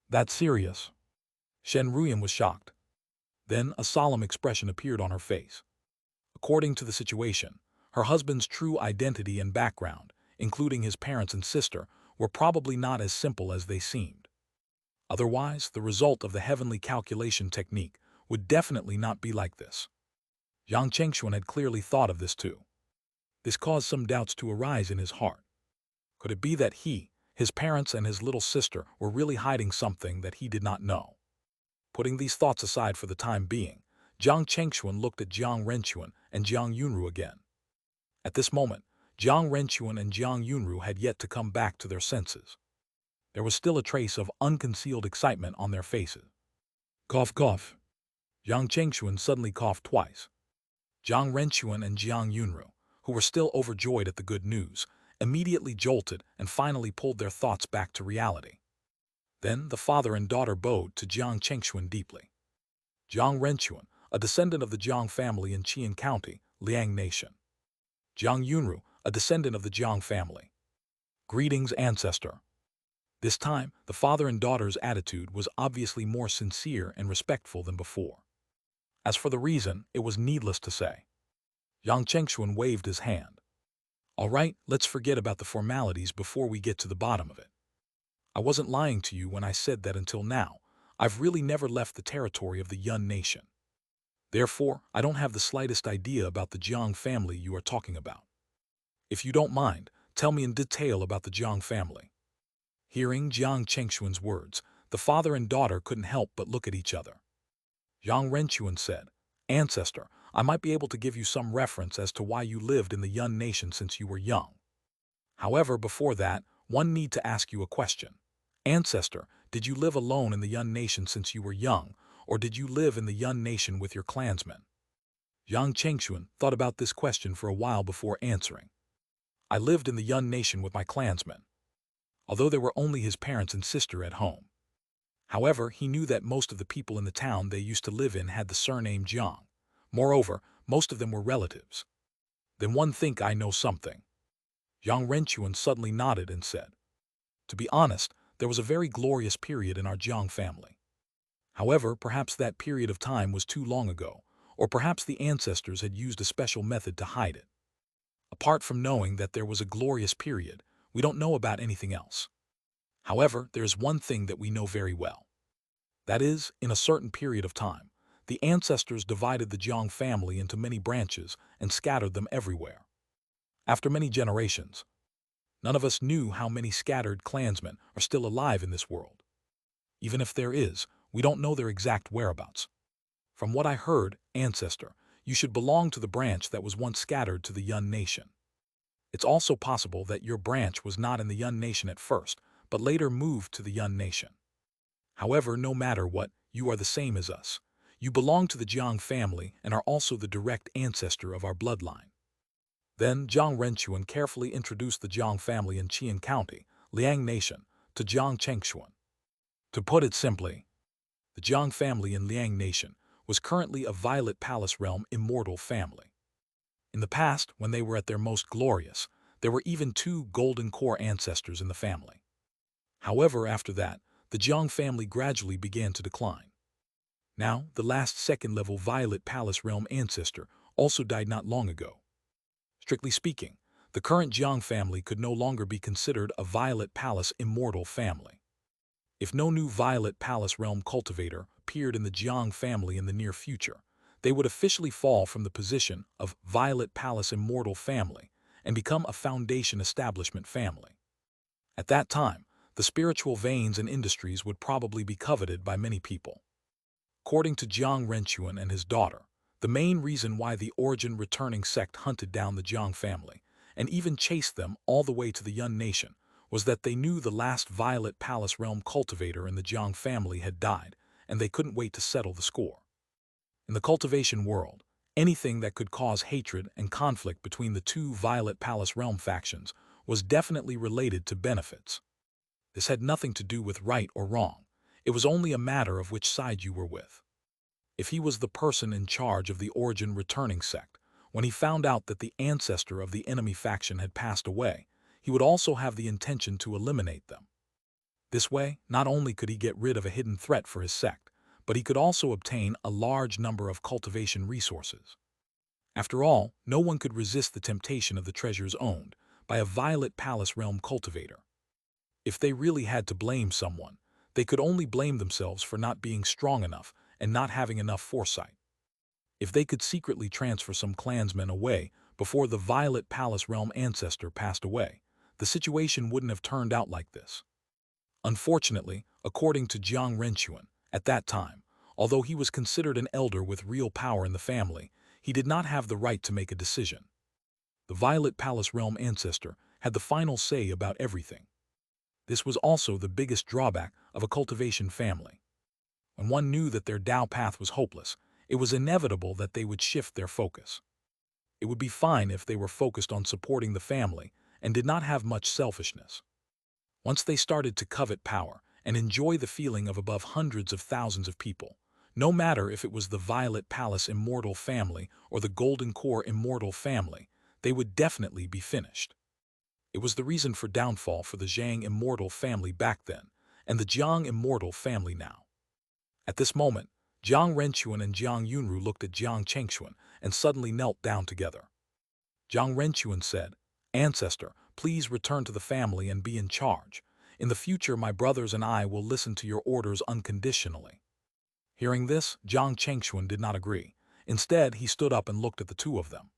That serious? Shen Ruyan was shocked. Then a solemn expression appeared on her face. According to the situation, her husband's true identity and background, including his parents and sister, were probably not as simple as they seemed. Otherwise, the result of the heavenly calculation technique would definitely not be like this. Yang Chengxuan had clearly thought of this too. This caused some doubts to arise in his heart. Could it be that he, his parents, and his little sister were really hiding something that he did not know? Putting these thoughts aside for the time being, Jiang Chengxuan looked at Jiang Renquan and Jiang Yunru again. At this moment, Jiang Renquan and Jiang Yunru had yet to come back to their senses. There was still a trace of unconcealed excitement on their faces. Cough, cough. Jiang Chengxuan suddenly coughed twice. Jiang Renquan and Jiang Yunru, who were still overjoyed at the good news, immediately jolted and finally pulled their thoughts back to reality. Then the father and daughter bowed to Jiang Chengxuan deeply. Jiang Renquan, a descendant of the Jiang family in Qian County, Liang Nation. Jiang Yunru, a descendant of the Jiang family. Greetings, ancestor. This time, the father and daughter's attitude was obviously more sincere and respectful than before. As for the reason, it was needless to say. Jiang Chengxuan waved his hand. All right, let's forget about the formalities before we get to the bottom of it. I wasn't lying to you when I said that until now, I've really never left the territory of the Yun nation. Therefore, I don't have the slightest idea about the Jiang family you are talking about. If you don't mind, tell me in detail about the Jiang family. Hearing Jiang Chengxuan's words, the father and daughter couldn't help but look at each other. Jiang Renquan said, Ancestor, I might be able to give you some reference as to why you lived in the Yun nation since you were young. However, before that, one need to ask you a question. Ancestor, did you live alone in the Yun nation since you were young, or did you live in the Yun nation with your clansmen? Jiang Chengxuan thought about this question for a while before answering. I lived in the Yun nation with my clansmen, although there were only his parents and sister at home. However, he knew that most of the people in the town they used to live in had the surname Jiang. Moreover, most of them were relatives. Then one think I know something. Jiang Renquan suddenly nodded and said, To be honest, there was a very glorious period in our Jiang family. However, perhaps that period of time was too long ago, or perhaps the ancestors had used a special method to hide it. Apart from knowing that there was a glorious period, we don't know about anything else. However, there is one thing that we know very well. That is, in a certain period of time, the ancestors divided the Jiang family into many branches and scattered them everywhere. After many generations, none of us knew how many scattered clansmen are still alive in this world. Even if there is, we don't know their exact whereabouts. From what I heard, ancestor, you should belong to the branch that was once scattered to the Yun nation. It's also possible that your branch was not in the Yun nation at first, but later moved to the Yun nation. However, no matter what, you are the same as us. You belong to the Jiang family and are also the direct ancestor of our bloodline. Then Jiang Renquan carefully introduced the Jiang family in Qian County, Liang Nation, to Jiang Chengxuan. To put it simply, the Jiang family in Liang Nation was currently a Violet Palace realm immortal family. In the past, when they were at their most glorious, there were even 2 golden core ancestors in the family. However, after that, the Jiang family gradually began to decline. Now, the last second-level Violet Palace realm ancestor also died not long ago. Strictly speaking, the current Jiang family could no longer be considered a Violet Palace immortal family. If no new Violet Palace realm cultivator appeared in the Jiang family in the near future, they would officially fall from the position of Violet Palace immortal family and become a foundation establishment family. At that time, the spiritual veins and industries would probably be coveted by many people. According to Jiang Renquan and his daughter, the main reason why the origin returning sect hunted down the Jiang family and even chased them all the way to the Yun nation was that they knew the last Violet Palace realm cultivator in the Jiang family had died, and they couldn't wait to settle the score. In the cultivation world, anything that could cause hatred and conflict between the 2 Violet Palace realm factions was definitely related to benefits. This had nothing to do with right or wrong. It was only a matter of which side you were with. If he was the person in charge of the origin returning sect, when he found out that the ancestor of the enemy faction had passed away, he would also have the intention to eliminate them. This way, not only could he get rid of a hidden threat for his sect, but he could also obtain a large number of cultivation resources. After all, no one could resist the temptation of the treasures owned by a Violet Palace realm cultivator. If they really had to blame someone, they could only blame themselves for not being strong enough and not having enough foresight. If they could secretly transfer some clansmen away before the Violet Palace realm ancestor passed away, the situation wouldn't have turned out like this. Unfortunately, according to Jiang Renchuan, at that time, although he was considered an elder with real power in the family, he did not have the right to make a decision. The Violet Palace realm ancestor had the final say about everything. This was also the biggest drawback of a cultivation family. When one knew that their Tao path was hopeless, it was inevitable that they would shift their focus. It would be fine if they were focused on supporting the family and did not have much selfishness. Once they started to covet power and enjoy the feeling of above hundreds of thousands of people, no matter if it was the Violet Palace immortal family or the Golden Core immortal family, they would definitely be finished. It was the reason for downfall for the Zhang immortal family back then and the Jiang immortal family now. At this moment, Jiang Renchuan and Jiang Yunru looked at Jiang Chengxuan and suddenly knelt down together. Jiang Renchuan said, "Ancestor, please return to the family and be in charge. In the future, my brothers and I will listen to your orders unconditionally." Hearing this, Jiang Chengxuan did not agree. Instead, he stood up and looked at the two of them.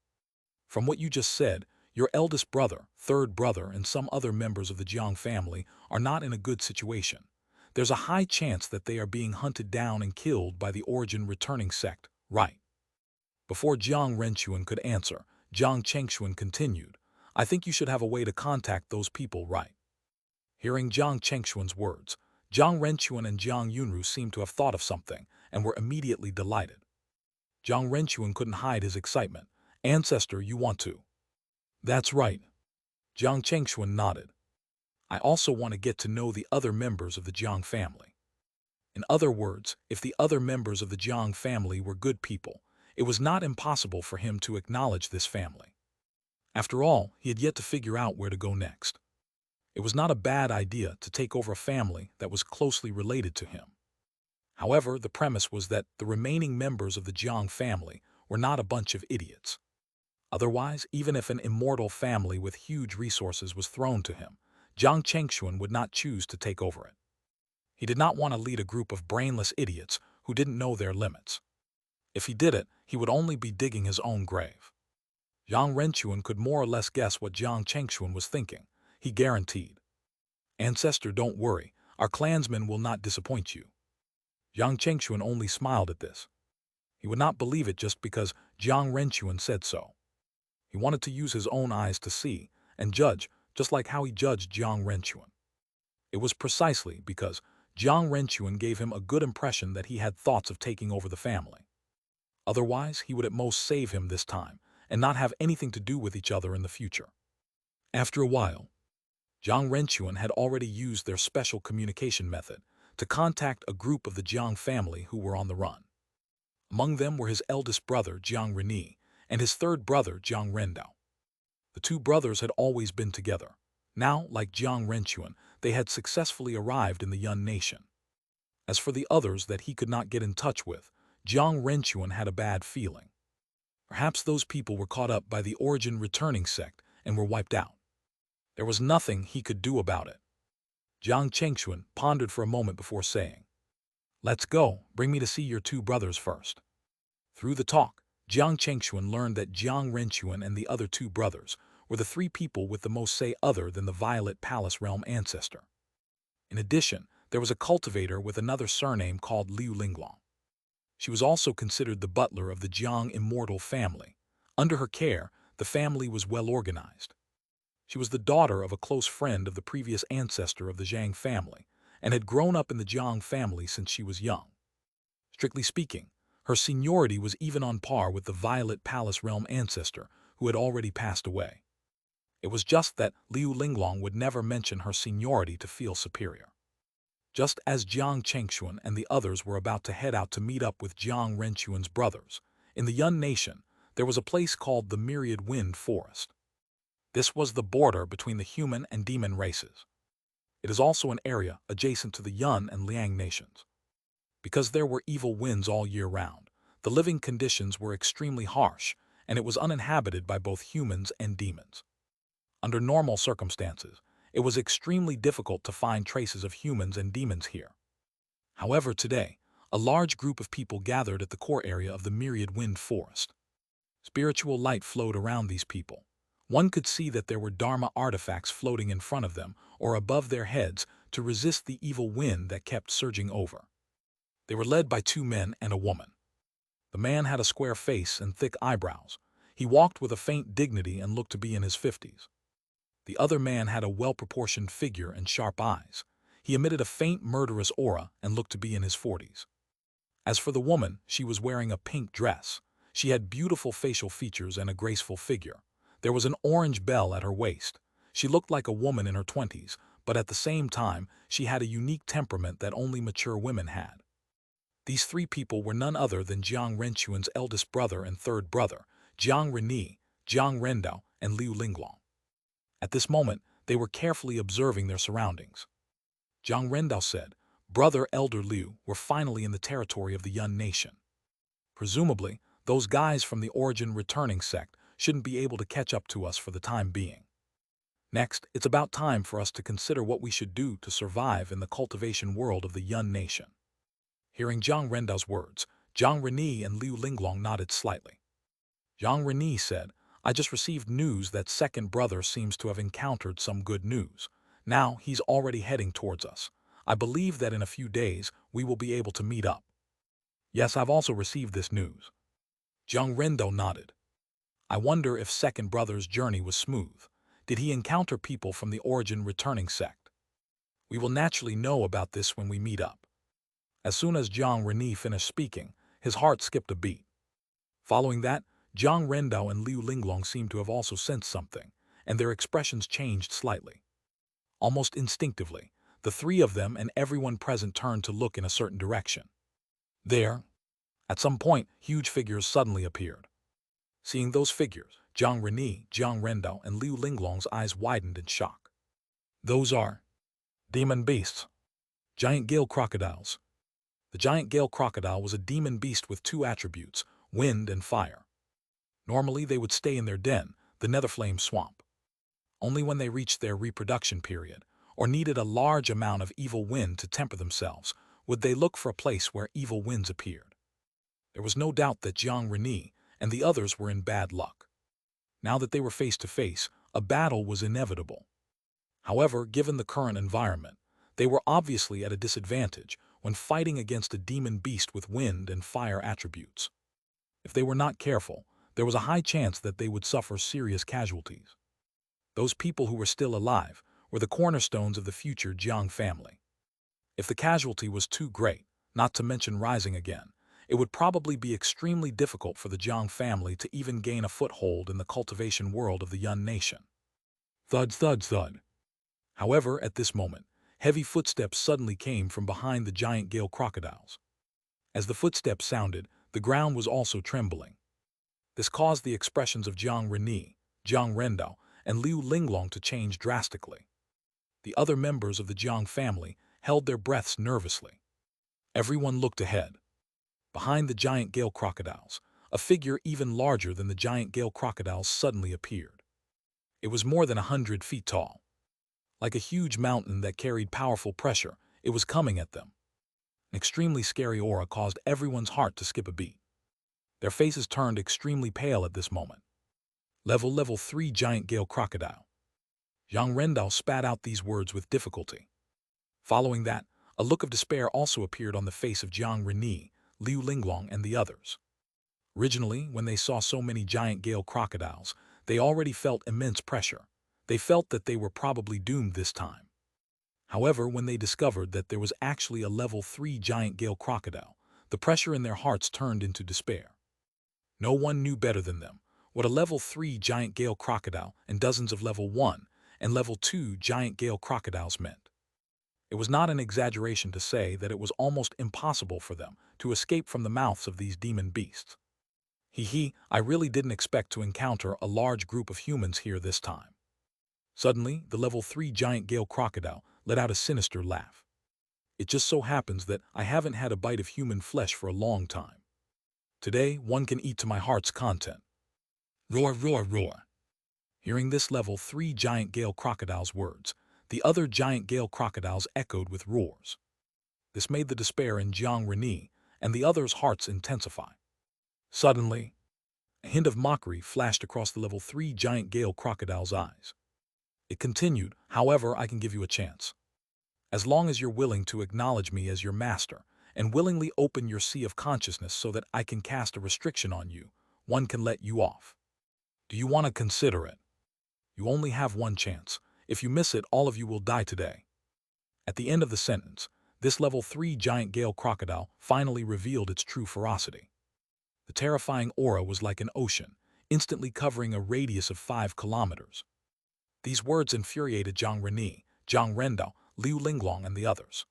"From what you just said, your eldest brother, third brother, and some other members of the Jiang family are not in a good situation. There's a high chance that they are being hunted down and killed by the origin returning sect, right?" Before Jiang Renchuan could answer, Jiang Chengxuan continued, "I think you should have a way to contact those people, right?" Hearing Jiang Chengxuan's words, Jiang Renchuan and Jiang Yunru seemed to have thought of something and were immediately delighted. Jiang Renchuan couldn't hide his excitement. "Ancestor, you want to?" "That's right." Jiang Chengxuan nodded. "I also want to get to know the other members of the Jiang family." In other words, if the other members of the Jiang family were good people, it was not impossible for him to acknowledge this family. After all, he had yet to figure out where to go next. It was not a bad idea to take over a family that was closely related to him. However, the premise was that the remaining members of the Jiang family were not a bunch of idiots. Otherwise, even if an immortal family with huge resources was thrown to him, Jiang Chengxuan would not choose to take over it. He did not want to lead a group of brainless idiots who didn't know their limits. If he did it, he would only be digging his own grave. Jiang Renchuan could more or less guess what Jiang Chengxuan was thinking. He guaranteed, "Ancestor, don't worry, our clansmen will not disappoint you." Jiang Chengxuan only smiled at this. He would not believe it just because Jiang Renchuan said so. He wanted to use his own eyes to see and judge, just like how he judged Jiang Renchuan. It was precisely because Jiang Renchuan gave him a good impression that he had thoughts of taking over the family. Otherwise, he would at most save him this time and not have anything to do with each other in the future. After a while, Jiang Renchuan had already used their special communication method to contact a group of the Jiang family who were on the run. Among them were his eldest brother, Jiang Reni, and his third brother, Jiang Rendao. The two brothers had always been together. Now, like Jiang Renchuan, they had successfully arrived in the Yun nation. As for the others that he could not get in touch with, Jiang Renchuan had a bad feeling. Perhaps those people were caught up by the origin returning sect and were wiped out. There was nothing he could do about it. Jiang Chengxuan pondered for a moment before saying, "Let's go, bring me to see your two brothers first." Through the talk, Jiang Chengxuan learned that Jiang Renchuan and the other two brothers were the three people with the most say other than the Violet Palace realm ancestor. In addition, there was a cultivator with another surname called Liu Linglong. She was also considered the butler of the Jiang immortal family. Under her care, the family was well organized. She was the daughter of a close friend of the previous ancestor of the Zhang family and had grown up in the Jiang family since she was young. Strictly speaking, her seniority was even on par with the Violet Palace realm ancestor who had already passed away. It was just that Liu Linglong would never mention her seniority to feel superior. Just as Jiang Chengxuan and the others were about to head out to meet up with Jiang Renchuan's brothers, in the Yun nation, there was a place called the Myriad Wind Forest. This was the border between the human and demon races. It is also an area adjacent to the Yun and Liang nations. Because there were evil winds all year round, the living conditions were extremely harsh, and it was uninhabited by both humans and demons. Under normal circumstances, it was extremely difficult to find traces of humans and demons here. However, today, a large group of people gathered at the core area of the myriad wind forest. Spiritual light flowed around these people. One could see that there were Dharma artifacts floating in front of them or above their heads to resist the evil wind that kept surging over. They were led by two men and a woman. The man had a square face and thick eyebrows. He walked with a faint dignity and looked to be in his 50s. The other man had a well-proportioned figure and sharp eyes. He emitted a faint murderous aura and looked to be in his 40s. As for the woman, she was wearing a pink dress. She had beautiful facial features and a graceful figure. There was an orange bell at her waist. She looked like a woman in her 20s, but at the same time, she had a unique temperament that only mature women had. These three people were none other than Jiang Renquan's eldest brother and third brother, Jiang Reni, Jiang Rendao, and Liu Linglong. At this moment, they were carefully observing their surroundings. Jiang Rendao said, "Brother Elder Liu, we're finally in the territory of the Yun nation. Presumably, those guys from the origin returning sect shouldn't be able to catch up to us for the time being. Next, it's about time for us to consider what we should do to survive in the cultivation world of the Yun nation." Hearing Jiang Rendao's words, Jiang Reni and Liu Linglong nodded slightly. Jiang Reni said, "I just received news that second brother seems to have encountered some good news. Now he's already heading towards us. I believe that in a few days we will be able to meet up." "Yes, I've also received this news." Jiang Rendao nodded. "I wonder if second brother's journey was smooth. Did he encounter people from the origin returning sect? We will naturally know about this when we meet up." As soon as Jiang Reni finished speaking, his heart skipped a beat. Following that, Jiang Rendao and Liu Linglong seemed to have also sensed something, and their expressions changed slightly. Almost instinctively, the three of them and everyone present turned to look in a certain direction. There, at some point, huge figures suddenly appeared. Seeing those figures, Jiang Reni, Jiang Rendao, and Liu Linglong's eyes widened in shock. "Those are demon beasts, giant gale crocodiles." The giant gale crocodile was a demon beast with two attributes, wind and fire. Normally they would stay in their den, the Netherflame swamp. Only when they reached their reproduction period, or needed a large amount of evil wind to temper themselves, would they look for a place where evil winds appeared. There was no doubt that Jiang Reni and the others were in bad luck. Now that they were face to face, a battle was inevitable. However, given the current environment, they were obviously at a disadvantage when fighting against a demon beast with wind and fire attributes. If they were not careful, there was a high chance that they would suffer serious casualties. Those people who were still alive were the cornerstones of the future Jiang family. If the casualty was too great, not to mention rising again, it would probably be extremely difficult for the Jiang family to even gain a foothold in the cultivation world of the Yun nation. Thud, thud, thud. However, at this moment, heavy footsteps suddenly came from behind the giant gale crocodiles. As the footsteps sounded, the ground was also trembling. This caused the expressions of Jiang Reni, Jiang Rendao, and Liu Linglong to change drastically. The other members of the Jiang family held their breaths nervously. Everyone looked ahead. Behind the giant gale crocodiles, a figure even larger than the giant gale crocodiles suddenly appeared. It was more than 100 feet tall. Like a huge mountain that carried powerful pressure, it was coming at them. An extremely scary aura caused everyone's heart to skip a beat. Their faces turned extremely pale at this moment. Level 3 giant gale crocodile. Jiang Rendao spat out these words with difficulty. Following that, a look of despair also appeared on the face of Jiang Reni, Liu Linglong, and the others. Originally, when they saw so many giant gale crocodiles, they already felt immense pressure. They felt that they were probably doomed this time. However, when they discovered that there was actually a level 3 giant gale crocodile, the pressure in their hearts turned into despair. No one knew better than them what a level 3 giant gale crocodile and dozens of level 1 and level 2 giant gale crocodiles meant. It was not an exaggeration to say that it was almost impossible for them to escape from the mouths of these demon beasts. I really didn't expect to encounter a large group of humans here this time. Suddenly, the level 3 giant gale crocodile, let out a sinister laugh. It just so happens that I haven't had a bite of human flesh for a long time. Today, one can eat to my heart's content. Roar, roar, roar. Hearing this level 3 giant Gale crocodile's words, the other giant Gale crocodiles echoed with roars. This made the despair in Jiang Reni and the others' hearts intensify. Suddenly, a hint of mockery flashed across the level 3 giant Gale crocodile's eyes. It continued, however, I can give you a chance. As long as you're willing to acknowledge me as your master and willingly open your sea of consciousness so that I can cast a restriction on you, one can let you off. Do you want to consider it? You only have one chance. If you miss it, all of you will die today. At the end of the sentence, this level 3 giant Gale crocodile finally revealed its true ferocity. The terrifying aura was like an ocean, instantly covering a radius of 5 kilometers. These words infuriated Jiang Reni, Jiang Rendao, Liu Linglong, and the others.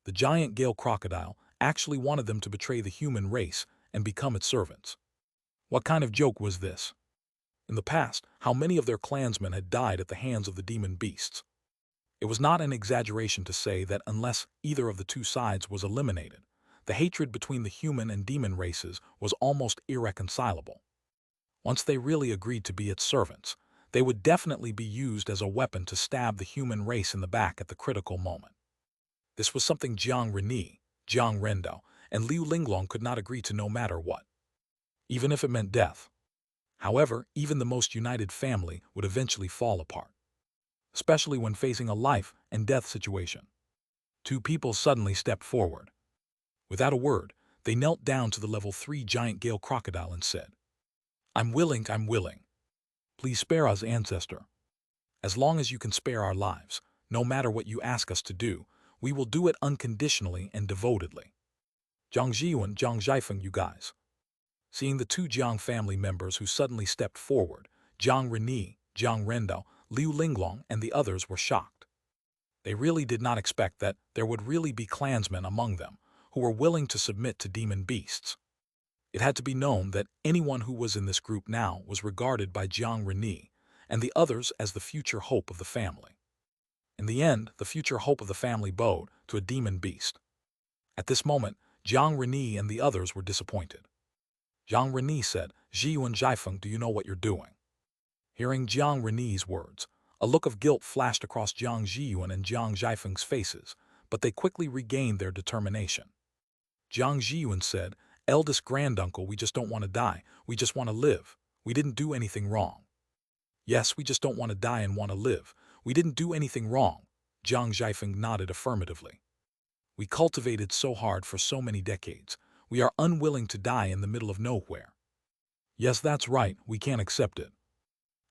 The giant Gale crocodile actually wanted them to betray the human race and become its servants. What kind of joke was this? In the past, how many of their clansmen had died at the hands of the demon beasts? It was not an exaggeration to say that unless either of the two sides was eliminated, the hatred between the human and demon races was almost irreconcilable. Once they really agreed to be its servants, they would definitely be used as a weapon to stab the human race in the back at the critical moment. This was something Jiang Reni, Jiang Rendao, and Liu Linglong could not agree to no matter what, even if it meant death. However, even the most united family would eventually fall apart, especially when facing a life and death situation. Two people suddenly stepped forward. Without a word, they knelt down to the level 3 giant Gale crocodile and said, I'm willing. Please spare us, ancestor. As long as you can spare our lives, no matter what you ask us to do, we will do it unconditionally and devotedly. Jiang Zhiyuan, Jiang Zhaifeng, you guys. Seeing the two Jiang family members who suddenly stepped forward, Jiang Reni, Jiang Rendao, Liu Linglong, and the others were shocked. They really did not expect that there would really be clansmen among them who were willing to submit to demon beasts. It had to be known that anyone who was in this group now was regarded by Jiang Reni and the others as the future hope of the family. In the end, the future hope of the family bowed to a demon beast. At this moment, Jiang Reni and the others were disappointed. Jiang Reni said, Zhiyuan Zhaifeng, do you know what you're doing? Hearing Jiang Reni's words, a look of guilt flashed across Jiang Zhiyuan and Jiang Zhaifeng's faces, but they quickly regained their determination. Jiang Zhiyuan said, Eldest granduncle, we just don't want to die, we just want to live. We didn't do anything wrong. Yes, we just don't want to die and want to live. We didn't do anything wrong. Jiang Zhaifeng nodded affirmatively. We cultivated so hard for so many decades. We are unwilling to die in the middle of nowhere. Yes, that's right, we can't accept it.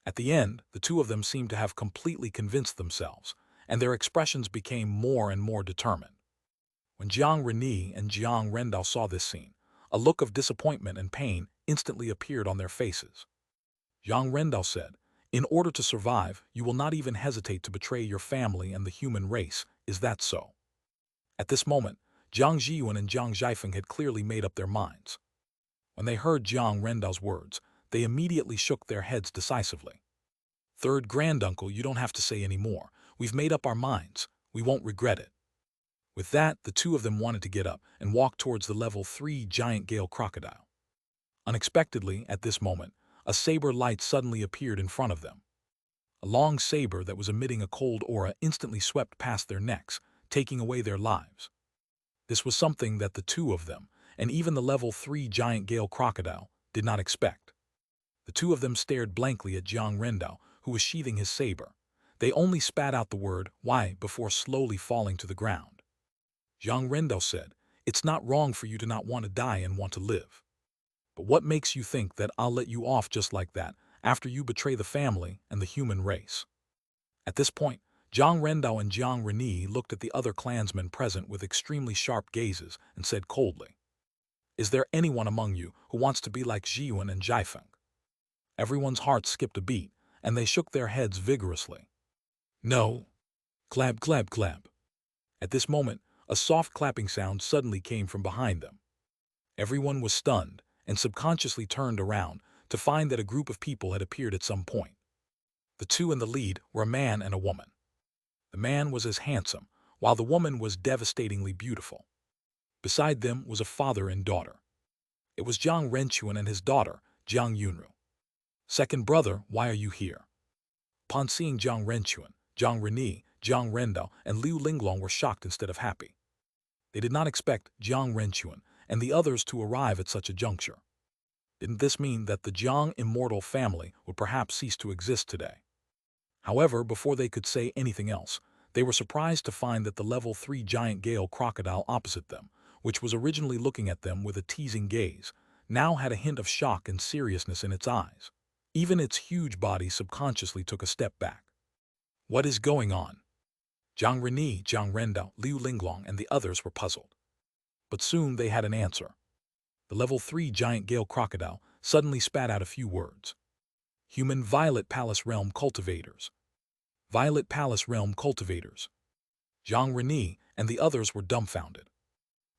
At the end, the two of them seemed to have completely convinced themselves, and their expressions became more and more determined. When Jiang Reni and Jiang Rendao saw this scene, a look of disappointment and pain instantly appeared on their faces. Jiang Rendao said, in order to survive, you will not even hesitate to betray your family and the human race, is that so? At this moment, Jiang Zhiyuan and Jiang Zhaifeng had clearly made up their minds. When they heard Jiang Rendao's words, they immediately shook their heads decisively. Third granduncle, you don't have to say any more. We've made up our minds. We won't regret it. With that, the two of them wanted to get up and walk towards the level 3 giant Gale crocodile. Unexpectedly, at this moment, a saber light suddenly appeared in front of them. A long saber that was emitting a cold aura instantly swept past their necks, taking away their lives. This was something that the two of them, and even the level 3 giant Gale crocodile, did not expect. The two of them stared blankly at Jiang Rendao, who was sheathing his saber. They only spat out the word, why, before slowly falling to the ground. Jiang Rendao said, it's not wrong for you to not want to die and want to live. But what makes you think that I'll let you off just like that after you betray the family and the human race? At this point, Jiang Rendao and Jiang Reni looked at the other clansmen present with extremely sharp gazes and said coldly, is there anyone among you who wants to be like Zhiyuan and Zhaifeng? Everyone's heart skipped a beat, and they shook their heads vigorously. No. Clap, clap, clap. At this moment, a soft clapping sound suddenly came from behind them. Everyone was stunned and subconsciously turned around to find that a group of people had appeared at some point. The two in the lead were a man and a woman. The man was as handsome, while the woman was devastatingly beautiful. Beside them was a father and daughter. It was Jiang Renchuan and his daughter, Jiang Yunru. Second brother, why are you here? Upon seeing Jiang Renchuan, Jiang Reni, Jiang Rendao, and Liu Linglong were shocked instead of happy. They did not expect Jiang Renchuan and the others to arrive at such a juncture. Didn't this mean that the Jiang immortal family would perhaps cease to exist today? However, before they could say anything else, they were surprised to find that the level 3 giant gale crocodile opposite them, which was originally looking at them with a teasing gaze, now had a hint of shock and seriousness in its eyes. Even its huge body subconsciously took a step back. What is going on? Jiang Reni, Jiang Rendao, Liu Linglong, and the others were puzzled. But soon they had an answer. The level 3 giant gale crocodile suddenly spat out a few words. Human Violet Palace Realm Cultivators. Violet Palace Realm Cultivators. Jiang Reni and the others were dumbfounded.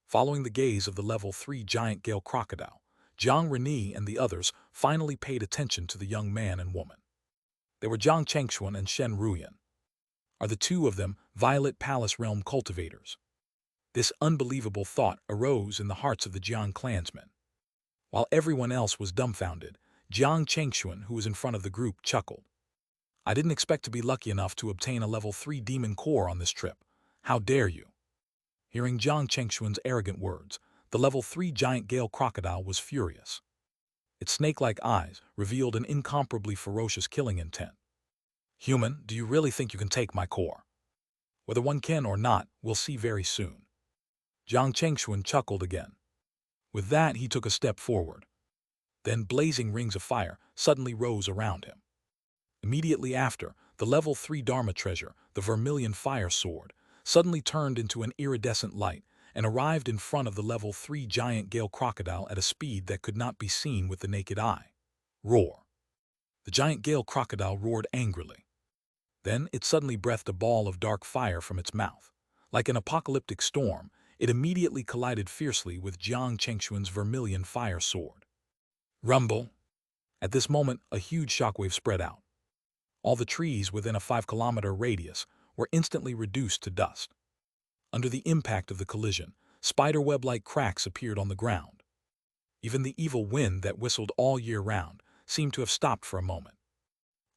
Following the gaze of the level 3 giant gale crocodile, Jiang Reni and the others finally paid attention to the young man and woman. They were Jiang Chengxuan and Shen Ruyan. Are the two of them Violet Palace Realm Cultivators? This unbelievable thought arose in the hearts of the Jiang clansmen. While everyone else was dumbfounded, Jiang Chengxuan, who was in front of the group, chuckled. I didn't expect to be lucky enough to obtain a level 3 demon core on this trip. How dare you? Hearing Jiang Chengxuan's arrogant words, the level 3 giant gale crocodile was furious. Its snake-like eyes revealed an incomparably ferocious killing intent. Human, do you really think you can take my core? Whether one can or not, we'll see very soon. Jiang Chengxuan chuckled again. With that, he took a step forward. Then blazing rings of fire suddenly rose around him. Immediately after, the level 3 Dharma treasure, the vermilion fire sword, suddenly turned into an iridescent light and arrived in front of the level 3 giant gale crocodile at a speed that could not be seen with the naked eye. Roar. The giant gale crocodile roared angrily. Then it suddenly breathed a ball of dark fire from its mouth. Like an apocalyptic storm, it immediately collided fiercely with Jiang Chengxuan's vermilion fire sword. Rumble! At this moment, a huge shockwave spread out. All the trees within a 5-kilometer radius were instantly reduced to dust. Under the impact of the collision, spiderweb-like cracks appeared on the ground. Even the evil wind that whistled all year round seemed to have stopped for a moment.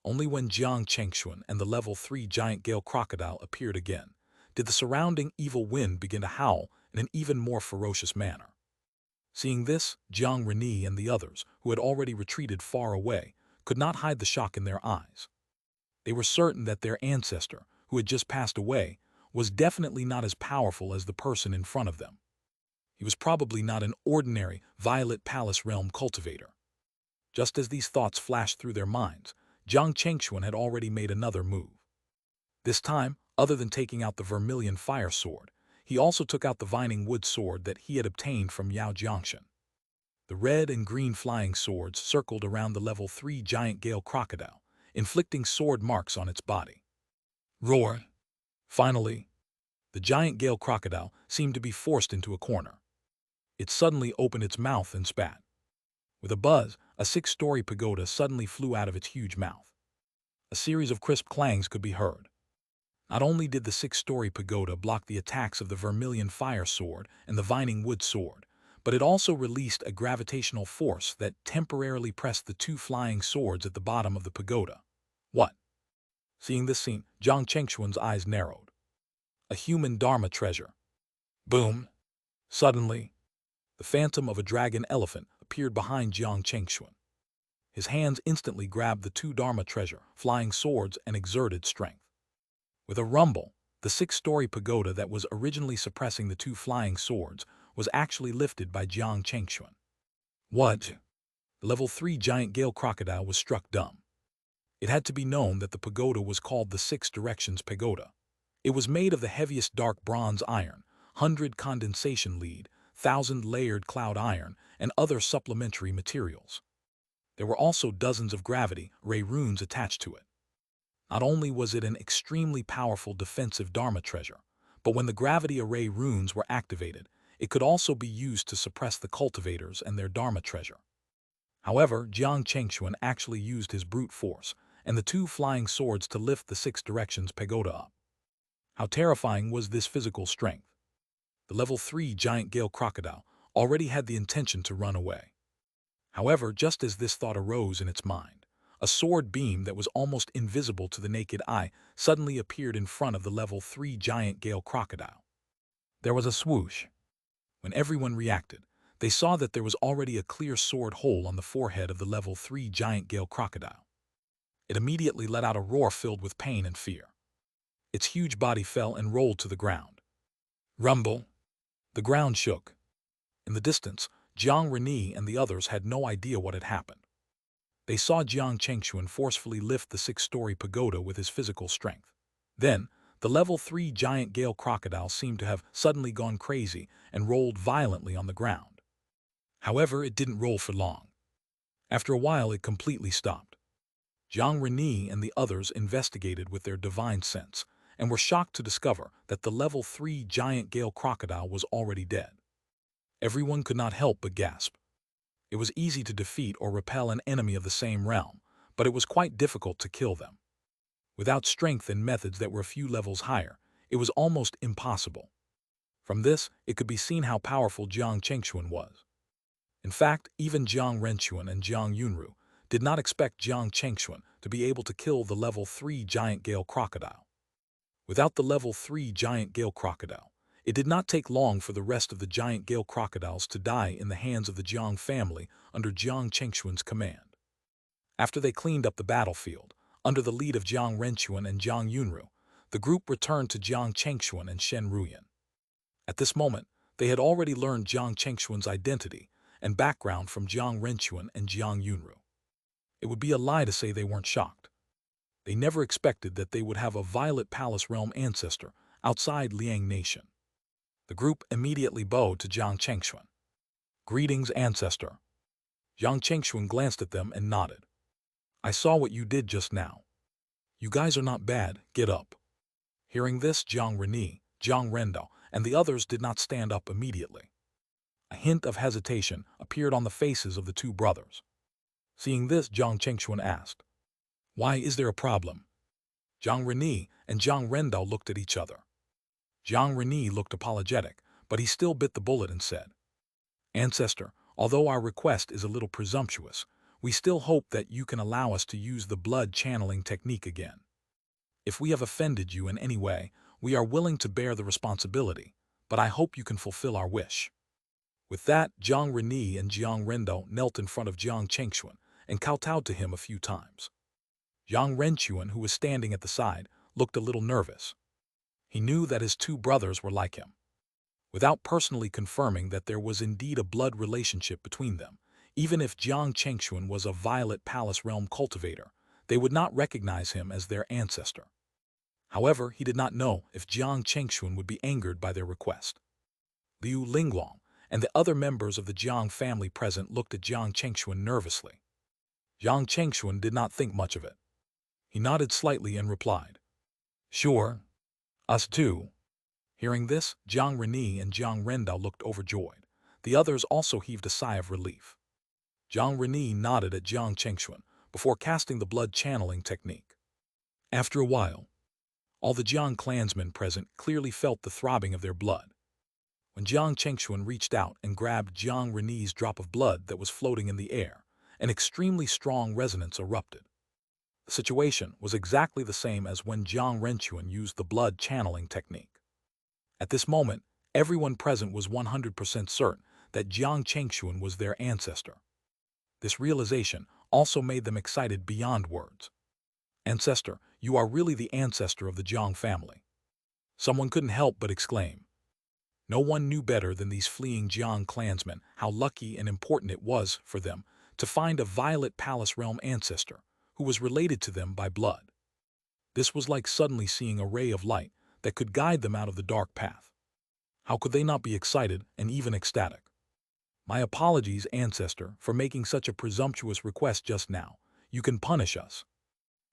Only when Jiang Chengxuan and the level 3 giant gale crocodile appeared again did the surrounding evil wind begin to howl in an even more ferocious manner. Seeing this, Jiang Reni and the others, who had already retreated far away, could not hide the shock in their eyes. They were certain that their ancestor, who had just passed away, was definitely not as powerful as the person in front of them. He was probably not an ordinary Violet Palace Realm cultivator. Just as these thoughts flashed through their minds, Jiang Chengxuan had already made another move. This time, other than taking out the vermilion fire sword, he also took out the vining wood sword that he had obtained from Yao Jiangshan. The red and green flying swords circled around the level 3 giant gale crocodile, inflicting sword marks on its body. Roar! Finally, the giant gale crocodile seemed to be forced into a corner. It suddenly opened its mouth and spat. With a buzz, a 6-story pagoda suddenly flew out of its huge mouth. A series of crisp clangs could be heard. Not only did the 6-story pagoda block the attacks of the vermilion fire sword and the vining wood sword, but it also released a gravitational force that temporarily pressed the 2 flying swords at the bottom of the pagoda. What? Seeing this scene, Jiang Chengxuan's eyes narrowed. A human Dharma treasure. Boom! Suddenly, the phantom of a dragon elephant appeared behind Jiang Chengxuan. His hands instantly grabbed the 2 Dharma treasure, flying swords, and exerted strength. With a rumble, the 6-story pagoda that was originally suppressing the 2 flying swords was actually lifted by Jiang Chengxuan. What? The level 3 giant gale crocodile was struck dumb. It had to be known that the pagoda was called the 6 Directions Pagoda. It was made of the heaviest dark bronze iron, 100 condensation lead, 1,000-layered cloud iron, and other supplementary materials. There were also dozens of gravity ray runes attached to it. Not only was it an extremely powerful defensive Dharma treasure, but when the gravity array runes were activated, it could also be used to suppress the cultivators and their Dharma treasure. However, Jiang Chengxuan actually used his brute force and the 2 flying swords to lift the 6 Directions Pagoda up. How terrifying was this physical strength? The level 3 giant gale crocodile already had the intention to run away. However, just as this thought arose in its mind, a sword beam that was almost invisible to the naked eye suddenly appeared in front of the level 3 giant gale crocodile. There was a swoosh. When everyone reacted, they saw that there was already a clear sword hole on the forehead of the level 3 giant gale crocodile. It immediately let out a roar filled with pain and fear. Its huge body fell and rolled to the ground. Rumble! The ground shook. In the distance, Jiang Reni and the others had no idea what had happened. They saw Jiang Chengxuan forcefully lift the 6-story pagoda with his physical strength. Then, the level 3 giant gale crocodile seemed to have suddenly gone crazy and rolled violently on the ground. However, it didn't roll for long. After a while, it completely stopped. Jiang Reni and the others investigated with their divine sense and were shocked to discover that the level 3 giant gale crocodile was already dead. Everyone could not help but gasp. It was easy to defeat or repel an enemy of the same realm, but it was quite difficult to kill them. Without strength and methods that were a few levels higher, it was almost impossible. From this, it could be seen how powerful Jiang Chengxuan was. In fact, even Jiang Renquan and Jiang Yunru did not expect Jiang Chengxuan to be able to kill the level 3 giant gale crocodile. Without the level 3 giant gale crocodile, it did not take long for the rest of the giant gale crocodiles to die in the hands of the Jiang family under Jiang Chengxuan's command. After they cleaned up the battlefield, under the lead of Jiang Renquan and Jiang Yunru, the group returned to Jiang Chengxuan and Shen Ruyan. At this moment, they had already learned Jiang Chengxuan's identity and background from Jiang Renquan and Jiang Yunru. It would be a lie to say they weren't shocked. They never expected that they would have a Violet Palace realm ancestor outside Liang Nation. The group immediately bowed to Jiang Chengxuan. "Greetings, ancestor." Jiang Chengxuan glanced at them and nodded. "I saw what you did just now. You guys are not bad, get up." Hearing this, Jiang Reni, Jiang Rendo, and the others did not stand up immediately. A hint of hesitation appeared on the faces of the two brothers. Seeing this, Jiang Chengxuan asked, "Why, is there a problem?" Jiang Reni and Jiang Rendo looked at each other. Jiang Reni looked apologetic, but he still bit the bullet and said, "Ancestor, although our request is a little presumptuous, we still hope that you can allow us to use the blood channeling technique again. If we have offended you in any way, we are willing to bear the responsibility, but I hope you can fulfill our wish." With that, Jiang Reni and Jiang Rendo knelt in front of Jiang Chengxuan and kowtowed to him a few times. Jiang Renquan, who was standing at the side, looked a little nervous. He knew that his two brothers were like him. Without personally confirming that there was indeed a blood relationship between them, even if Jiang Chengxuan was a Violet Palace realm cultivator, they would not recognize him as their ancestor. However, he did not know if Jiang Chengxuan would be angered by their request. Liu Lingguang and the other members of the Jiang family present looked at Jiang Chengxuan nervously. Jiang Chengxuan did not think much of it. He nodded slightly and replied, "Sure. Us too." Hearing this, Jiang Reni and Jiang Rendo looked overjoyed. The others also heaved a sigh of relief. Jiang Reni nodded at Jiang Chengxuan before casting the blood channeling technique. After a while, all the Jiang clansmen present clearly felt the throbbing of their blood. When Jiang Chengxuan reached out and grabbed Jiang Reni's drop of blood that was floating in the air, an extremely strong resonance erupted. The situation was exactly the same as when Jiang Renquan used the blood channeling technique. At this moment, everyone present was 100% certain that Jiang Chengxuan was their ancestor. This realization also made them excited beyond words. "Ancestor, you are really the ancestor of the Jiang family." Someone couldn't help but exclaim. No one knew better than these fleeing Jiang clansmen how lucky and important it was for them to find a Violet Palace realm ancestor who was related to them by blood. This was like suddenly seeing a ray of light that could guide them out of the dark path. How could they not be excited and even ecstatic? "My apologies, ancestor, for making such a presumptuous request just now. You can punish us."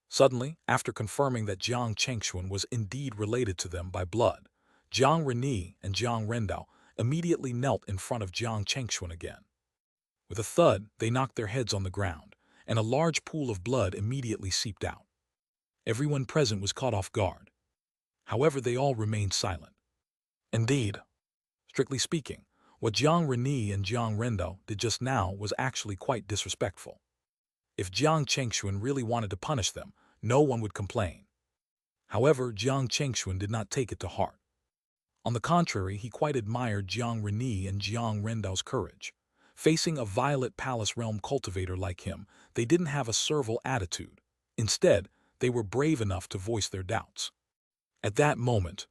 Suddenly, after confirming that Jiang Chengxuan was indeed related to them by blood, Jiang Reni and Jiang Rendo immediately knelt in front of Jiang Chengxuan again. With a thud, they knocked their heads on the ground, and a large pool of blood immediately seeped out. Everyone present was caught off guard. However, they all remained silent. Indeed, strictly speaking, what Jiang Reni and Jiang Rendo did just now was actually quite disrespectful. If Jiang Chengxuan really wanted to punish them, no one would complain. However, Jiang Chengxuan did not take it to heart. On the contrary, he quite admired Jiang Reni and Jiang Rendao's courage. Facing a Violet Palace realm cultivator like him, they didn't have a servile attitude. Instead, they were brave enough to voice their doubts. At that moment,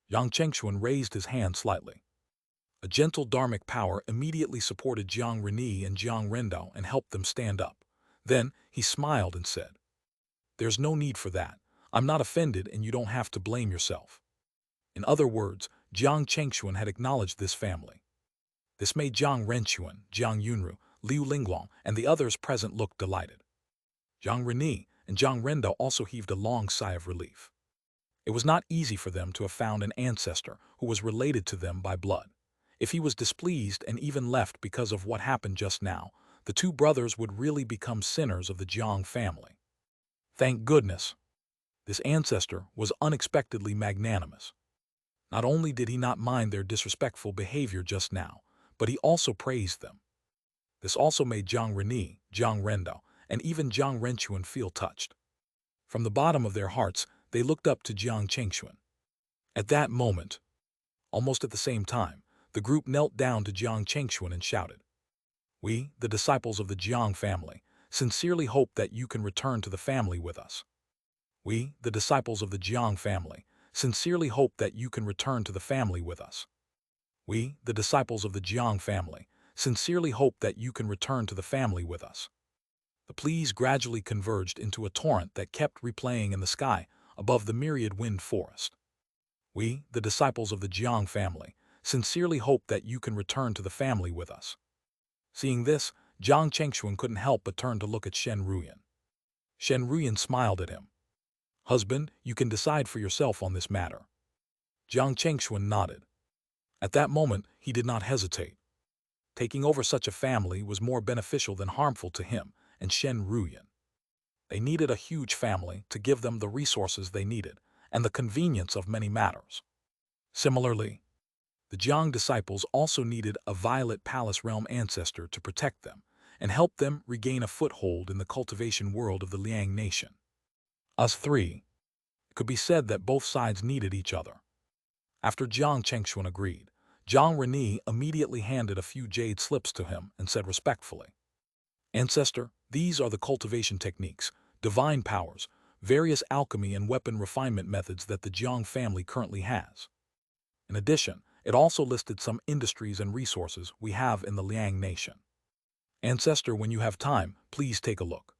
Yang Chengxuan raised his hand slightly. A gentle dharmic power immediately supported Jiang Reni and Jiang Rendao and helped them stand up. Then, he smiled and said, "There's no need for that. I'm not offended and you don't have to blame yourself." In other words, Jiang Chengxuan had acknowledged this family. This made Jiang Renquan, Jiang Yunru, Liu Lingguang, and the others present look delighted. Jiang Reni and Jiang Rendo also heaved a long sigh of relief. It was not easy for them to have found an ancestor who was related to them by blood. If he was displeased and even left because of what happened just now, the two brothers would really become sinners of the Jiang family. Thank goodness, this ancestor was unexpectedly magnanimous. Not only did he not mind their disrespectful behavior just now, but he also praised them. This also made Jiang Reni, Jiang Rendo, and even Jiang Renquan feel touched. From the bottom of their hearts, they looked up to Jiang Chengxuan. At that moment, almost at the same time, the group knelt down to Jiang Chengxuan and shouted, "We, the disciples of the Jiang family, sincerely hope that you can return to the family with us. We, the disciples of the Jiang family, sincerely hope that you can return to the family with us. We, the disciples of the Jiang family, sincerely hope that you can return to the family with us." The pleas gradually converged into a torrent that kept replaying in the sky above the myriad wind forest. We, the disciples of the Jiang family, sincerely hope that you can return to the family with us. Seeing this, Jiang Chengxuan couldn't help but turn to look at Shen Ruyan. Shen Ruyan smiled at him. "Husband, you can decide for yourself on this matter." Jiang Chengxuan nodded. At that moment, he did not hesitate. Taking over such a family was more beneficial than harmful to him and Shen Ruyan. They needed a huge family to give them the resources they needed and the convenience of many matters. Similarly, the Jiang disciples also needed a Violet Palace realm ancestor to protect them and help them regain a foothold in the cultivation world of the Liang nation. Us three, it could be said that both sides needed each other. After Jiang Chengxuan agreed, Jiang Reni immediately handed a few jade slips to him and said respectfully, "Ancestor, these are the cultivation techniques, divine powers, various alchemy and weapon refinement methods that the Jiang family currently has. In addition, it also listed some industries and resources we have in the Liang nation. Ancestor, when you have time, please take a look."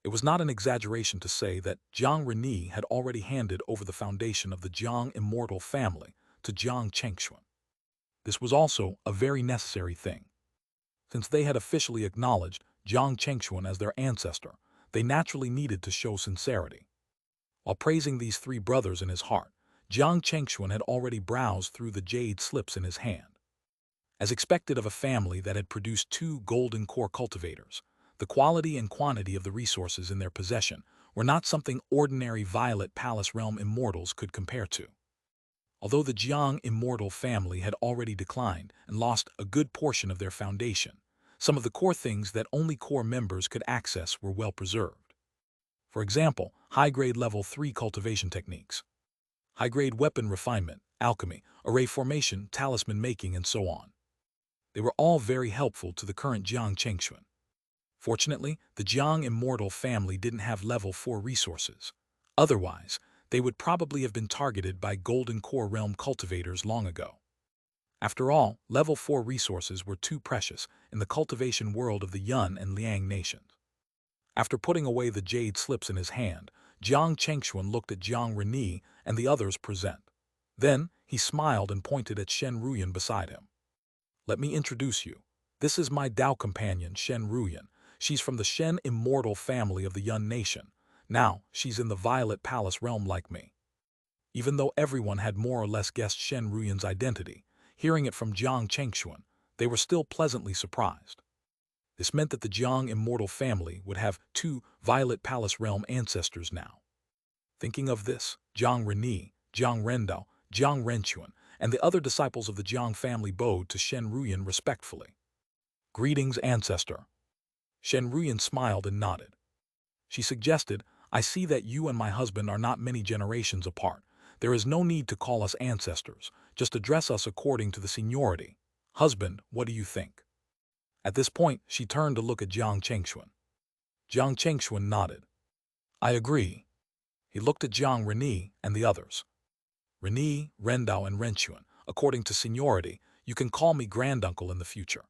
It was not an exaggeration to say that Jiang Reni had already handed over the foundation of the Jiang immortal family to Jiang Chengxuan. This was also a very necessary thing. Since they had officially acknowledged Jiang Chengxuan as their ancestor, they naturally needed to show sincerity. While praising these three brothers in his heart, Jiang Chengxuan had already browsed through the jade slips in his hand. As expected of a family that had produced two golden core cultivators, the quality and quantity of the resources in their possession were not something ordinary Violet Palace realm immortals could compare to. Although the Jiang immortal family had already declined and lost a good portion of their foundation, some of the core things that only core members could access were well preserved. For example, high-grade level 3 cultivation techniques, high-grade weapon refinement, alchemy, array formation, talisman making, and so on. They were all very helpful to the current Jiang Chengxuan. Fortunately, the Jiang immortal family didn't have level 4 resources. Otherwise, they would probably have been targeted by golden core realm cultivators long ago. After all, level 4 resources were too precious in the cultivation world of the Yun and Liang nations. After putting away the jade slips in his hand, Jiang Chengxuan looked at Jiang Reni and the others present. Then, he smiled and pointed at Shen Ruyan beside him. "Let me introduce you. This is my Dao companion, Shen Ruyan. She's from the Shen immortal family of the Yun nation. Now, she's in the Violet Palace realm like me." Even though everyone had more or less guessed Shen Ruyan's identity, hearing it from Jiang Chengxuan, they were still pleasantly surprised. This meant that the Jiang immortal family would have two Violet Palace realm ancestors now. Thinking of this, Jiang Reni, Jiang Rendao, Jiang Renquan, and the other disciples of the Jiang family bowed to Shen Ruyan respectfully. "Greetings, ancestor." Shen Ruyan smiled and nodded. She suggested, "I see that you and my husband are not many generations apart. There is no need to call us ancestors, just address us according to the seniority. Husband, what do you think?" At this point, she turned to look at Jiang Chengxuan. Jiang Chengxuan nodded. "I agree." He looked at Jiang Reni and the others. "Reni, Rendao, and Renquan, according to seniority, you can call me granduncle in the future.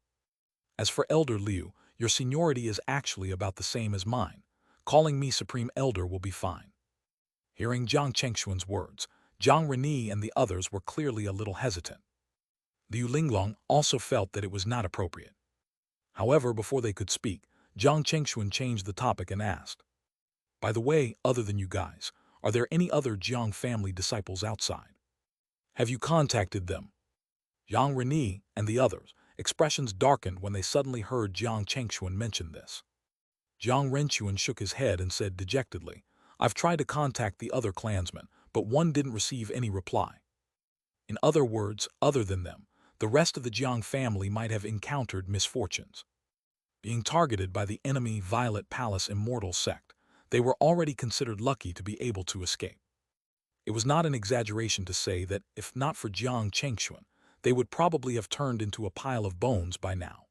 As for Elder Liu, your seniority is actually about the same as mine. Calling me Supreme Elder will be fine." Hearing Jiang Chengxuan's words, Jiang Reni and the others were clearly a little hesitant. Liu Linglong also felt that it was not appropriate. However, before they could speak, Jiang Chengxuan changed the topic and asked, "By the way, other than you guys, are there any other Jiang family disciples outside? Have you contacted them?" Jiang Reni and the others' expressions darkened when they suddenly heard Jiang Chengxuan mention this. Jiang Renquan shook his head and said dejectedly, "I've tried to contact the other clansmen, but one didn't receive any reply." In other words, other than them, the rest of the Jiang family might have encountered misfortunes. Being targeted by the enemy Violet Palace Immortal sect, they were already considered lucky to be able to escape. It was not an exaggeration to say that, if not for Jiang Chengxuan, they would probably have turned into a pile of bones by now.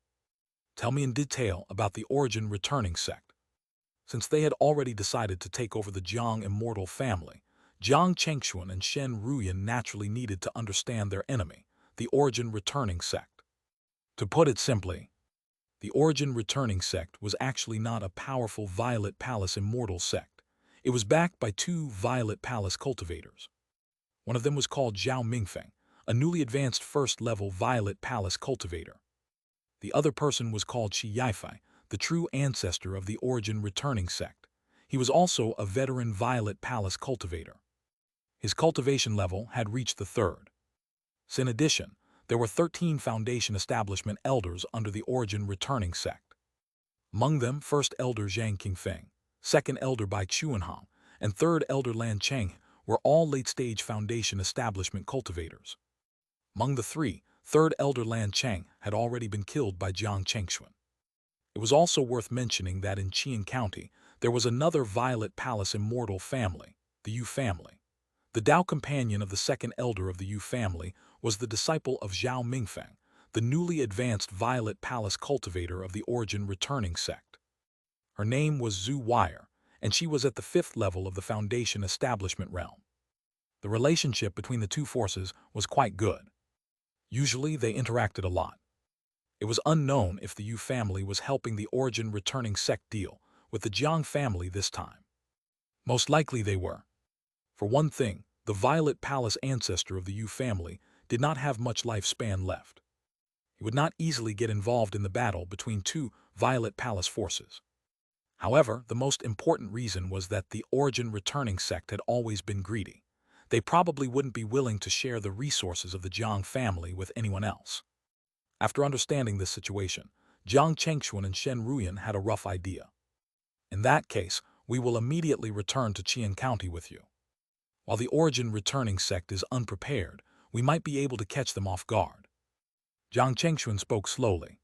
"Tell me in detail about the origin returning sect." Since they had already decided to take over the Jiang Immortal family, Jiang Chengxuan and Shen Ruyan naturally needed to understand their enemy, the origin returning sect. To put it simply, the origin returning sect was actually not a powerful Violet Palace Immortal sect. It was backed by two Violet Palace cultivators. One of them was called Zhao Mingfeng, a newly advanced first-level Violet Palace cultivator. The other person was called Shi Yifei, the true ancestor of the origin returning sect. He was also a veteran Violet Palace cultivator. His cultivation level had reached the third. In addition, there were 13 foundation establishment elders under the origin returning sect. Among them, first elder Zhang Qingfeng, second elder Bai Chuanhong, and third elder Lan Cheng were all late-stage foundation establishment cultivators. Among the three, third elder Lan Cheng had already been killed by Jiang Chengxuan. It was also worth mentioning that in Qian County, there was another Violet Palace Immortal family, the Yu family. The Dao companion of the second elder of the Yu family was the disciple of Zhao Mingfeng, the newly advanced Violet Palace cultivator of the origin returning sect. Her name was Zhu Wire, and she was at the 5th level of the foundation establishment realm. The relationship between the two forces was quite good. Usually they interacted a lot. It was unknown if the Yu family was helping the origin returning sect deal with the Jiang family this time. Most likely they were. For one thing, the Violet Palace ancestor of the Yu family did not have much lifespan left. He would not easily get involved in the battle between two Violet Palace forces. However, the most important reason was that the origin returning sect had always been greedy. They probably wouldn't be willing to share the resources of the Jiang family with anyone else. After understanding this situation, Jiang Chengxuan and Shen Ruyan had a rough idea. "In that case, we will immediately return to Qian County with you. While the origin returning sect is unprepared, we might be able to catch them off guard." Jiang Chengxuan spoke slowly.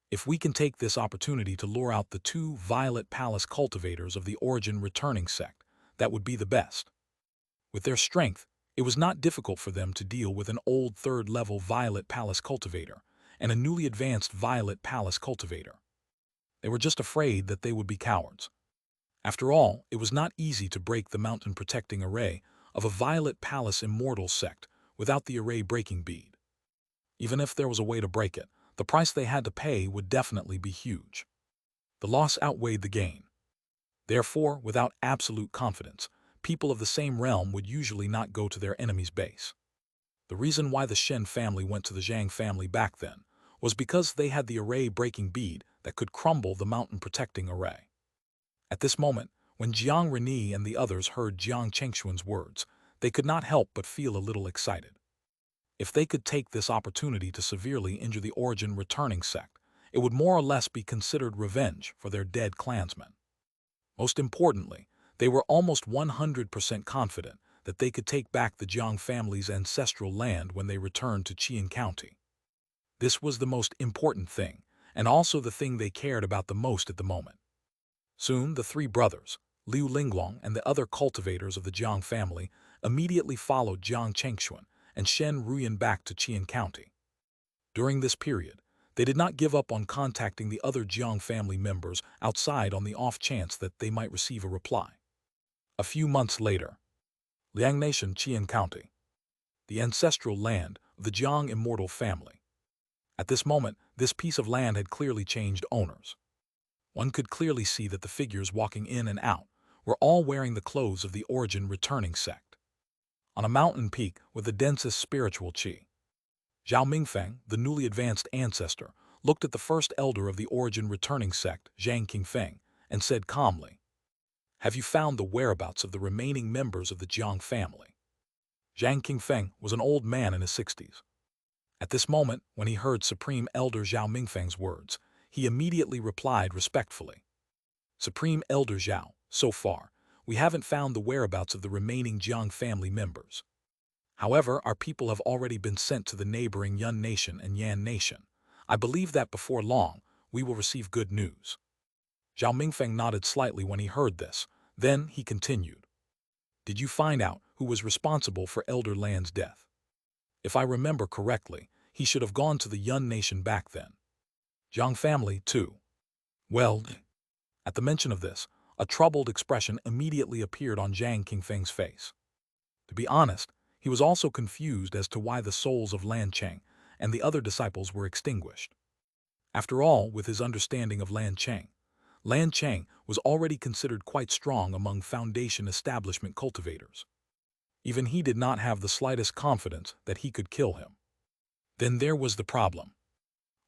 "If we can take this opportunity to lure out the two Violet Palace cultivators of the origin returning sect, that would be the best." With their strength, it was not difficult for them to deal with an old third-level Violet Palace cultivator and a newly advanced Violet Palace cultivator. They were just afraid that they would be cowards. After all, it was not easy to break the mountain-protecting array of a Violet Palace Immortal sect without the array-breaking bead. Even if there was a way to break it, the price they had to pay would definitely be huge. The loss outweighed the gain. Therefore, without absolute confidence, people of the same realm would usually not go to their enemy's base. The reason why the Shen family went to the Zhang family back then was because they had the array-breaking bead that could crumble the mountain-protecting array. At this moment, when Jiang Reni and the others heard Jiang Chengxuan's words, they could not help but feel a little excited. If they could take this opportunity to severely injure the origin returning sect, it would more or less be considered revenge for their dead clansmen. Most importantly, they were almost 100% confident that they could take back the Jiang family's ancestral land when they returned to Qian County. This was the most important thing, and also the thing they cared about the most at the moment. Soon, the three brothers, Liu Linglong and the other cultivators of the Jiang family, immediately followed Jiang Chengxuan and Shen Ruyan back to Qian County. During this period, they did not give up on contacting the other Jiang family members outside on the off chance that they might receive a reply. A few months later, Liang Nation, Qian County, the ancestral land of the Jiang immortal family. At this moment, this piece of land had clearly changed owners. One could clearly see that the figures walking in and out were all wearing the clothes of the origin returning sect. On a mountain peak with the densest spiritual qi, Zhao Mingfeng, the newly advanced ancestor, looked at the first elder of the origin returning sect, Zhang Qingfeng, and said calmly, "Have you found the whereabouts of the remaining members of the Jiang family?" Zhang Qingfeng was an old man in his 60s. At this moment, when he heard Supreme Elder Zhao Mingfeng's words, he immediately replied respectfully, "Supreme Elder Zhao, so far, we haven't found the whereabouts of the remaining Jiang family members. However, our people have already been sent to the neighboring Yun Nation and Yan Nation. I believe that before long, we will receive good news." Zhao Mingfeng nodded slightly when he heard this. Then he continued, "Did you find out who was responsible for Elder Lan's death? If I remember correctly, he should have gone to the Yun Nation back then. Jiang family, too." Well, at the mention of this, a troubled expression immediately appeared on Zhang Qingfeng's face. To be honest, he was also confused as to why the souls of Lan Cheng and the other disciples were extinguished. After all, with his understanding of Lan Cheng was already considered quite strong among Foundation establishment cultivators. Even he did not have the slightest confidence that he could kill him. Then there was the problem.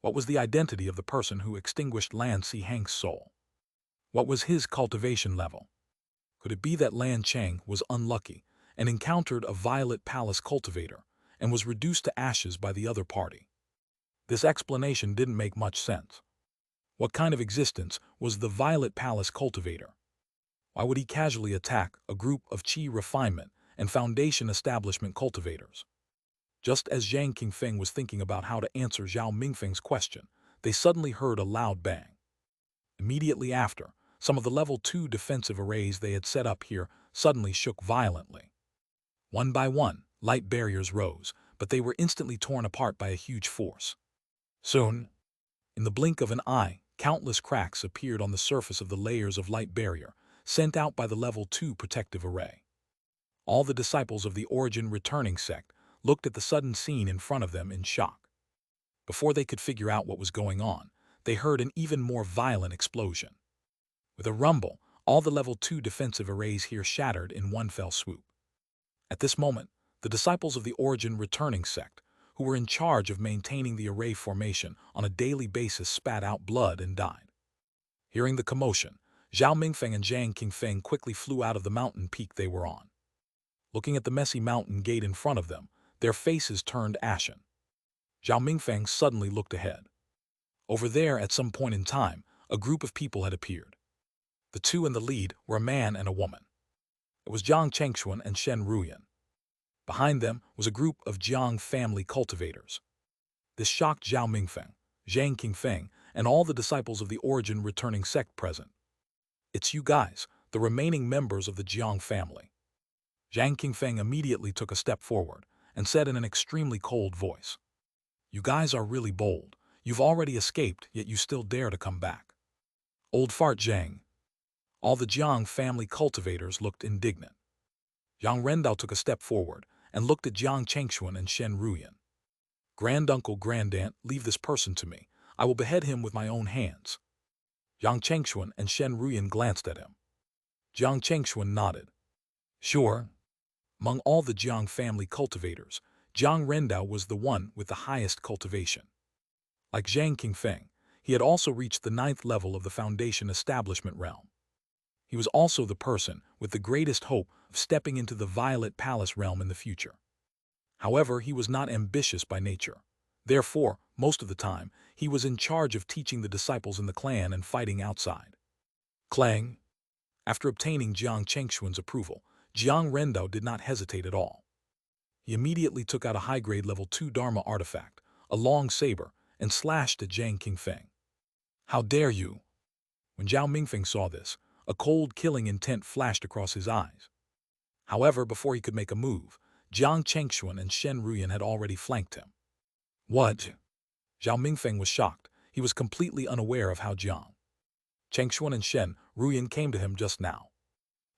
What was the identity of the person who extinguished Lan Hang's soul? What was his cultivation level? Could it be that Lan Cheng was unlucky and encountered a Violet Palace cultivator and was reduced to ashes by the other party? This explanation didn't make much sense. What kind of existence was the Violet Palace cultivator? Why would he casually attack a group of Qi refinement and Foundation establishment cultivators? Just as Zhang Qingfeng was thinking about how to answer Zhao Mingfeng's question, they suddenly heard a loud bang. Immediately after, some of the level 2 defensive arrays they had set up here suddenly shook violently. One by one, light barriers rose, but they were instantly torn apart by a huge force. Soon, in the blink of an eye, countless cracks appeared on the surface of the layers of light barrier sent out by the level 2 protective array. All the disciples of the origin returning sect looked at the sudden scene in front of them in shock. Before they could figure out what was going on, they heard an even more violent explosion. With a rumble, all the level 2 defensive arrays here shattered in one fell swoop. At this moment, the disciples of the origin returning sect, who were in charge of maintaining the array formation on a daily basis, spat out blood and died. Hearing the commotion, Zhao Mingfeng and Zhang Qingfeng quickly flew out of the mountain peak they were on. Looking at the messy mountain gate in front of them, their faces turned ashen. Zhao Mingfeng suddenly looked ahead. Over there, at some point in time, a group of people had appeared. The two in the lead were a man and a woman. It was Jiang Chengxuan and Shen Ruyan. Behind them was a group of Jiang family cultivators. This shocked Zhao Mingfeng, Zhang Qingfeng, and all the disciples of the origin returning sect present. "It's you guys, the remaining members of the Jiang family." Zhang Qingfeng immediately took a step forward and said in an extremely cold voice, "You guys are really bold. You've already escaped, yet you still dare to come back." "Old fart, Zhang." All the Jiang family cultivators looked indignant. Yang Rendao took a step forward and looked at Jiang Chengxuan and Shen Ruyan. "Granduncle, grandaunt, leave this person to me. I will behead him with my own hands." Jiang Chengxuan and Shen Ruyan glanced at him. Jiang Chengxuan nodded. "Sure." Among all the Jiang family cultivators, Jiang Rendao was the one with the highest cultivation. Like Zhang Qingfeng, he had also reached the 9th level of the Foundation establishment realm. He was also the person with the greatest hope of stepping into the Violet Palace realm in the future. However, he was not ambitious by nature. Therefore, most of the time, he was in charge of teaching the disciples in the clan and fighting outside. Clang. After obtaining Jiang Chengxuan's approval, Jiang Rendo did not hesitate at all. He immediately took out a high-grade level 2 Dharma artifact, a long saber, and slashed at Zhang Qingfeng. "How dare you!" When Zhao Mingfeng saw this, a cold killing intent flashed across his eyes. However, before he could make a move, Jiang Chengxuan and Shen Ruyan had already flanked him. "What?" Zhao Mingfeng was shocked. He was completely unaware of how Jiang Chengxuan and Shen Ruyan came to him just now.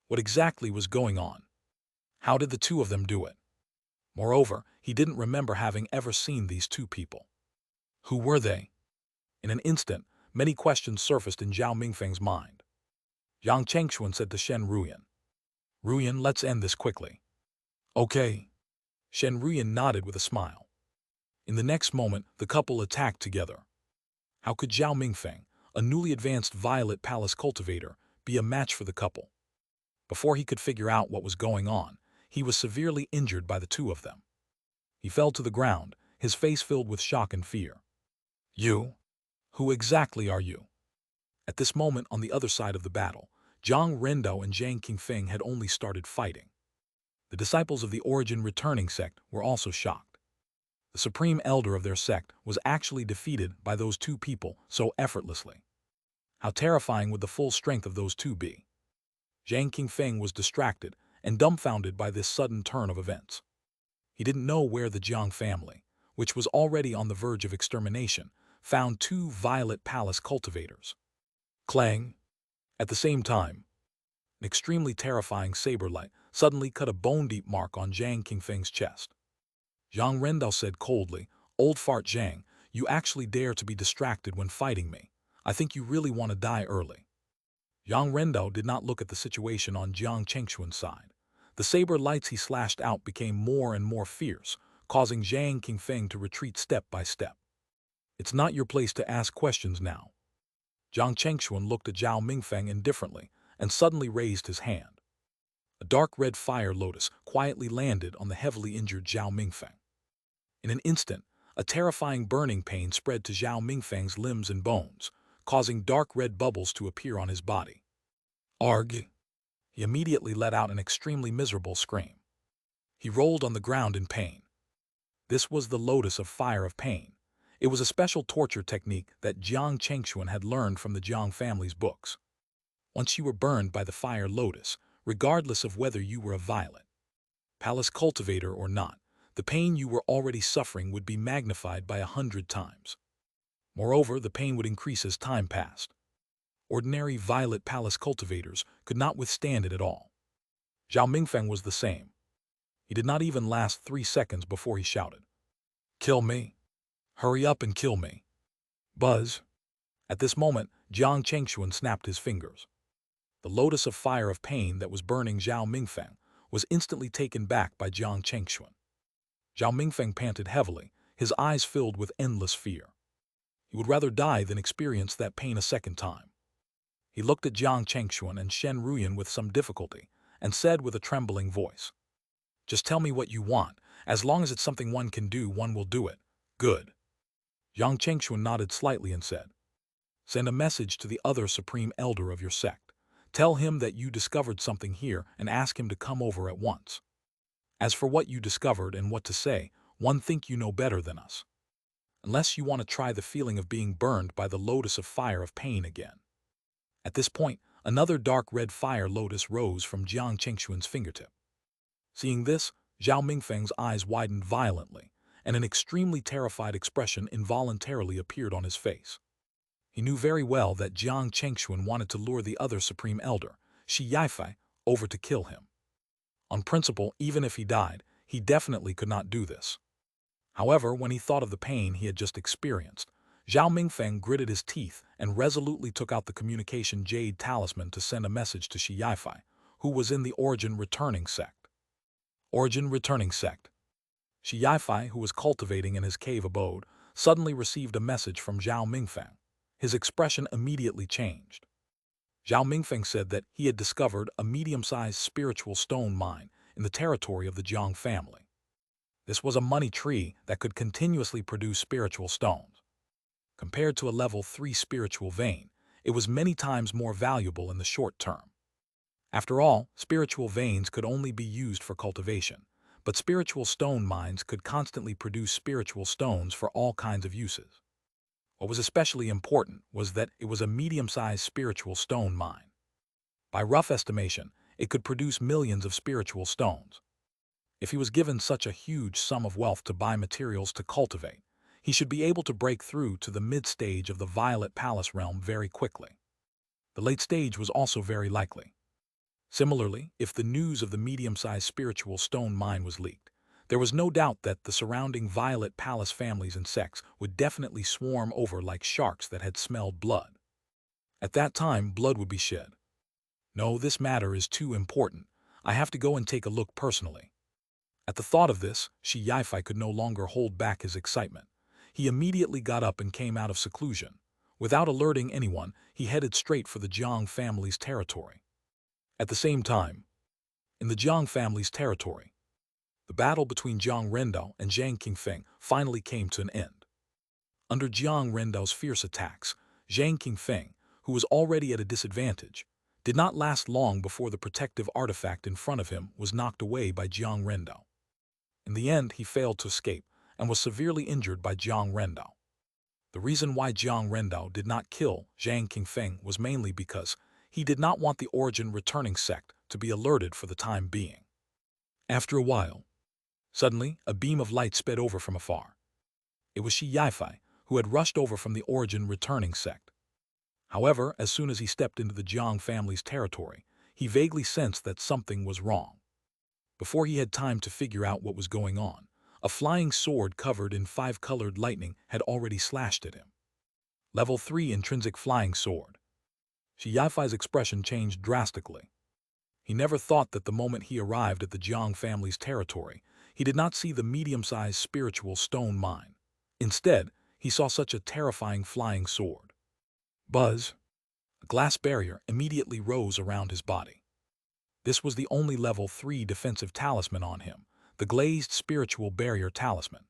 What exactly was going on? How did the two of them do it? Moreover, he didn't remember having ever seen these two people. Who were they? In an instant, many questions surfaced in Zhao Mingfeng's mind. Jiang Chengxuan said to Shen Ruyan, "Ruyan, let's end this quickly." "Okay." Shen Ruyan nodded with a smile. In the next moment, the couple attacked together. How could Zhao Mingfeng, a newly advanced Violet Palace cultivator, be a match for the couple? Before he could figure out what was going on, he was severely injured by the two of them. He fell to the ground, his face filled with shock and fear. "You? Who exactly are you?" At this moment, on the other side of the battle, Jiang Rendo and Zhang Qingfeng had only started fighting. The disciples of the Origin Returning sect were also shocked. The supreme elder of their sect was actually defeated by those two people so effortlessly. How terrifying would the full strength of those two be? Zhang Qingfeng was distracted and dumbfounded by this sudden turn of events. He didn't know where the Jiang family, which was already on the verge of extermination, found two Violet Palace cultivators. Clang! At the same time, an extremely terrifying saber light suddenly cut a bone-deep mark on Zhang Qingfeng's chest. Zhang Rendao said coldly, "Old fart Zhang, you actually dare to be distracted when fighting me. I think you really want to die early." Zhang Rendao did not look at the situation on Jiang Chengxuan's side. The saber lights he slashed out became more and more fierce, causing Zhang Qingfeng to retreat step by step. "It's not your place to ask questions now." Jiang Chengxuan looked at Zhao Mingfeng indifferently and suddenly raised his hand. A dark red fire lotus quietly landed on the heavily injured Zhao Mingfeng. In an instant, a terrifying burning pain spread to Zhao Mingfeng's limbs and bones, causing dark red bubbles to appear on his body. "Arg!" He immediately let out an extremely miserable scream. He rolled on the ground in pain. This was the lotus of fire of pain. It was a special torture technique that Jiang Chengxuan had learned from the Jiang family's books. Once you were burned by the fire lotus, regardless of whether you were a Violet Palace cultivator or not, the pain you were already suffering would be magnified by 100 times. Moreover, the pain would increase as time passed. Ordinary Violet Palace cultivators could not withstand it at all. Zhao Mingfeng was the same. He did not even last 3 seconds before he shouted, "Kill me! Hurry up and kill me!" Buzz! At this moment, Jiang Chengxuan snapped his fingers. The lotus of fire of pain that was burning Zhao Mingfeng was instantly taken back by Jiang Chengxuan. Zhao Mingfeng panted heavily, his eyes filled with endless fear. He would rather die than experience that pain a second time. He looked at Jiang Chengxuan and Shen Ruyan with some difficulty and said with a trembling voice, "Just tell me what you want. As long as it's something one can do, one will do it. Good." Jiang Chengxuan nodded slightly and said, "Send a message to the other supreme elder of your sect. Tell him that you discovered something here and ask him to come over at once. As for what you discovered and what to say, one think you know better than us. Unless you want to try the feeling of being burned by the lotus of fire of pain again." At this point, another dark red fire lotus rose from Jiang Chengxuan's fingertip. Seeing this, Zhao Mingfeng's eyes widened violently, and an extremely terrified expression involuntarily appeared on his face. He knew very well that Jiang Chengxuan wanted to lure the other supreme elder, Shi Yifei, over to kill him. On principle, even if he died, he definitely could not do this. However, when he thought of the pain he had just experienced, Zhao Mingfeng gritted his teeth and resolutely took out the communication Jade talisman to send a message to Shi Yifei, who was in the Origin Returning sect. Origin Returning sect. Shi Yifei, who was cultivating in his cave abode, suddenly received a message from Zhao Mingfeng. His expression immediately changed. Zhao Mingfeng said that he had discovered a medium-sized spiritual stone mine in the territory of the Jiang family. This was a money tree that could continuously produce spiritual stones. Compared to a level 3 spiritual vein, it was many times more valuable in the short term. After all, spiritual veins could only be used for cultivation, but spiritual stone mines could constantly produce spiritual stones for all kinds of uses. What was especially important was that it was a medium-sized spiritual stone mine. By rough estimation, it could produce millions of spiritual stones. If he was given such a huge sum of wealth to buy materials to cultivate, he should be able to break through to the mid-stage of the Violet Palace realm very quickly. The late stage was also very likely. Similarly, if the news of the medium-sized spiritual stone mine was leaked, there was no doubt that the surrounding Violet Palace families and sects would definitely swarm over like sharks that had smelled blood. At that time, blood would be shed. No, this matter is too important. I have to go and take a look personally. At the thought of this, Xianxia could no longer hold back his excitement. He immediately got up and came out of seclusion. Without alerting anyone, he headed straight for the Jiang family's territory. At the same time, in the Jiang family's territory, the battle between Jiang Rendao and Zhang Qingfeng finally came to an end. Under Jiang Rendao's fierce attacks, Zhang Qingfeng, who was already at a disadvantage, did not last long before the protective artifact in front of him was knocked away by Jiang Rendao. In the end, he failed to escape and was severely injured by Jiang Rendao. The reason why Jiang Rendao did not kill Zhang Qingfeng was mainly because he did not want the origin returning sect to be alerted for the time being. After a while, suddenly a beam of light sped over from afar. It was Xianxia, who had rushed over from the origin returning sect. However, as soon as he stepped into the Jiang family's territory, he vaguely sensed that something was wrong. Before he had time to figure out what was going on, a flying sword covered in 5-colored lightning had already slashed at him. Level 3 intrinsic flying sword. Xianxia's expression changed drastically. He never thought that the moment he arrived at the Jiang family's territory, he did not see the medium-sized spiritual stone mine. Instead, he saw such a terrifying flying sword. Buzz! A glass barrier immediately rose around his body. This was the only level 3 defensive talisman on him, the glazed spiritual barrier talisman.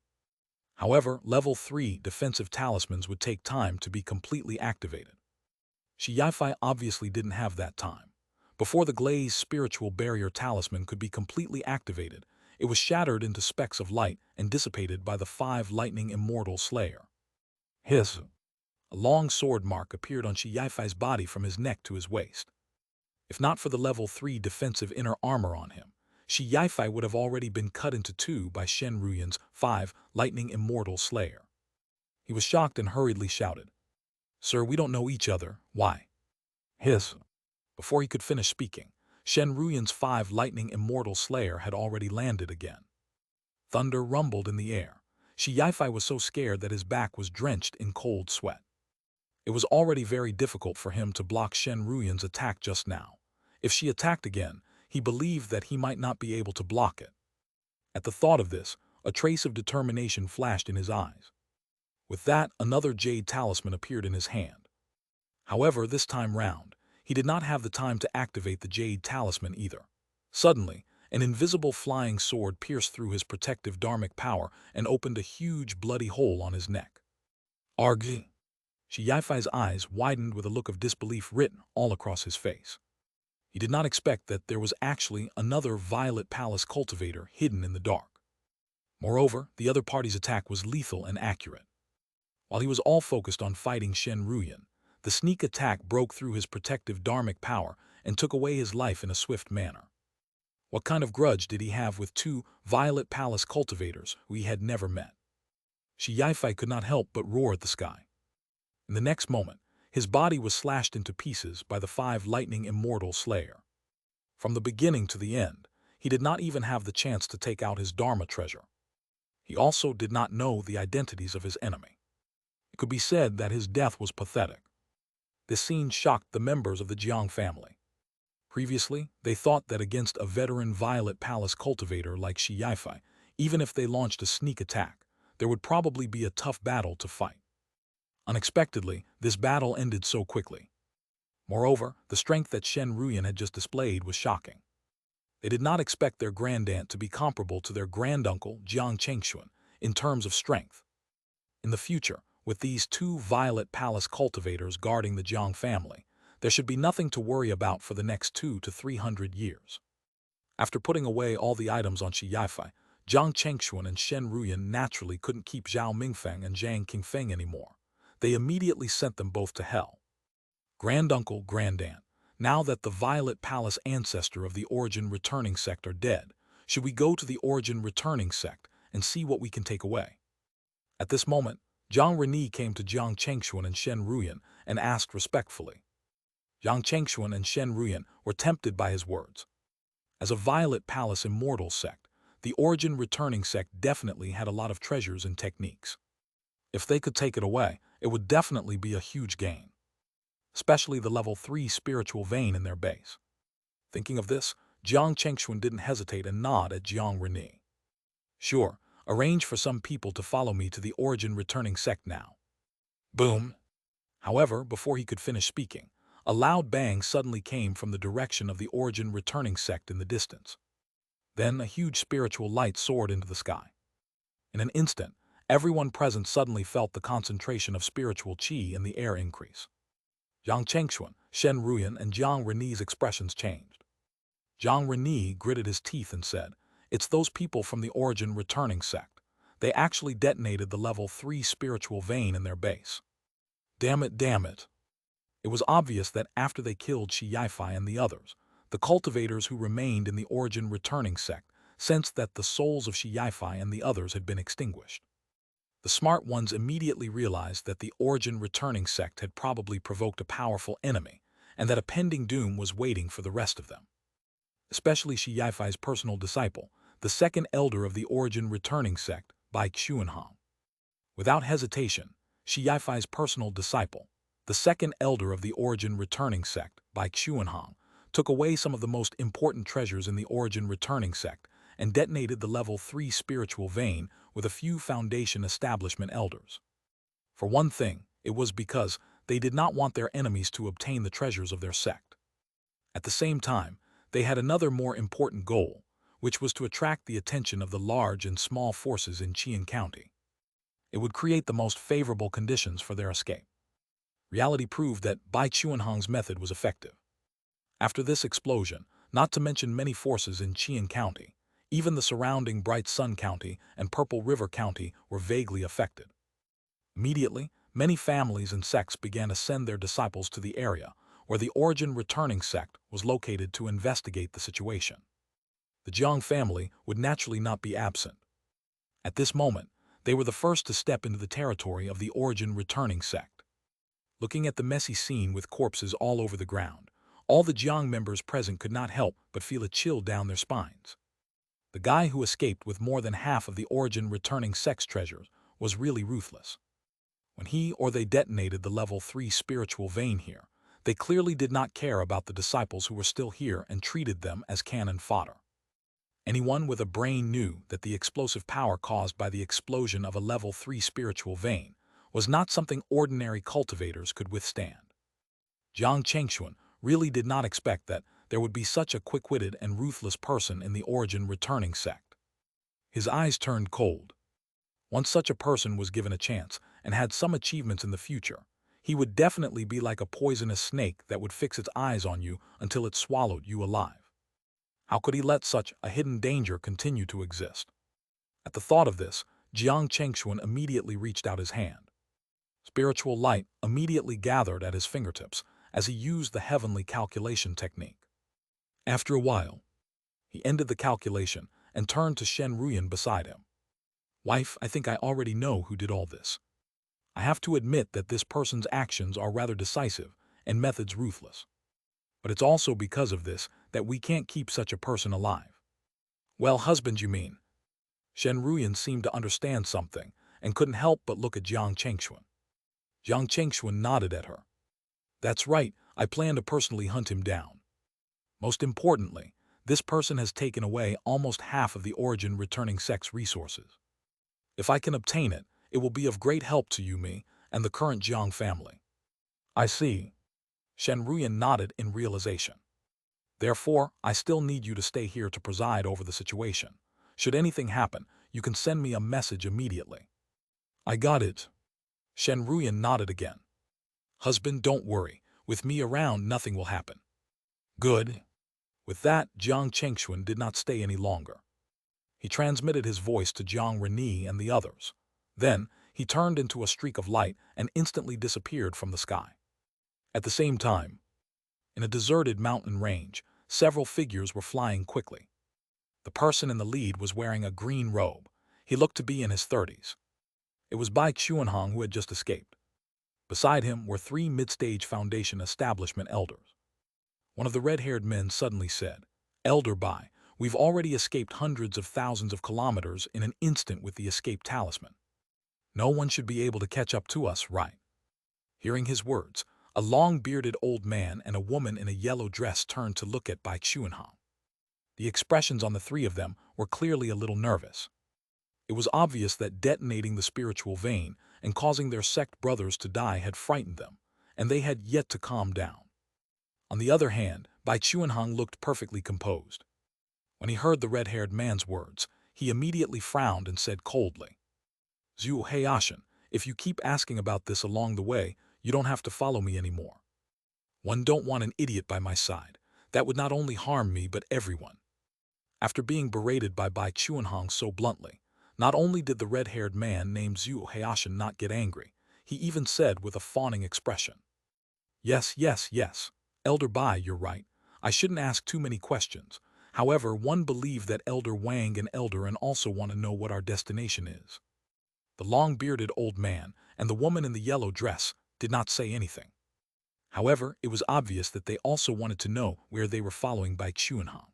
However, level 3 defensive talismans would take time to be completely activated. Xianxia obviously didn't have that time. Before the glazed spiritual barrier talisman could be completely activated, it was shattered into specks of light and dissipated by the 5 lightning immortal slayer. Hiss! A long sword mark appeared on Xianxia's body from his neck to his waist. If not for the level 3 defensive inner armor on him, Xianxia would have already been cut into 2 by Shen Ruyan's 5 lightning immortal slayer. He was shocked and hurriedly shouted, "Sir, we don't know each other, why?" Hiss! Before he could finish speaking, Shen Ruyan's 5 lightning immortal slayer had already landed again. Thunder rumbled in the air. Xianxia was so scared that his back was drenched in cold sweat. It was already very difficult for him to block Shen Ruyan's attack just now. If she attacked again, he believed that he might not be able to block it. At the thought of this, a trace of determination flashed in his eyes. With that, another Jade talisman appeared in his hand. However, this time round, he did not have the time to activate the Jade talisman either. Suddenly, an invisible flying sword pierced through his protective dharmic power and opened a huge bloody hole on his neck. Argh! Xianxia's eyes widened with a look of disbelief written all across his face. He did not expect that there was actually another Violet Palace cultivator hidden in the dark. Moreover, the other party's attack was lethal and accurate. While he was all focused on fighting Shen Ruyan, the sneak attack broke through his protective dharmic power and took away his life in a swift manner. What kind of grudge did he have with 2 Violet Palace cultivators who he had never met? Xianxia could not help but roar at the sky. In the next moment, his body was slashed into pieces by the 5 lightning immortal slayer. From the beginning to the end, he did not even have the chance to take out his Dharma treasure. He also did not know the identities of his enemy. It could be said that his death was pathetic. This scene shocked the members of the Jiang family. Previously, they thought that against a veteran Violet Palace cultivator like Xianxia, even if they launched a sneak attack, there would probably be a tough battle to fight. Unexpectedly, this battle ended so quickly. Moreover, the strength that Shen Ruyan had just displayed was shocking. They did not expect their grandaunt to be comparable to their granduncle Jiang Chengxuan in terms of strength. In the future, with these 2 Violet Palace cultivators guarding the Jiang family, there should be nothing to worry about for the next 200 to 300 years. After putting away all the items on Xianxia, Jiang Chengxuan and Shen Ruyan naturally couldn't keep Zhao Mingfeng and Zhang Qingfeng anymore. They immediately sent them both to hell. Granduncle, grandaunt, now that the Violet Palace ancestor of the Origin Returning Sect are dead, should we go to the Origin Returning Sect and see what we can take away? At this moment, Jiang Reni came to Jiang Chengxuan and Shen Ruyan and asked respectfully. Jiang Chengxuan and Shen Ruyan were tempted by his words. As a Violet Palace immortal sect, the Origin Returning Sect definitely had a lot of treasures and techniques. If they could take it away, it would definitely be a huge gain. Especially the level 3 spiritual vein in their base. Thinking of this, Jiang Chengxuan didn't hesitate and nod at Jiang Reni. Sure, arrange for some people to follow me to the Origin Returning Sect now. Boom! However, before he could finish speaking, a loud bang suddenly came from the direction of the Origin Returning Sect in the distance. Then a huge spiritual light soared into the sky. In an instant, everyone present suddenly felt the concentration of spiritual qi in the air increase. Jiang Chengxuan, Shen Ruyan, and Jiang Reni's expressions changed. Jiang Reni gritted his teeth and said, "It's those people from the Origin Returning Sect. They actually detonated the level 3 spiritual vein in their base. Damn it, damn it." It was obvious that after they killed Xianxia and the others, the cultivators who remained in the Origin Returning Sect sensed that the souls of Xianxia and the others had been extinguished. The smart ones immediately realized that the Origin Returning Sect had probably provoked a powerful enemy, and that a pending doom was waiting for the rest of them. Especially Xianxia's personal disciple, the second elder of the Origin Returning Sect, Bai Xuanhang. Without hesitation, Xianxia's personal disciple, the second elder of the Origin Returning Sect, Bai Xuanhang, took away some of the most important treasures in the Origin Returning Sect and detonated the level 3 spiritual vein with a few foundation establishment elders. For one thing, it was because they did not want their enemies to obtain the treasures of their sect. At the same time, they had another more important goal, which was to attract the attention of the large and small forces in Qian County. It would create the most favorable conditions for their escape. Reality proved that Bai Xuanhang's method was effective. After this explosion, not to mention many forces in Qian County, even the surrounding Bright Sun County and Purple River County were vaguely affected. Immediately, many families and sects began to send their disciples to the area where the Origin Returning Sect was located to investigate the situation. The Jiang family would naturally not be absent. At this moment, they were the first to step into the territory of the Origin Returning Sect. Looking at the messy scene with corpses all over the ground, all the Jiang members present could not help but feel a chill down their spines. The guy who escaped with more than half of the Origin Returning Sect's treasures was really ruthless. When he or they detonated the level 3 spiritual vein here, they clearly did not care about the disciples who were still here and treated them as cannon fodder. Anyone with a brain knew that the explosive power caused by the explosion of a level 3 spiritual vein was not something ordinary cultivators could withstand. Jiang Chengxuan really did not expect that there would be such a quick-witted and ruthless person in the Origin Returning Sect. His eyes turned cold. Once such a person was given a chance and had some achievements in the future, he would definitely be like a poisonous snake that would fix its eyes on you until it swallowed you alive. How could he let such a hidden danger continue to exist? At the thought of this, Jiang Chengxuan immediately reached out his hand. Spiritual light immediately gathered at his fingertips as he used the heavenly calculation technique. After a while, he ended the calculation and turned to Shen Ruyan beside him. "Wife, I think I already know who did all this. I have to admit that this person's actions are rather decisive and methods ruthless. But it's also because of this that we can't keep such a person alive." "Well, husband, you mean?" Shen Ruyan seemed to understand something and couldn't help but look at Jiang Chengxuan. Jiang Chengxuan nodded at her. "That's right, I plan to personally hunt him down. Most importantly, this person has taken away almost half of the Origin Returning Sect's resources. If I can obtain it, it will be of great help to you, me, and the current Jiang family." "I see." Shen Ruyan nodded in realization. "Therefore, I still need you to stay here to preside over the situation. Should anything happen, you can send me a message immediately." "I got it." Shen Ruyan nodded again. "Husband, don't worry. With me around, nothing will happen. Good. With that, Jiang Chengxuan did not stay any longer. He transmitted his voice to Jiang Reni and the others. Then, he turned into a streak of light and instantly disappeared from the sky. At the same time, in a deserted mountain range, several figures were flying quickly. The person in the lead was wearing a green robe. He looked to be in his 30s. It was Bai Xuanhong who had just escaped. Beside him were 3 mid-stage Foundation establishment elders. One of the red-haired men suddenly said, "Elder Bai, we've already escaped hundreds of thousands of kilometers in an instant with the escape talisman. No one should be able to catch up to us, right?" Hearing his words, a long-bearded old man and a woman in a yellow dress turned to look at Bai Xuanhong. The expressions on the 3 of them were clearly a little nervous. It was obvious that detonating the spiritual vein and causing their sect brothers to die had frightened them, and they had yet to calm down. On the other hand, Bai Xuanhong looked perfectly composed. When he heard the red-haired man's words, he immediately frowned and said coldly, "Zhu Heishan, if you keep asking about this along the way, you don't have to follow me anymore. One don't want an idiot by my side. That would not only harm me but everyone." After being berated by Bai Xuanhong so bluntly, not only did the red-haired man named Zhu Heishan not get angry, he even said with a fawning expression, "Yes, yes, yes. Elder Bai, you're right. I shouldn't ask too many questions. However, one believe that Elder Wang and Elder and also want to know what our destination is." The long-bearded old man and the woman in the yellow dress did not say anything. However, it was obvious that they also wanted to know where they were following Bai Xuanhong.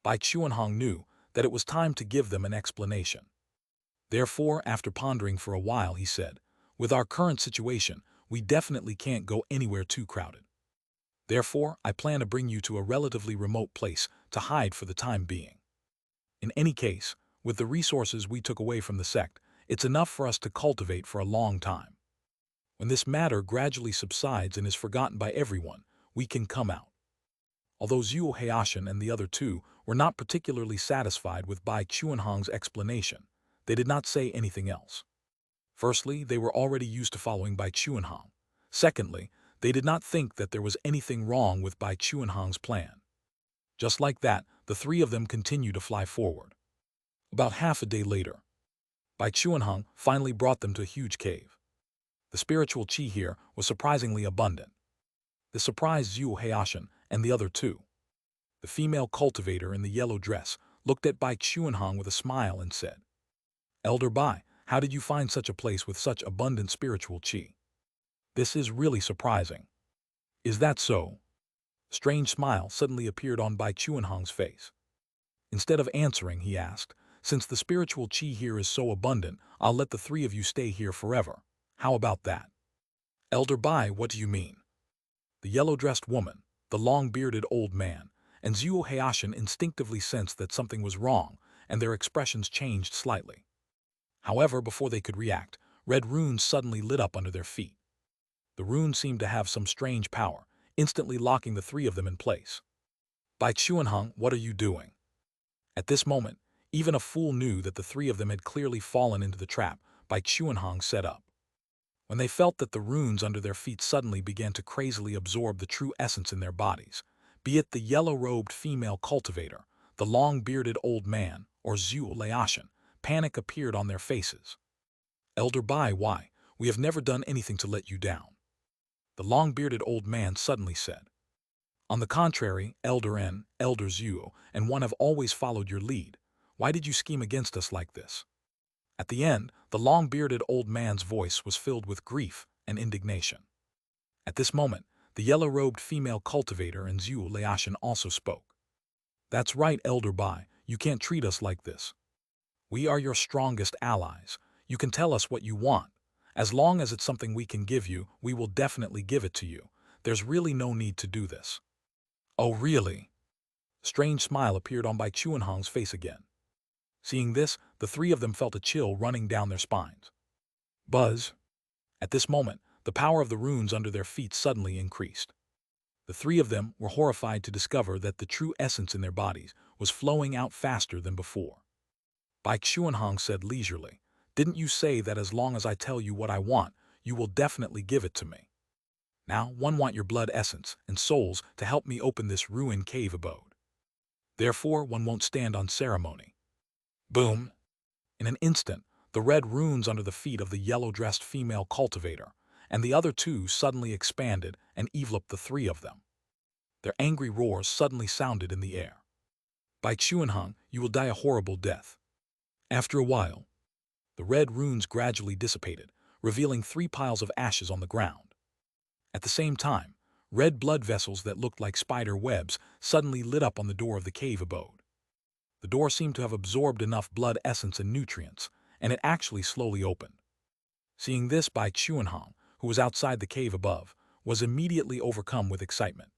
Bai Xuanhong knew that it was time to give them an explanation. Therefore, after pondering for a while, he said, "With our current situation, we definitely can't go anywhere too crowded. Therefore, I plan to bring you to a relatively remote place to hide for the time being. In any case, with the resources we took away from the sect, it's enough for us to cultivate for a long time. When this matter gradually subsides and is forgotten by everyone, we can come out." Although Zhu Heishan and the other 2 were not particularly satisfied with Bai Xuanhong's explanation, they did not say anything else. Firstly, they were already used to following Bai Xuanhong. Secondly, they did not think that there was anything wrong with Bai Xuanhong's plan. Just like that, the 3 of them continued to fly forward. About half a day later, Bai Xuanhong finally brought them to a huge cave. The spiritual qi here was surprisingly abundant. This surprised Zhu Heishan and the other 2. The female cultivator in the yellow dress looked at Bai Xuanhong with a smile and said, "Elder Bai, how did you find such a place with such abundant spiritual qi? This is really surprising." "Is that so?" A strange smile suddenly appeared on Bai Xuanhong's face. Instead of answering, he asked, "Since the spiritual qi here is so abundant, I'll let the 3 of you stay here forever. How about that?" "Elder Bai, what do you mean?" The yellow-dressed woman, the long-bearded old man, and Zhu Heishan instinctively sensed that something was wrong, and their expressions changed slightly. However, before they could react, red runes suddenly lit up under their feet. The runes seemed to have some strange power, instantly locking the 3 of them in place. "Bai Xuanhong, what are you doing?" At this moment, even a fool knew that the 3 of them had clearly fallen into the trap Bai Xuanhong set up. When they felt that the runes under their feet suddenly began to crazily absorb the true essence in their bodies, be it the yellow-robed female cultivator, the long-bearded old man, or Zhu Heishan, panic appeared on their faces. "Elder Bai, why? We have never done anything to let you down," the long-bearded old man suddenly said. "On the contrary, Elder N, Elder Zhu, and one have always followed your lead. Why did you scheme against us like this?" At the end, the long-bearded old man's voice was filled with grief and indignation. At this moment, the yellow-robed female cultivator and Zhu Heishan also spoke. "That's right, Elder Bai, you can't treat us like this. We are your strongest allies. You can tell us what you want. As long as it's something we can give you, we will definitely give it to you. There's really no need to do this." "Oh, really?" A strange smile appeared on Bai Xuanhong's face again. Seeing this, the 3 of them felt a chill running down their spines. Buzz! At this moment, the power of the runes under their feet suddenly increased. The 3 of them were horrified to discover that the true essence in their bodies was flowing out faster than before. Bai Xuanhong said leisurely, "Didn't you say that as long as I tell you what I want, you will definitely give it to me?" Now, one want your blood essence and souls to help me open this ruined cave abode. Therefore, one won't stand on ceremony. Boom! In an instant, the red runes under the feet of the yellow-dressed female cultivator and the other two suddenly expanded and enveloped the three of them. Their angry roars suddenly sounded in the air. By Chuanhong, you will die a horrible death. After a while, the red runes gradually dissipated, revealing 3 piles of ashes on the ground. At the same time, red blood vessels that looked like spider webs suddenly lit up on the door of the cave abode. The door seemed to have absorbed enough blood essence and nutrients, and it actually slowly opened. Seeing this, Bai Chuanhong, who was outside the cave above, was immediately overcome with excitement.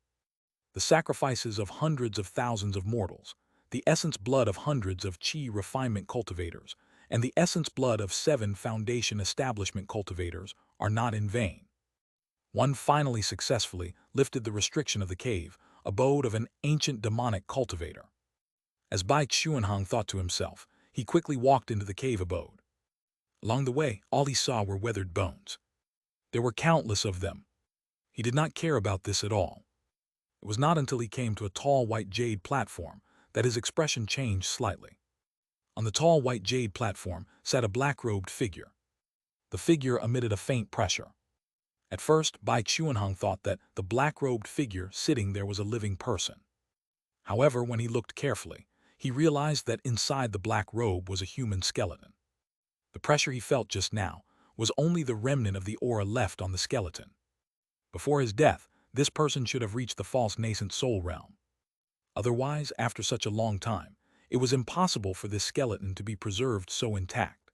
The sacrifices of hundreds of thousands of mortals, the essence blood of hundreds of qi refinement cultivators, and the essence blood of 7 foundation establishment cultivators are not in vain. One finally successfully lifted the restriction of the cave, abode of an ancient demonic cultivator. As Bai Chuanhong thought to himself, he quickly walked into the cave abode. Along the way, all he saw were weathered bones. There were countless of them. He did not care about this at all. It was not until he came to a tall white jade platform that his expression changed slightly. On the tall white jade platform sat a black-robed figure. The figure emitted a faint pressure. At first, Bai Chuanhong thought that the black-robed figure sitting there was a living person. However, when he looked carefully, he realized that inside the black robe was a human skeleton. The pressure he felt just now was only the remnant of the aura left on the skeleton. Before his death, this person should have reached the false nascent soul realm. Otherwise, after such a long time, it was impossible for this skeleton to be preserved so intact.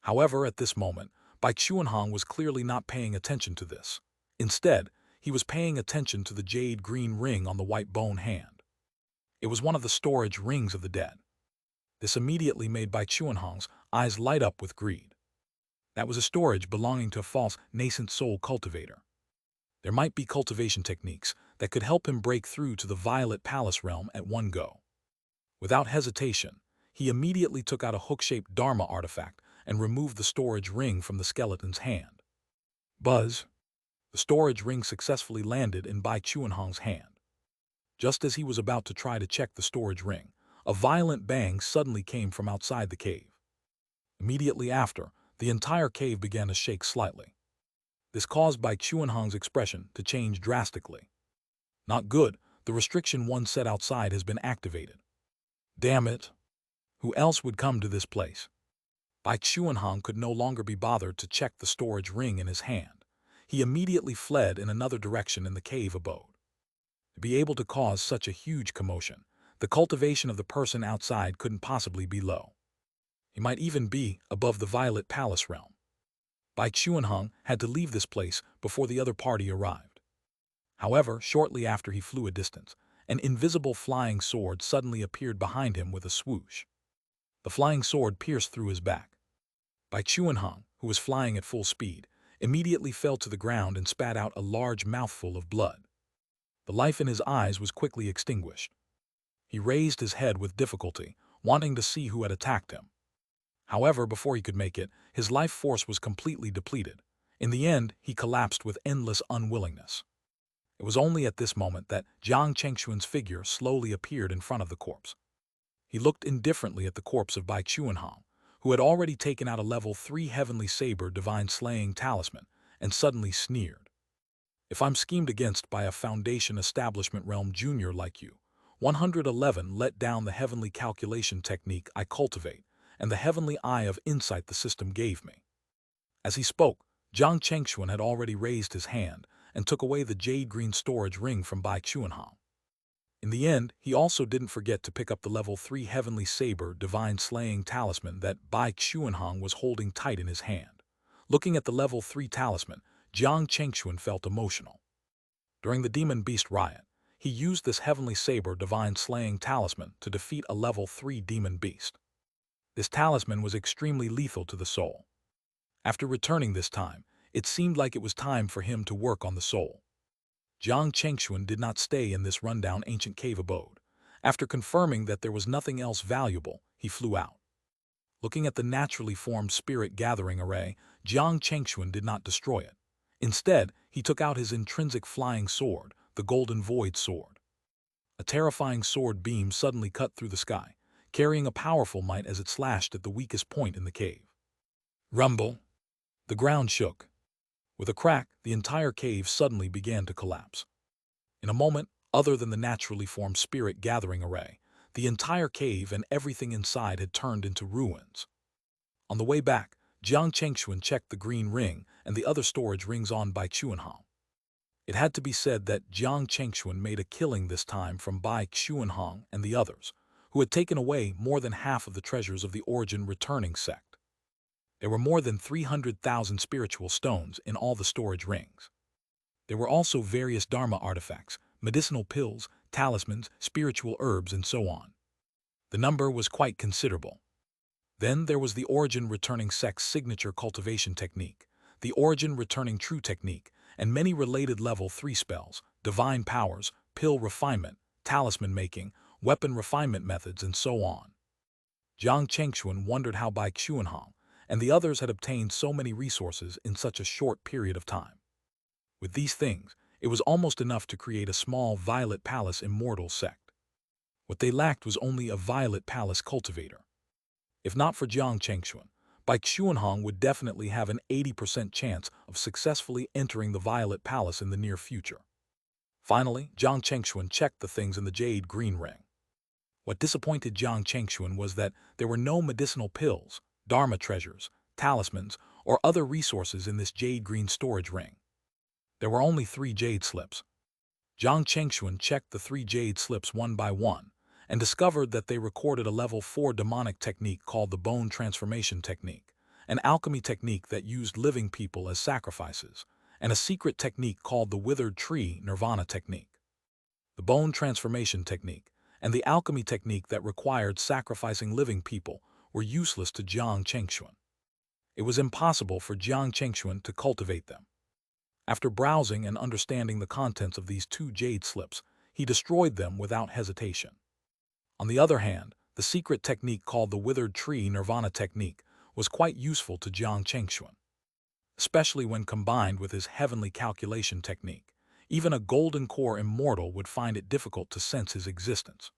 However, at this moment, Bai Chuanhong was clearly not paying attention to this. Instead, he was paying attention to the jade-green ring on the white bone hand. It was one of the storage rings of the dead. This immediately made Bai Chuanhong's eyes light up with greed. That was a storage belonging to a false nascent soul cultivator. There might be cultivation techniques that could help him break through to the Violet Palace realm at one go. Without hesitation, he immediately took out a hook-shaped Dharma artifact and removed the storage ring from the skeleton's hand. Buzz! The storage ring successfully landed in Bai Chuanhong's hand. Just as he was about to try to check the storage ring, a violent bang suddenly came from outside the cave. Immediately after, the entire cave began to shake slightly. This caused Bai Chuanhong's expression to change drastically. Not good, the restriction one set outside has been activated. Damn it! Who else would come to this place? Bai Chuanhong could no longer be bothered to check the storage ring in his hand. He immediately fled in another direction in the cave abode. To be able to cause such a huge commotion, the cultivation of the person outside couldn't possibly be low. He might even be above the Violet Palace realm. Bai Chuanhong had to leave this place before the other party arrived. However, shortly after he flew a distance, an invisible flying sword suddenly appeared behind him with a swoosh. The flying sword pierced through his back. Bai Chuanhong, who was flying at full speed, immediately fell to the ground and spat out a large mouthful of blood. The life in his eyes was quickly extinguished. He raised his head with difficulty, wanting to see who had attacked him. However, before he could make it, his life force was completely depleted. In the end, he collapsed with endless unwillingness. It was only at this moment that Jiang Chengxuan's figure slowly appeared in front of the corpse. He looked indifferently at the corpse of Bai Chuanhong, who had already taken out a level 3 heavenly saber divine slaying talisman, and suddenly sneered. If I'm schemed against by a foundation establishment realm junior like you, 111 let down the heavenly calculation technique I cultivate, and the heavenly eye of insight the system gave me. As he spoke, Jiang Chengxuan had already raised his hand and took away the jade-green storage ring from Bai Chuanhong. In the end, he also didn't forget to pick up the level 3 heavenly saber divine slaying talisman that Bai Chuanhong was holding tight in his hand. Looking at the level 3 talisman, Jiang Chengxuan felt emotional. During the demon beast riot, he used this heavenly saber divine slaying talisman to defeat a level 3 demon beast. This talisman was extremely lethal to the soul. After returning this time, it seemed like it was time for him to work on the soul. Jiang Chengxuan did not stay in this rundown ancient cave abode. After confirming that there was nothing else valuable, he flew out. Looking at the naturally formed spirit gathering array, Jiang Chengxuan did not destroy it. Instead, he took out his intrinsic flying sword, the Golden Void Sword. A terrifying sword beam suddenly cut through the sky, carrying a powerful might as it slashed at the weakest point in the cave. Rumble! The ground shook. With a crack, the entire cave suddenly began to collapse. In a moment, other than the naturally formed spirit gathering array, the entire cave and everything inside had turned into ruins. On the way back, Jiang Chengxuan checked the green ring and the other storage rings on Bai Xuanhong. It had to be said that Jiang Chengxuan made a killing this time from Bai Xuanhong and the others, who had taken away more than half of the treasures of the origin returning sect. There were more than 300,000 spiritual stones in all the storage rings. There were also various dharma artifacts, medicinal pills, talismans, spiritual herbs, and so on. The number was quite considerable. Then there was the origin returning sect's signature cultivation technique, the origin returning true technique, and many related level 3 spells, divine powers, pill refinement, talisman making, weapon refinement methods, and so on. Jiang Chengxuan wondered how Bai Xuanhong and the others had obtained so many resources in such a short period of time. With these things, it was almost enough to create a small Violet Palace immortal sect. What they lacked was only a Violet Palace cultivator. If not for Jiang Chengxuan, Bai Xuanhong would definitely have an 80% chance of successfully entering the Violet Palace in the near future. Finally, Jiang Chengxuan checked the things in the Jade green ring. What disappointed Jiang Chengxuan was that there were no medicinal pills, dharma treasures, talismans, or other resources in this Jade green storage ring. There were only 3 Jade slips. Jiang Chengxuan checked the 3 Jade slips one by one, and discovered that they recorded a level 4 demonic technique called the Bone Transformation Technique, an alchemy technique that used living people as sacrifices, and a secret technique called the Withered Tree Nirvana Technique. The Bone Transformation Technique and the alchemy technique that required sacrificing living people were useless to Jiang Chengxuan. It was impossible for Jiang Chengxuan to cultivate them. After browsing and understanding the contents of these 2 Jade slips, he destroyed them without hesitation. On the other hand, the secret technique called the Withered Tree Nirvana Technique was quite useful to Jiang Chengxuan. Especially when combined with his heavenly calculation technique, even a golden core immortal would find it difficult to sense his existence.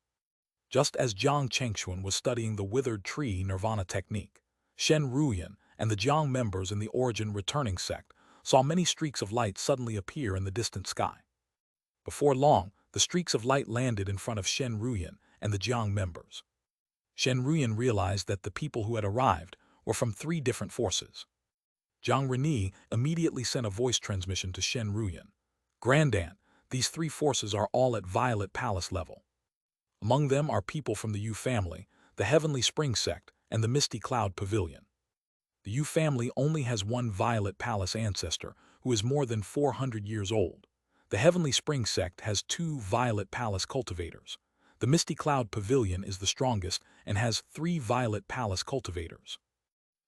Just as Jiang Chengxuan was studying the Withered Tree Nirvana Technique, Shen Ruyan and the Jiang members in the origin returning sect saw many streaks of light suddenly appear in the distant sky. Before long, the streaks of light landed in front of Shen Ruyan and the Jiang members. Shen Ruyan realized that the people who had arrived were from 3 different forces. Jiang Reni immediately sent a voice transmission to Shen Ruyan. Grandaunt, these 3 forces are all at Violet Palace level. Among them are people from the Yu family, the Heavenly Spring sect, and the Misty Cloud Pavilion. The Yu family only has 1 Violet Palace ancestor who is more than 400 years old. The Heavenly Spring sect has 2 Violet Palace cultivators. The Misty Cloud Pavilion is the strongest and has 3 Violet Palace cultivators.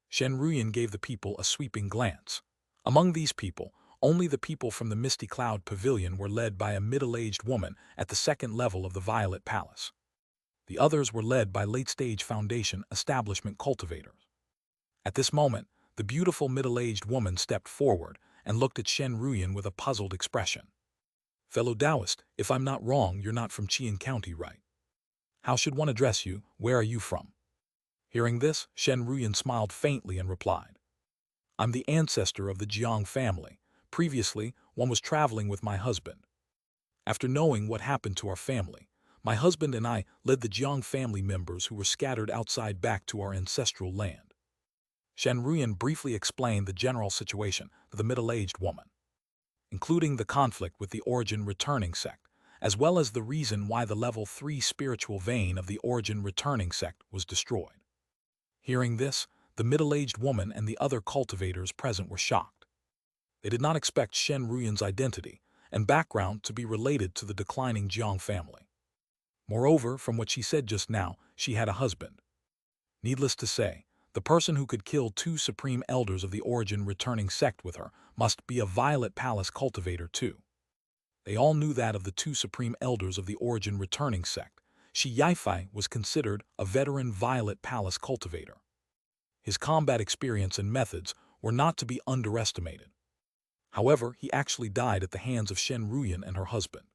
Shen Ruyan gave the people a sweeping glance. Among these people, only the people from the Misty Cloud Pavilion were led by a middle-aged woman at the 2nd level of the Violet Palace. The others were led by late-stage Foundation establishment cultivators. At this moment, the beautiful middle-aged woman stepped forward and looked at Shen Ruyan with a puzzled expression. "Fellow Taoist, if I'm not wrong, you're not from Qian County, right? How should one address you? Where are you from?" Hearing this, Shen Ruyan smiled faintly and replied, "I'm the ancestor of the Jiang family. Previously, one was traveling with my husband. After knowing what happened to our family, my husband and I led the Jiang family members who were scattered outside back to our ancestral land." Shen Ruyan briefly explained the general situation to the middle-aged woman, including the conflict with the origin returning sect, as well as the reason why the level 3 spiritual vein of the origin returning sect was destroyed. Hearing this, the middle-aged woman and the other cultivators present were shocked. They did not expect Shen Ruyan's identity and background to be related to the declining Jiang family. Moreover, from what she said just now, she had a husband. Needless to say, the person who could kill 2 supreme elders of the origin returning sect with her must be a Violet Palace cultivator too. They all knew that of the 2 supreme elders of the origin returning sect, Shi Yifei was considered a veteran Violet Palace cultivator. His combat experience and methods were not to be underestimated. However, he actually died at the hands of Shen Ruyan and her husband.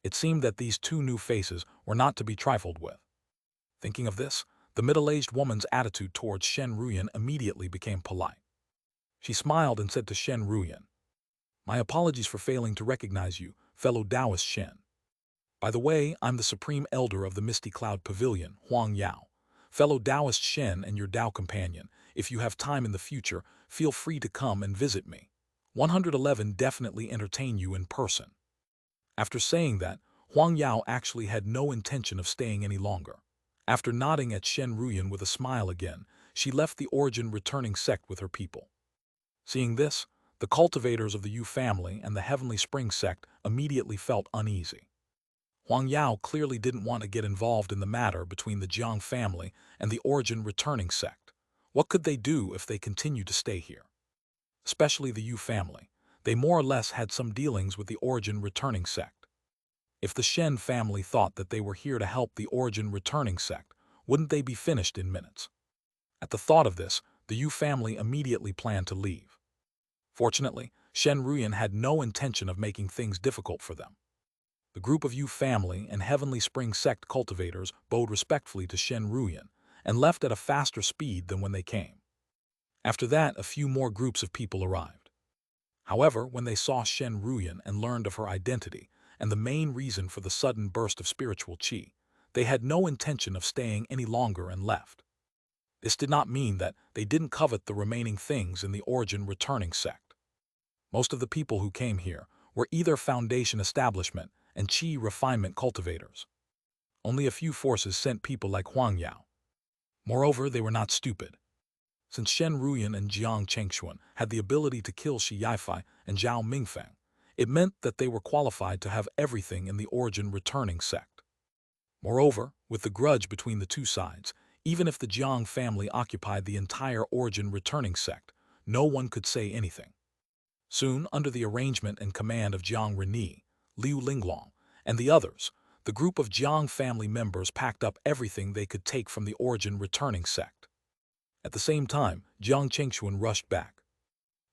It seemed that these two new faces were not to be trifled with. Thinking of this, the middle-aged woman's attitude towards Shen Ruyan immediately became polite. She smiled and said to Shen Ruyan, "My apologies for failing to recognize you, fellow Taoist Shen. By the way, I'm the Supreme Elder of the Misty Cloud Pavilion, Huang Yao. Fellow Taoist Shen and your Tao companion, if you have time in the future, feel free to come and visit me. 111 definitely entertain you in person." After saying that, Huang Yao actually had no intention of staying any longer. After nodding at Shen Ruyan with a smile again, she left the origin returning sect with her people. Seeing this, the cultivators of the Yu family and the Heavenly Spring sect immediately felt uneasy. Huang Yao clearly didn't want to get involved in the matter between the Jiang family and the origin returning sect. What could they do if they continued to stay here? Especially the Yu family. They more or less had some dealings with the origin returning sect. If the Shen family thought that they were here to help the origin returning sect, wouldn't they be finished in minutes? At the thought of this, the Yu family immediately planned to leave. Fortunately, Shen Ruyan had no intention of making things difficult for them. The group of Yu family and Heavenly Spring sect cultivators bowed respectfully to Shen Ruyan and left at a faster speed than when they came. After that, a few more groups of people arrived. However, when they saw Shen Ruyan and learned of her identity and the main reason for the sudden burst of spiritual qi, they had no intention of staying any longer and left. This did not mean that they didn't covet the remaining things in the origin returning sect. Most of the people who came here were either foundation establishment and qi refinement cultivators. Only a few forces sent people like Huang Yao. Moreover, they were not stupid. Since Shen Ruyan and Jiang Chengxuan had the ability to kill Shi Yifei and Zhao Mingfeng, it meant that they were qualified to have everything in the origin returning sect. Moreover, with the grudge between the two sides, even if the Jiang family occupied the entire origin returning sect, no one could say anything. Soon, under the arrangement and command of Jiang Reni, Liu Linglong, and the others, the group of Jiang family members packed up everything they could take from the origin returning sect. At the same time, Jiang Chengxuan rushed back.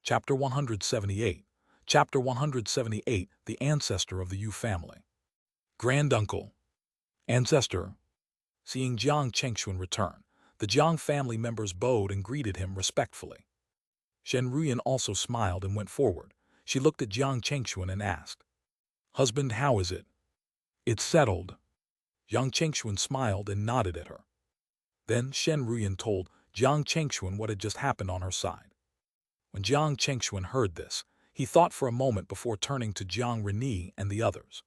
Chapter 178. Chapter 178, The Ancestor of the Yu Family. Granduncle. Ancestor. Seeing Jiang Chengxuan return, the Jiang family members bowed and greeted him respectfully. Shen Ruyan also smiled and went forward. She looked at Jiang Chengxuan and asked, "Husband, how is it?" "It's settled." Jiang Chengxuan smiled and nodded at her. Then Shen Ruyan told Jiang Chengxuan what had just happened on her side. When Jiang Chengxuan heard this, he thought for a moment before turning to Jiang Reni and the others.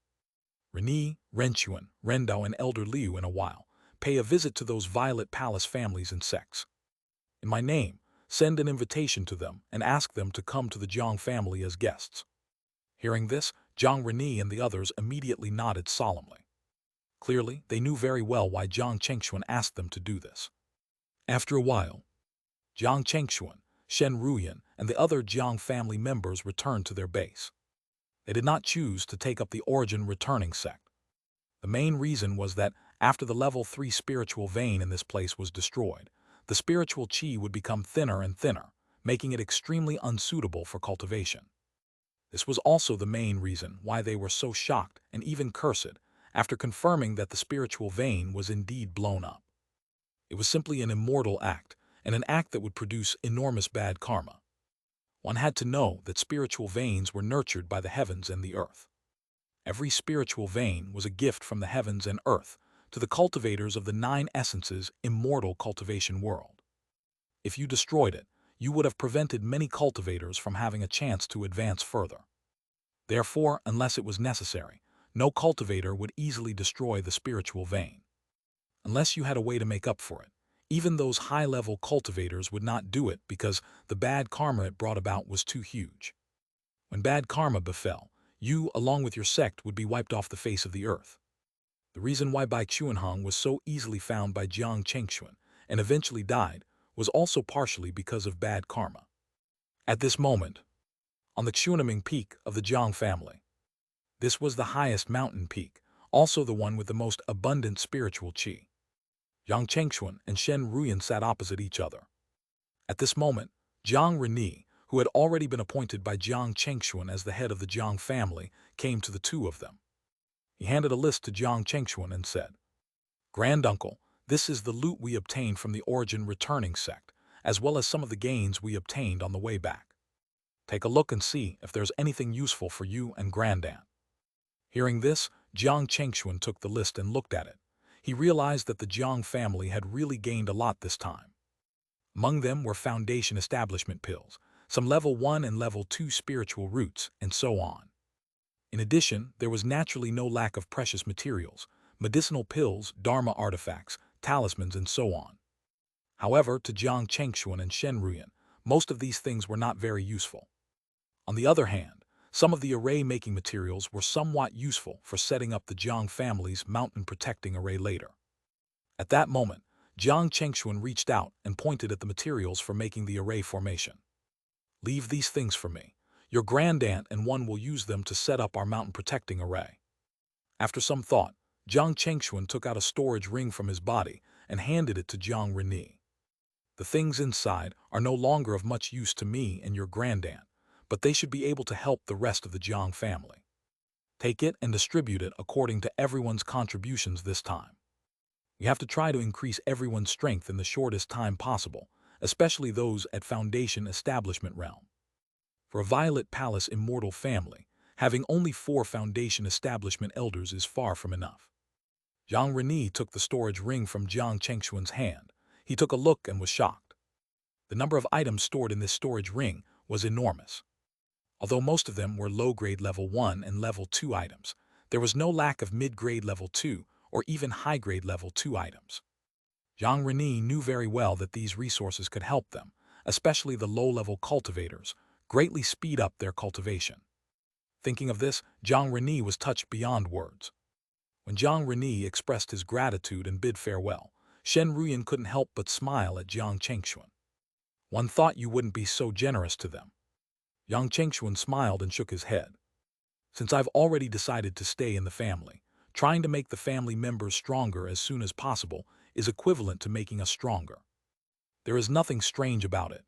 "Reni, Renchuan, Rendao, and Elder Liu in a while, pay a visit to those Violet Palace families and sects. In my name, send an invitation to them and ask them to come to the Jiang family as guests." Hearing this, Jiang Reni and the others immediately nodded solemnly. Clearly, they knew very well why Jiang Chengxuan asked them to do this. After a while, Jiang Chengxuan, Shen Ruyan, and the other Jiang family members returned to their base. They did not choose to take up the origin returning sect. The main reason was that after the level 3 spiritual vein in this place was destroyed, the spiritual qi would become thinner and thinner, making it extremely unsuitable for cultivation. This was also the main reason why they were so shocked and even cursed after confirming that the spiritual vein was indeed blown up. It was simply an immortal act, and an act that would produce enormous bad karma. One had to know that spiritual veins were nurtured by the heavens and the earth. Every spiritual vein was a gift from the heavens and earth to the cultivators of the 9 essences immortal cultivation world. If you destroyed it, you would have prevented many cultivators from having a chance to advance further. Therefore, unless it was necessary, no cultivator would easily destroy the spiritual vein. Unless you had a way to make up for it, even those high-level cultivators would not do it because the bad karma it brought about was too huge. When bad karma befell, you, along with your sect, would be wiped off the face of the earth. The reason why Bai Chuanhong was so easily found by Jiang Chengxuan and eventually died was also partially because of bad karma. At this moment, on the Xuanming peak of the Jiang family, this was the highest mountain peak, also the one with the most abundant spiritual qi. Jiang Chengxuan and Shen Ruyan sat opposite each other. At this moment, Jiang Reni, who had already been appointed by Jiang Chengxuan as the head of the Jiang family, came to the two of them. He handed a list to Jiang Chengxuan and said, "Granduncle, this is the loot we obtained from the origin returning sect, as well as some of the gains we obtained on the way back. Take a look and see if there's anything useful for you and Grandaunt." Hearing this, Jiang Chengxuan took the list and looked at it. He realized that the Jiang family had really gained a lot this time. Among them were foundation establishment pills, some level 1 and level 2 spiritual roots, and so on. In addition, there was naturally no lack of precious materials, medicinal pills, dharma artifacts, talismans, and so on. However, to Jiang Chengxuan and Shen Ruyan, most of these things were not very useful. On the other hand, some of the array-making materials were somewhat useful for setting up the Jiang family's mountain-protecting array later. At that moment, Jiang Chengxuan reached out and pointed at the materials for making the array formation. "Leave these things for me. Your grandaunt and one will use them to set up our mountain-protecting array." After some thought, Jiang Chengxuan took out a storage ring from his body and handed it to Jiang Reni. "The things inside are no longer of much use to me and your grandaunt, but they should be able to help the rest of the Jiang family. Take it and distribute it according to everyone's contributions this time. We have to try to increase everyone's strength in the shortest time possible, especially those at Foundation Establishment realm. For a Violet Palace immortal family, having only 4 Foundation Establishment elders is far from enough." Jiang Reni took the storage ring from Jiang Chengxuan's hand. He took a look and was shocked. The number of items stored in this storage ring was enormous. Although most of them were low-grade level 1 and level 2 items, there was no lack of mid-grade level 2 or even high-grade level 2 items. Jiang Reni knew very well that these resources could help them, especially the low-level cultivators, greatly speed up their cultivation. Thinking of this, Jiang Reni was touched beyond words. When Jiang Reni expressed his gratitude and bid farewell, Shen Ruyan couldn't help but smile at Jiang Chengxuan. "One thought you wouldn't be so generous to them." Jiang Chengxuan smiled and shook his head. "Since I've already decided to stay in the family, trying to make the family members stronger as soon as possible is equivalent to making us stronger. There is nothing strange about it.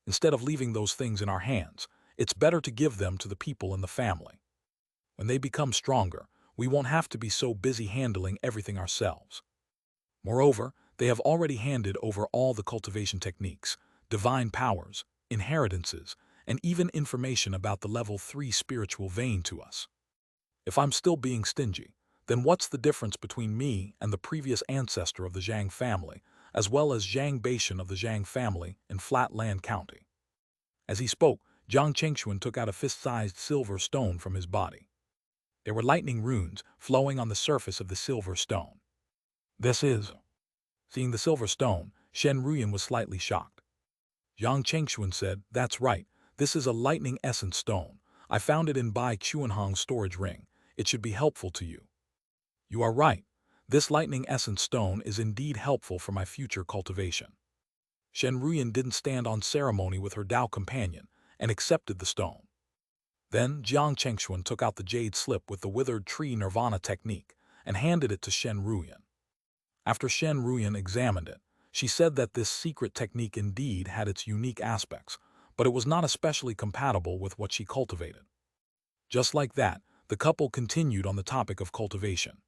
Instead of leaving those things in our hands, it's better to give them to the people in the family. When they become stronger, we won't have to be so busy handling everything ourselves. Moreover, they have already handed over all the cultivation techniques, divine powers, inheritances, and even information about the level 3 spiritual vein to us. If I'm still being stingy, then what's the difference between me and the previous ancestor of the Zhang family, as well as Zhang Beishan of the Zhang family in Flatland County?" As he spoke, Jiang Chengxuan took out a fist-sized silver stone from his body. There were lightning runes flowing on the surface of the silver stone. "This is..." Seeing the silver stone, Shen Ruyan was slightly shocked. Jiang Chengxuan said, "That's right, this is a lightning essence stone. I found it in Bai Qianhong's storage ring. It should be helpful to you." "You are right. This lightning essence stone is indeed helpful for my future cultivation." Shen Ruyan didn't stand on ceremony with her Dao companion and accepted the stone. Then Jiang Chengxuan took out the jade slip with the withered tree nirvana technique and handed it to Shen Ruyan. After Shen Ruyan examined it, she said that this secret technique indeed had its unique aspects, but it was not especially compatible with what she cultivated. Just like that, the couple continued on the topic of cultivation.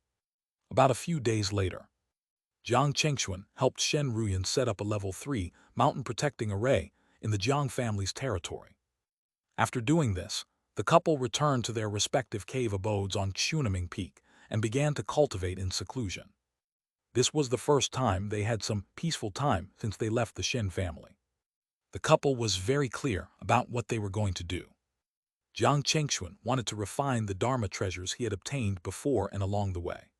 About a few days later, Jiang Chengxuan helped Shen Ruyan set up a level 3 mountain-protecting array in the Jiang family's territory. After doing this, the couple returned to their respective cave abodes on Xunaming Peak and began to cultivate in seclusion. This was the first time they had some peaceful time since they left the Shen family. The couple was very clear about what they were going to do. Jiang Chengxuan wanted to refine the Dharma treasures he had obtained before and along the way.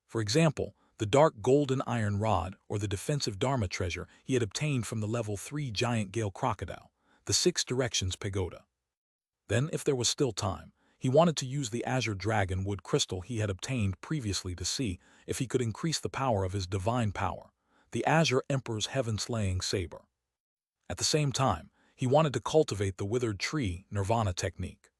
For example, the dark golden iron rod or the defensive Dharma treasure he had obtained from the level 3 giant gale crocodile, the 6 directions pagoda. Then, if there was still time, he wanted to use the azure dragon wood crystal he had obtained previously to see if he could increase the power of his divine power, the azure emperor's heaven-slaying saber. At the same time, he wanted to cultivate the withered tree nirvana technique.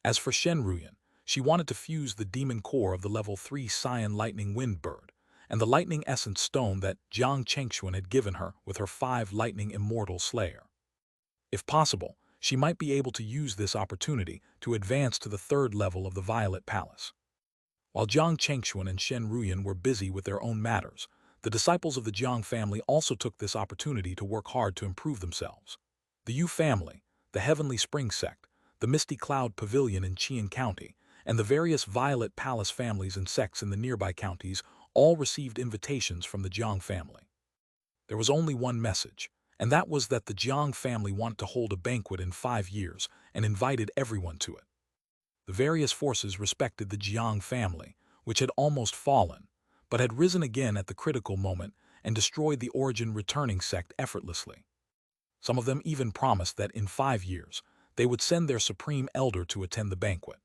As for Shen Ruyan, she wanted to fuse the demon core of the level 3 Cyan lightning wind bird and the lightning essence stone that Jiang Chengxuan had given her with her 5 lightning immortal slayer. If possible, she might be able to use this opportunity to advance to the third level of the Violet Palace. While Jiang Chengxuan and Shen Ruyan were busy with their own matters, the disciples of the Jiang family also took this opportunity to work hard to improve themselves. The Yu family, the Heavenly Spring sect, the Misty Cloud Pavilion in Qian County, and the various Violet Palace families and sects in the nearby counties all received invitations from the Jiang family. There was only one message, and that was that the Jiang family wanted to hold a banquet in 5 years and invited everyone to it. The various forces respected the Jiang family, which had almost fallen, but had risen again at the critical moment and destroyed the origin returning sect effortlessly. Some of them even promised that in 5 years, they would send their supreme elder to attend the banquet.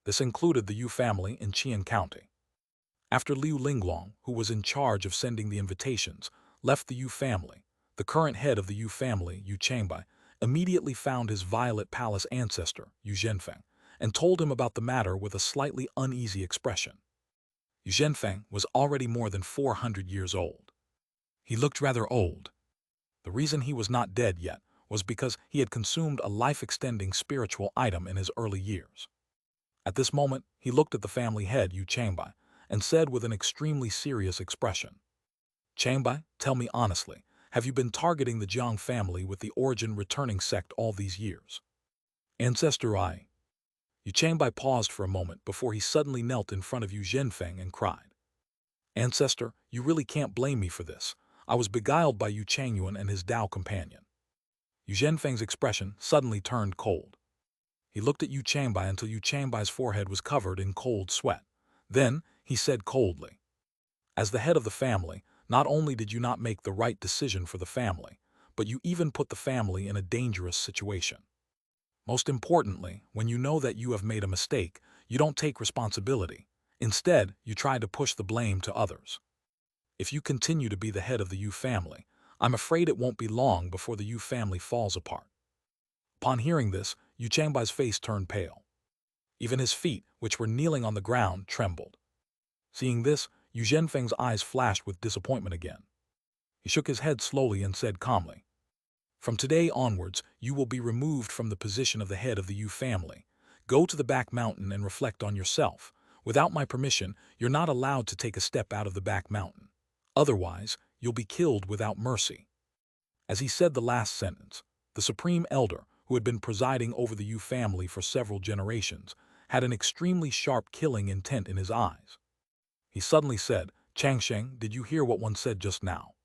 This included the Yu family in Qian County. After Liu Linglong, who was in charge of sending the invitations, left the Yu family, the current head of the Yu family, Yu Changbai, immediately found his Violet Palace ancestor, Yu Zhenfeng, and told him about the matter with a slightly uneasy expression. Yu Zhenfeng was already more than 400 years old. He looked rather old. The reason he was not dead yet was because he had consumed a life-extending spiritual item in his early years. At this moment, he looked at the family head, Yu Changbai, and said with an extremely serious expression, "Changbai, tell me honestly, have you been targeting the Jiang family with the origin returning sect all these years?" Ancestor I. Yu Changbai paused for a moment before he suddenly knelt in front of Yu Zhenfeng and cried, "Ancestor, you really can't blame me for this. I was beguiled by Yu Changyuan and his Dao companion." Yu Zhenfeng's expression suddenly turned cold. He looked at Yu Changbai until Yu Changbai's forehead was covered in cold sweat. Then, he said coldly, "As the head of the family, not only did you not make the right decision for the family, but you even put the family in a dangerous situation. Most importantly, when you know that you have made a mistake, you don't take responsibility. Instead, you try to push the blame to others. If you continue to be the head of the Yu family, I'm afraid it won't be long before the Yu family falls apart." Upon hearing this, Yu Changbai's face turned pale. Even his feet, which were kneeling on the ground, trembled. Seeing this, Yu Zhenfeng's eyes flashed with disappointment again. He shook his head slowly and said calmly, "From today onwards, you will be removed from the position of the head of the Yu family. Go to the back mountain and reflect on yourself. Without my permission, you're not allowed to take a step out of the back mountain. Otherwise, you'll be killed without mercy." As he said the last sentence, the Supreme Elder, who had been presiding over the Yu family for several generations, had an extremely sharp killing intent in his eyes. He suddenly said, "Changsheng, did you hear what one said just now?"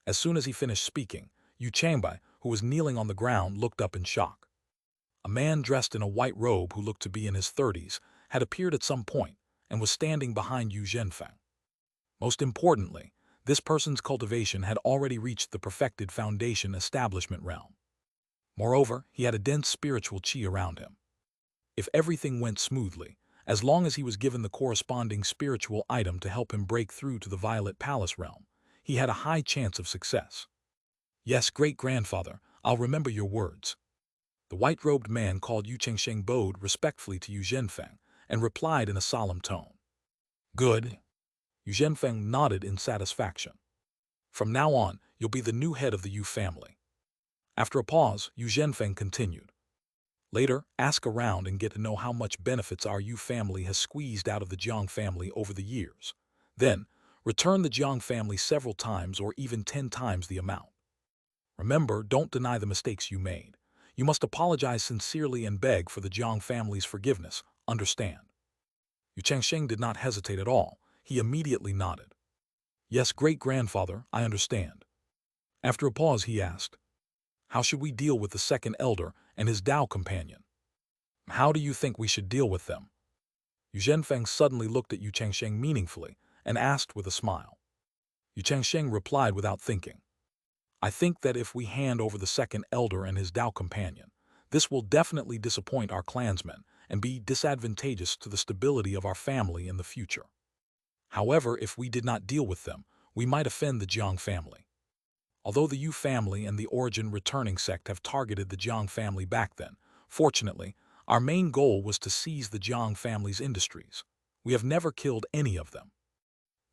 As soon as he finished speaking, Yu Changbai, who was kneeling on the ground, looked up in shock. A man dressed in a white robe who looked to be in his 30s had appeared at some point and was standing behind Yu Zhenfeng. Most importantly, this person's cultivation had already reached the perfected foundation establishment realm. Moreover, he had a dense spiritual qi around him. If everything went smoothly, as long as he was given the corresponding spiritual item to help him break through to the Violet Palace realm, he had a high chance of success. "Yes, great-grandfather, I'll remember your words." The white-robed man called Yu Chengsheng bowed respectfully to Yu Zhenfeng and replied in a solemn tone. "Good." Yu Zhenfeng nodded in satisfaction. "From now on, you'll be the new head of the Yu family." After a pause, Yu Zhenfeng continued, "Later, ask around and get to know how much benefits our Yu family has squeezed out of the Jiang family over the years. Then, return the Jiang family several times or even 10 times the amount. Remember, don't deny the mistakes you made. You must apologize sincerely and beg for the Jiang family's forgiveness, understand?" Yu Chengsheng did not hesitate at all. He immediately nodded. "Yes, great-grandfather, I understand." After a pause, he asked, "How should we deal with the second elder and his Dao companion? How do you think we should deal with them?" Yu Zhenfeng suddenly looked at Yu Chengsheng meaningfully and asked with a smile. Yu Chengsheng replied without thinking, "I think that if we hand over the second elder and his Dao companion, this will definitely disappoint our clansmen and be disadvantageous to the stability of our family in the future. However, if we did not deal with them, we might offend the Jiang family. Although the Yu family and the origin returning sect have targeted the Jiang family back then, fortunately, our main goal was to seize the Jiang family's industries. We have never killed any of them.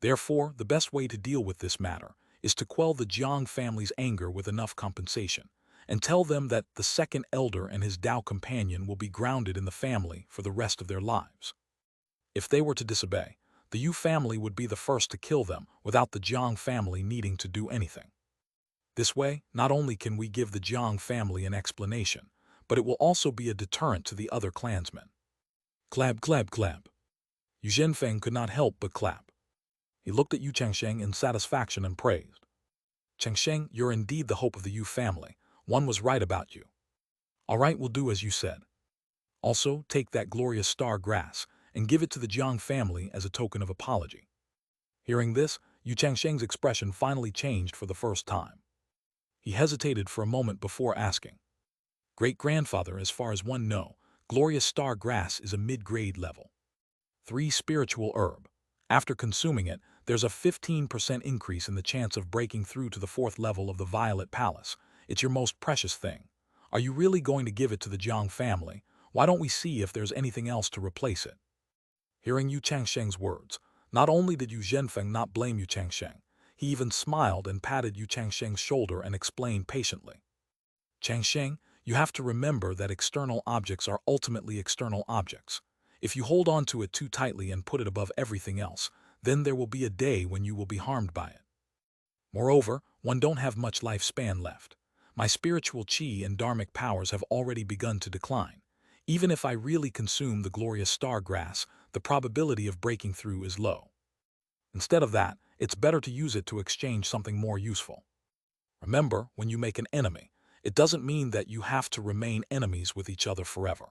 Therefore, the best way to deal with this matter is to quell the Jiang family's anger with enough compensation, and tell them that the second elder and his Tao companion will be grounded in the family for the rest of their lives. If they were to disobey, the Yu family would be the first to kill them without the Jiang family needing to do anything. This way, not only can we give the Jiang family an explanation, but it will also be a deterrent to the other clansmen. Clap, clap, clap. Yu Zhenfeng could not help but clap. He looked at Yu Changsheng in satisfaction and praised. Changsheng, you're indeed the hope of the Yu family. One was right about you. All right, we'll do as you said. Also, take that glorious star grass and give it to the Jiang family as a token of apology. Hearing this, Yu Changsheng's expression finally changed for the first time. He hesitated for a moment before asking. Great-grandfather, as far as one know, glorious star grass is a mid-grade level. 3 spiritual herb. After consuming it, there's a 15% increase in the chance of breaking through to the 4th level of the Violet Palace. It's your most precious thing. Are you really going to give it to the Jiang family? Why don't we see if there's anything else to replace it? Hearing Yu Changsheng's words, not only did Yu Zhenfeng not blame Yu Changsheng, he even smiled and patted Yu Changsheng's shoulder and explained patiently. Changsheng, you have to remember that external objects are ultimately external objects. If you hold on to it too tightly and put it above everything else, then there will be a day when you will be harmed by it. Moreover, one don't have much lifespan left. My spiritual chi and dharmic powers have already begun to decline. Even if I really consume the glorious star grass, the probability of breaking through is low. Instead of that, it's better to use it to exchange something more useful. Remember, when you make an enemy, it doesn't mean that you have to remain enemies with each other forever.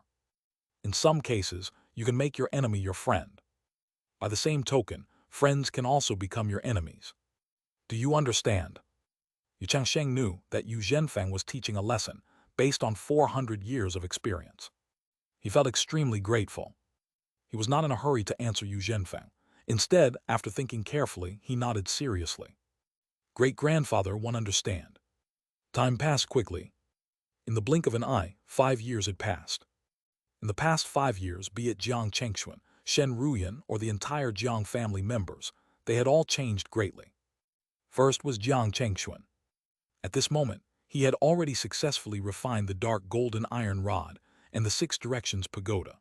In some cases, you can make your enemy your friend. By the same token, friends can also become your enemies. Do you understand? Yu Changsheng knew that Yu Zhenfeng was teaching a lesson based on 400 years of experience. He felt extremely grateful. He was not in a hurry to answer Yu Zhenfeng. Instead, after thinking carefully, he nodded seriously. Great-grandfather, one understand. Time passed quickly. In the blink of an eye, 5 years had passed. In the past 5 years, be it Jiang Chengxuan, Shen Ruyan, or the entire Jiang family members, they had all changed greatly. First was Jiang Chengxuan. At this moment, he had already successfully refined the dark golden iron rod and the 6 directions pagoda.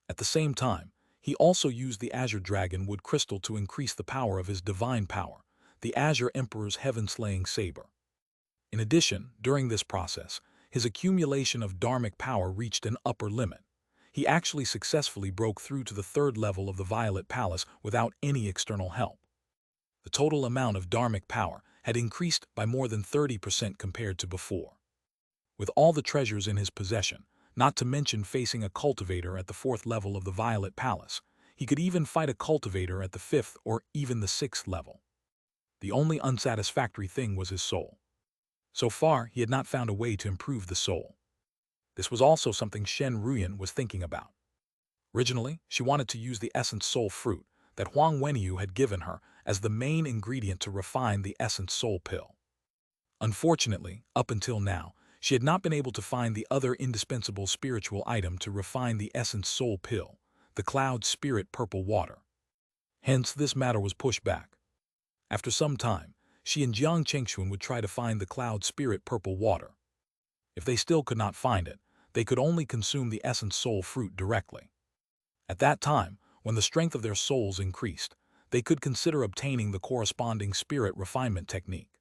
At the same time, he also used the azure dragon wood crystal to increase the power of his divine power, the Azure Emperor's heaven-slaying saber. In addition, during this process, his accumulation of dharmic power reached an upper limit. He actually successfully broke through to the 3rd level of the Violet Palace without any external help. The total amount of dharmic power had increased by more than 30% compared to before. With all the treasures in his possession, not to mention facing a cultivator at the 4th level of the Violet Palace, he could even fight a cultivator at the 5th or even the 6th level. The only unsatisfactory thing was his soul. So far, he had not found a way to improve the soul. This was also something Shen Ruyan was thinking about. Originally, she wanted to use the essence soul fruit that Huang Wenyu had given her as the main ingredient to refine the essence soul pill. Unfortunately, up until now, she had not been able to find the other indispensable spiritual item to refine the essence soul pill, the cloud spirit purple water. Hence, this matter was pushed back. After some time, she and Jiang Chengxuan would try to find the cloud spirit purple water. If they still could not find it, they could only consume the essence soul fruit directly. At that time, when the strength of their souls increased, they could consider obtaining the corresponding spirit refinement technique.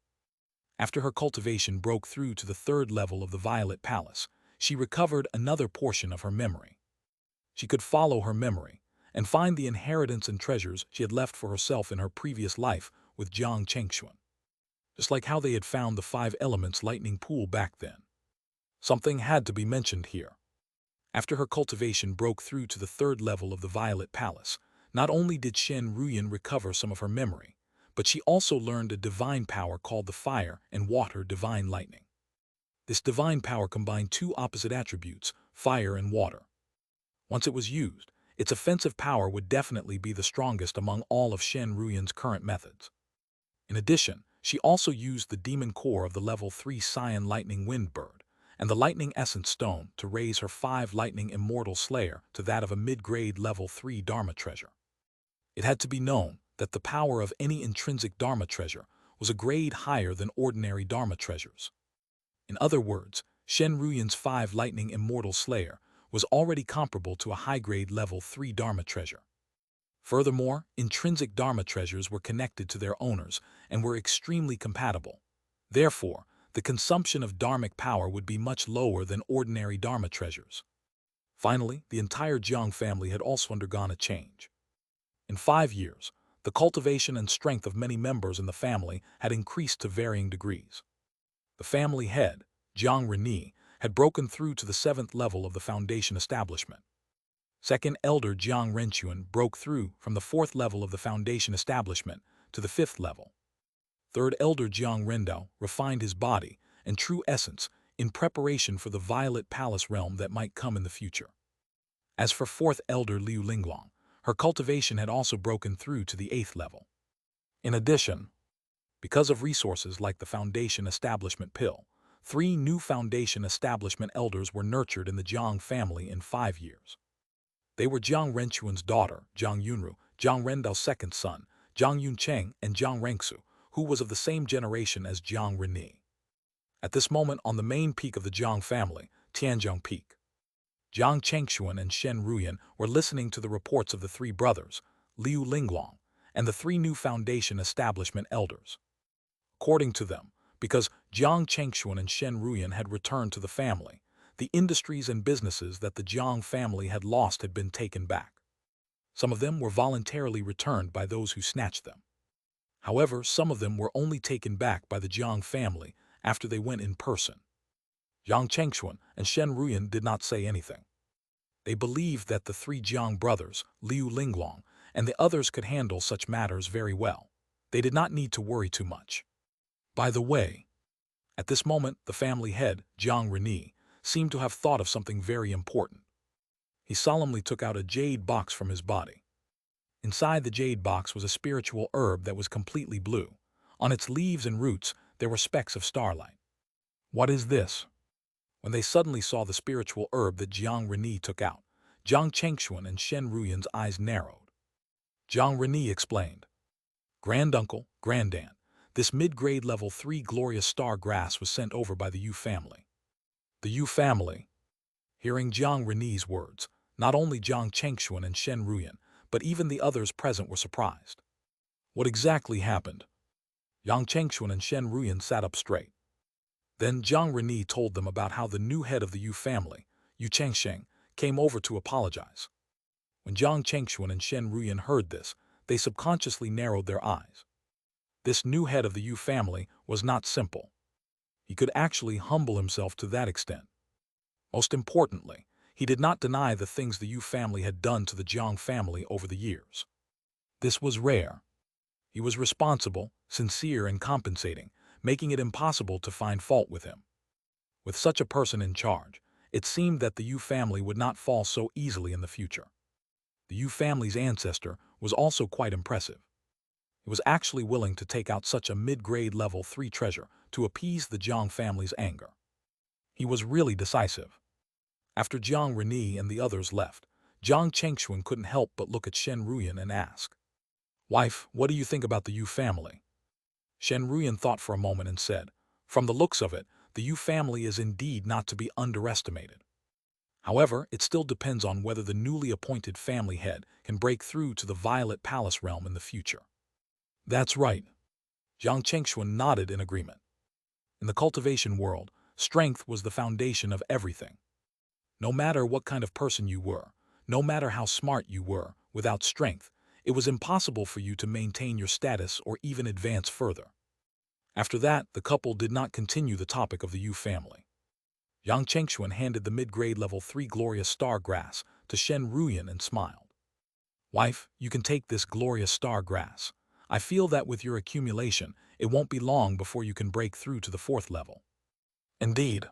After her cultivation broke through to the 3rd level of the Violet Palace, she recovered another portion of her memory. She could follow her memory and find the inheritance and treasures she had left for herself in her previous life with Jiang Chengxuan. Just like how they had found the 5 elements lightning pool back then. Something had to be mentioned here. After her cultivation broke through to the 3rd level of the Violet Palace, not only did Shen Ruyan recover some of her memory, but she also learned a divine power called the Fire and Water Divine Lightning. This divine power combined 2 opposite attributes, fire and water. Once it was used, its offensive power would definitely be the strongest among all of Shen Ruyan's current methods. In addition, she also used the demon core of the level 3 Cyan Lightning Wind Bird and the Lightning Essence Stone to raise her 5 Lightning Immortal Slayer to that of a mid-grade level 3 Dharma treasure. It had to be known that the power of any intrinsic Dharma treasure was a grade higher than ordinary Dharma treasures. In other words, Shen Ruyan's 5 lightning immortal slayer was already comparable to a high-grade level 3 Dharma treasure. Furthermore, intrinsic Dharma treasures were connected to their owners and were extremely compatible. Therefore, the consumption of Dharmic power would be much lower than ordinary Dharma treasures. Finally, the entire Jiang family had also undergone a change. In 5 years, the cultivation and strength of many members in the family had increased to varying degrees. The family head, Jiang Reni, had broken through to the 7th level of the foundation establishment. Second elder Jiang Renchuan broke through from the 4th level of the foundation establishment to the 5th level. Third elder Jiang Rendao refined his body and true essence in preparation for the violet palace realm that might come in the future. As for 4th elder Liu Linglong, her cultivation had also broken through to the 8th level. In addition, because of resources like the foundation establishment pill, 3 new foundation establishment elders were nurtured in the Jiang family in 5 years. They were Jiang Renchuan's daughter, Jiang Yunru, Jiang Rendao's second son, Jiang Yuncheng, and Jiang Rengsu, who was of the same generation as Jiang Reni. At this moment on the main peak of the Jiang family, Tianjiang Peak, Jiang Chengshuan and Shen Ruyan were listening to the reports of the 3 brothers, Liu Linglong, and the 3 new foundation establishment elders. According to them, because Jiang Chengshuan and Shen Ruyan had returned to the family, the industries and businesses that the Jiang family had lost had been taken back. Some of them were voluntarily returned by those who snatched them. However, some of them were only taken back by the Jiang family after they went in person. Jiang Chengshuan and Shen Ruyan did not say anything. They believed that the 3 Jiang brothers, Liu Linglong, and the others could handle such matters very well. They did not need to worry too much. By the way, at this moment the family head, Jiang Reni, seemed to have thought of something very important. He solemnly took out a jade box from his body. Inside the jade box was a spiritual herb that was completely blue. On its leaves and roots there were specks of starlight. What is this? When they suddenly saw the spiritual herb that Jiang Reni took out, Jiang Chengshuan and Shen Ruyan's eyes narrowed. Jiang Reni explained, "Granduncle, Grandaunt, this mid-grade level 3 glorious star grass was sent over by the Yu family." The Yu family. Hearing Jiang Reni's words, not only Jiang Chengshuan and Shen Ruyan, but even the others present were surprised. What exactly happened? Jiang Chengshuan and Shen Ruyan sat up straight. Then Jiang Reni told them about how the new head of the Yu family, Yu Chengsheng, came over to apologize. When Jiang Chengshuan and Shen Ruyan heard this, they subconsciously narrowed their eyes. This new head of the Yu family was not simple. He could actually humble himself to that extent. Most importantly, he did not deny the things the Yu family had done to the Jiang family over the years. This was rare. He was responsible, sincere, and compensating, making it impossible to find fault with him. With such a person in charge, it seemed that the Yu family would not fall so easily in the future. The Yu family's ancestor was also quite impressive. He was actually willing to take out such a mid-grade level 3 treasure to appease the Jiang family's anger. He was really decisive. After Jiang Reni and the others left, Jiang Chengshuan couldn't help but look at Shen Ruyan and ask, "Wife, what do you think about the Yu family?" Shen Ruyan thought for a moment and said, "From the looks of it, the Yu family is indeed not to be underestimated. However, it still depends on whether the newly appointed family head can break through to the Violet Palace realm in the future." "That's right." Jiang Chengshuan nodded in agreement. In the cultivation world, strength was the foundation of everything. No matter what kind of person you were, no matter how smart you were, without strength, it was impossible for you to maintain your status or even advance further. After that, the couple did not continue the topic of the Yu family. Jiang Chengshuan handed the mid-grade level 3 glorious star grass to Shen Ruyan and smiled. "Wife, you can take this glorious star grass. I feel that with your accumulation, it won't be long before you can break through to the 4th level." Indeed,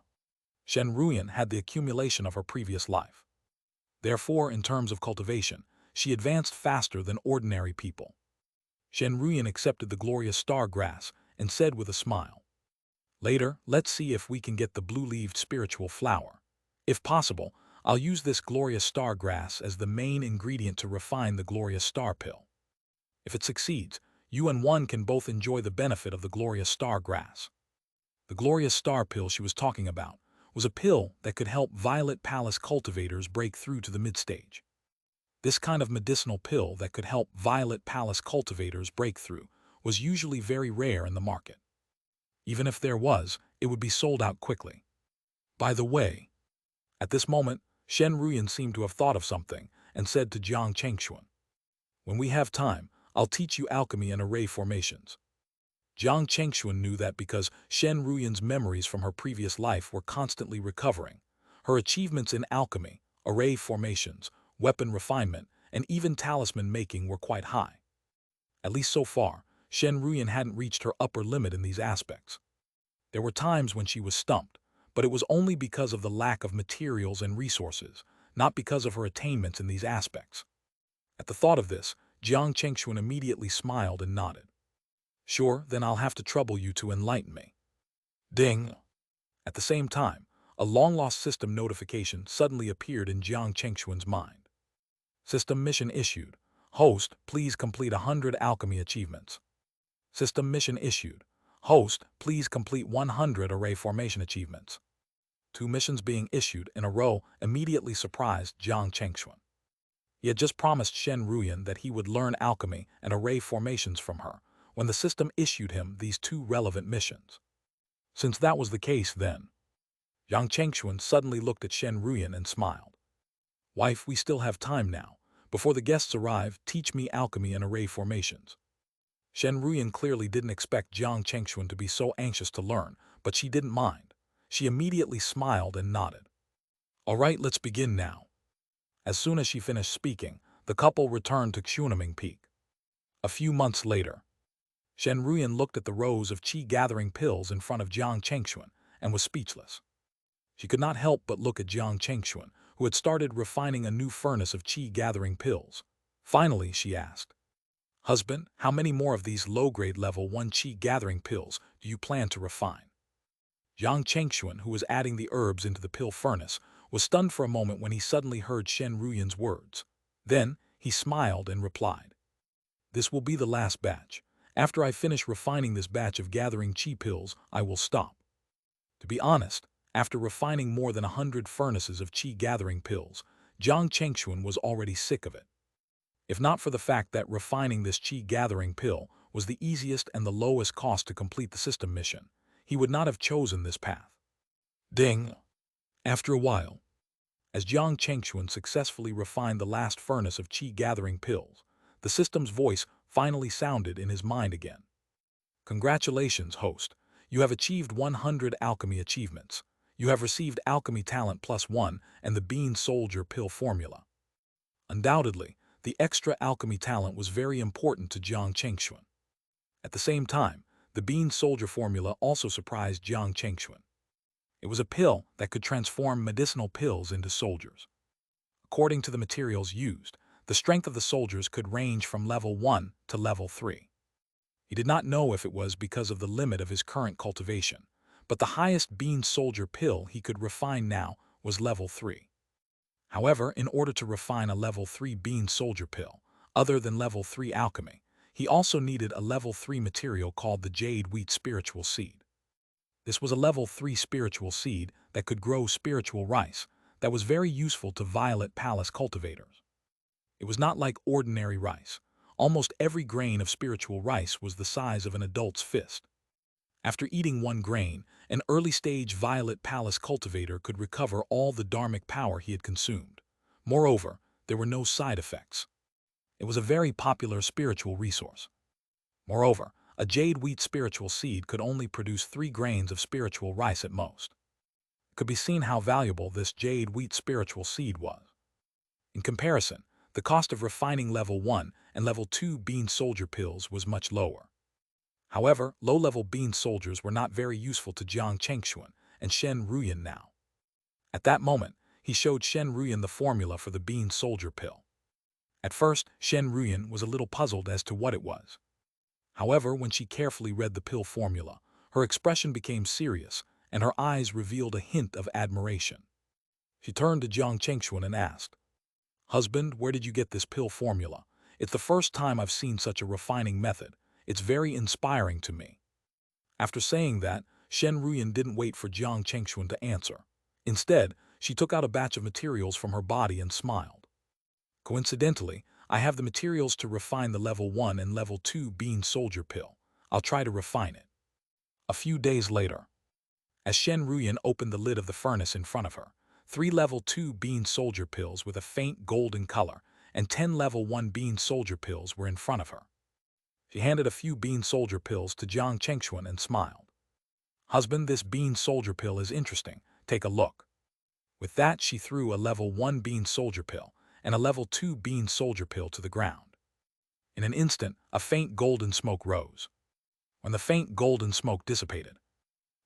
Shen Ruyan had the accumulation of her previous life. Therefore, in terms of cultivation, she advanced faster than ordinary people. Shen Ruyan accepted the glorious star grass and said with a smile, "Later, let's see if we can get the blue-leaved spiritual flower. If possible, I'll use this glorious star grass as the main ingredient to refine the glorious star pill. If it succeeds, you and one can both enjoy the benefit of the glorious star grass." The glorious star pill she was talking about was a pill that could help Violet Palace cultivators break through to the mid-stage. This kind of medicinal pill that could help Violet Palace cultivators break through was usually very rare in the market. Even if there was, it would be sold out quickly. By the way, at this moment, Shen Ruyan seemed to have thought of something and said to Jiang Chengxuan, "When we have time, I'll teach you alchemy and array formations." Jiang Chengxuan knew that because Shen Ruyan's memories from her previous life were constantly recovering, her achievements in alchemy, array formations, weapon refinement, and even talisman making were quite high. At least so far, Shen Ruyan hadn't reached her upper limit in these aspects. There were times when she was stumped, but it was only because of the lack of materials and resources, not because of her attainments in these aspects. At the thought of this, Jiang Chengxuan immediately smiled and nodded. "Sure, then I'll have to trouble you to enlighten me." Ding! At the same time, a long-lost system notification suddenly appeared in Jiang Chengxuan's mind. System mission issued. Host, please complete 100 alchemy achievements. System mission issued. Host, please complete 100 array formation achievements. Two missions being issued in a row immediately surprised Jiang Chengxuan. He had just promised Shen Ruyan that he would learn alchemy and array formations from her when the system issued him these two relevant missions. Since that was the case then, Jiang Chengxuan suddenly looked at Shen Ruyan and smiled. "Wife, we still have time now. Before the guests arrive, teach me alchemy and array formations." Shen Ruyan clearly didn't expect Jiang Chengxuan to be so anxious to learn, but she didn't mind. She immediately smiled and nodded. "All right, let's begin now." As soon as she finished speaking, the couple returned to Xunaming Peak. A few months later, Shen Ruyan looked at the rows of qi-gathering pills in front of Jiang Chengxuan and was speechless. She could not help but look at Jiang Chengxuan, who had started refining a new furnace of qi-gathering pills. Finally, she asked, "Husband, how many more of these low-grade level 1 qi-gathering pills do you plan to refine?" Jiang Chengxuan, who was adding the herbs into the pill furnace, was stunned for a moment when he suddenly heard Shen Ruyan's words. Then, he smiled and replied, "This will be the last batch. After I finish refining this batch of gathering qi pills, I will stop." To be honest, after refining more than 100 furnaces of qi-gathering pills, Jiang Chengxuan was already sick of it. If not for the fact that refining this qi-gathering pill was the easiest and the lowest cost to complete the system mission, he would not have chosen this path. Ding! After a while, as Jiang Chengxuan successfully refined the last furnace of qi-gathering pills, the system's voice finally sounded in his mind again. "Congratulations, host. You have achieved 100 alchemy achievements. You have received alchemy talent +1 and the bean soldier pill formula." Undoubtedly, the extra alchemy talent was very important to Jiang Chengxuan. At the same time, the bean soldier formula also surprised Jiang Chengxuan. It was a pill that could transform medicinal pills into soldiers. According to the materials used, the strength of the soldiers could range from level 1 to level 3. He did not know if it was because of the limit of his current cultivation, but the highest bean soldier pill he could refine now was level 3. However, in order to refine a level 3 bean soldier pill, other than level 3 alchemy, he also needed a level 3 material called the Jade wheat spiritual seed. This was a level 3 spiritual seed that could grow spiritual rice that was very useful to Violet Palace cultivators. It was not like ordinary rice. Almost every grain of spiritual rice was the size of an adult's fist. After eating one grain, an early-stage Violet Palace cultivator could recover all the dharmic power he had consumed. Moreover, there were no side effects. It was a very popular spiritual resource. Moreover, a jade wheat spiritual seed could only produce 3 grains of spiritual rice at most. It could be seen how valuable this jade wheat spiritual seed was. In comparison, the cost of refining level 1 and level 2 bean soldier pills was much lower. However, low-level bean soldiers were not very useful to Jiang Chengxuan and Shen Ruyan now. At that moment, he showed Shen Ruyan the formula for the bean soldier pill. At first, Shen Ruyan was a little puzzled as to what it was. However, when she carefully read the pill formula, her expression became serious and her eyes revealed a hint of admiration. She turned to Jiang Chengxuan and asked, "Husband, where did you get this pill formula? It's the first time I've seen such a refining method. It's very inspiring to me." After saying that, Shen Ruyan didn't wait for Jiang Chengxuan to answer. Instead, she took out a batch of materials from her body and smiled. Coincidentally, I have the materials to refine the level 1 and level 2 bean soldier pill. I'll try to refine it. A few days later, as Shen Ruyan opened the lid of the furnace in front of her, 3 level 2 bean soldier pills with a faint golden color and 10 level 1 bean soldier pills were in front of her. She handed a few bean soldier pills to Jiang Chengxuan and smiled. "Husband, this bean soldier pill is interesting. Take a look." With that, she threw a level 1 bean soldier pill and a level 2 bean soldier pill to the ground. In an instant, a faint golden smoke rose. When the faint golden smoke dissipated,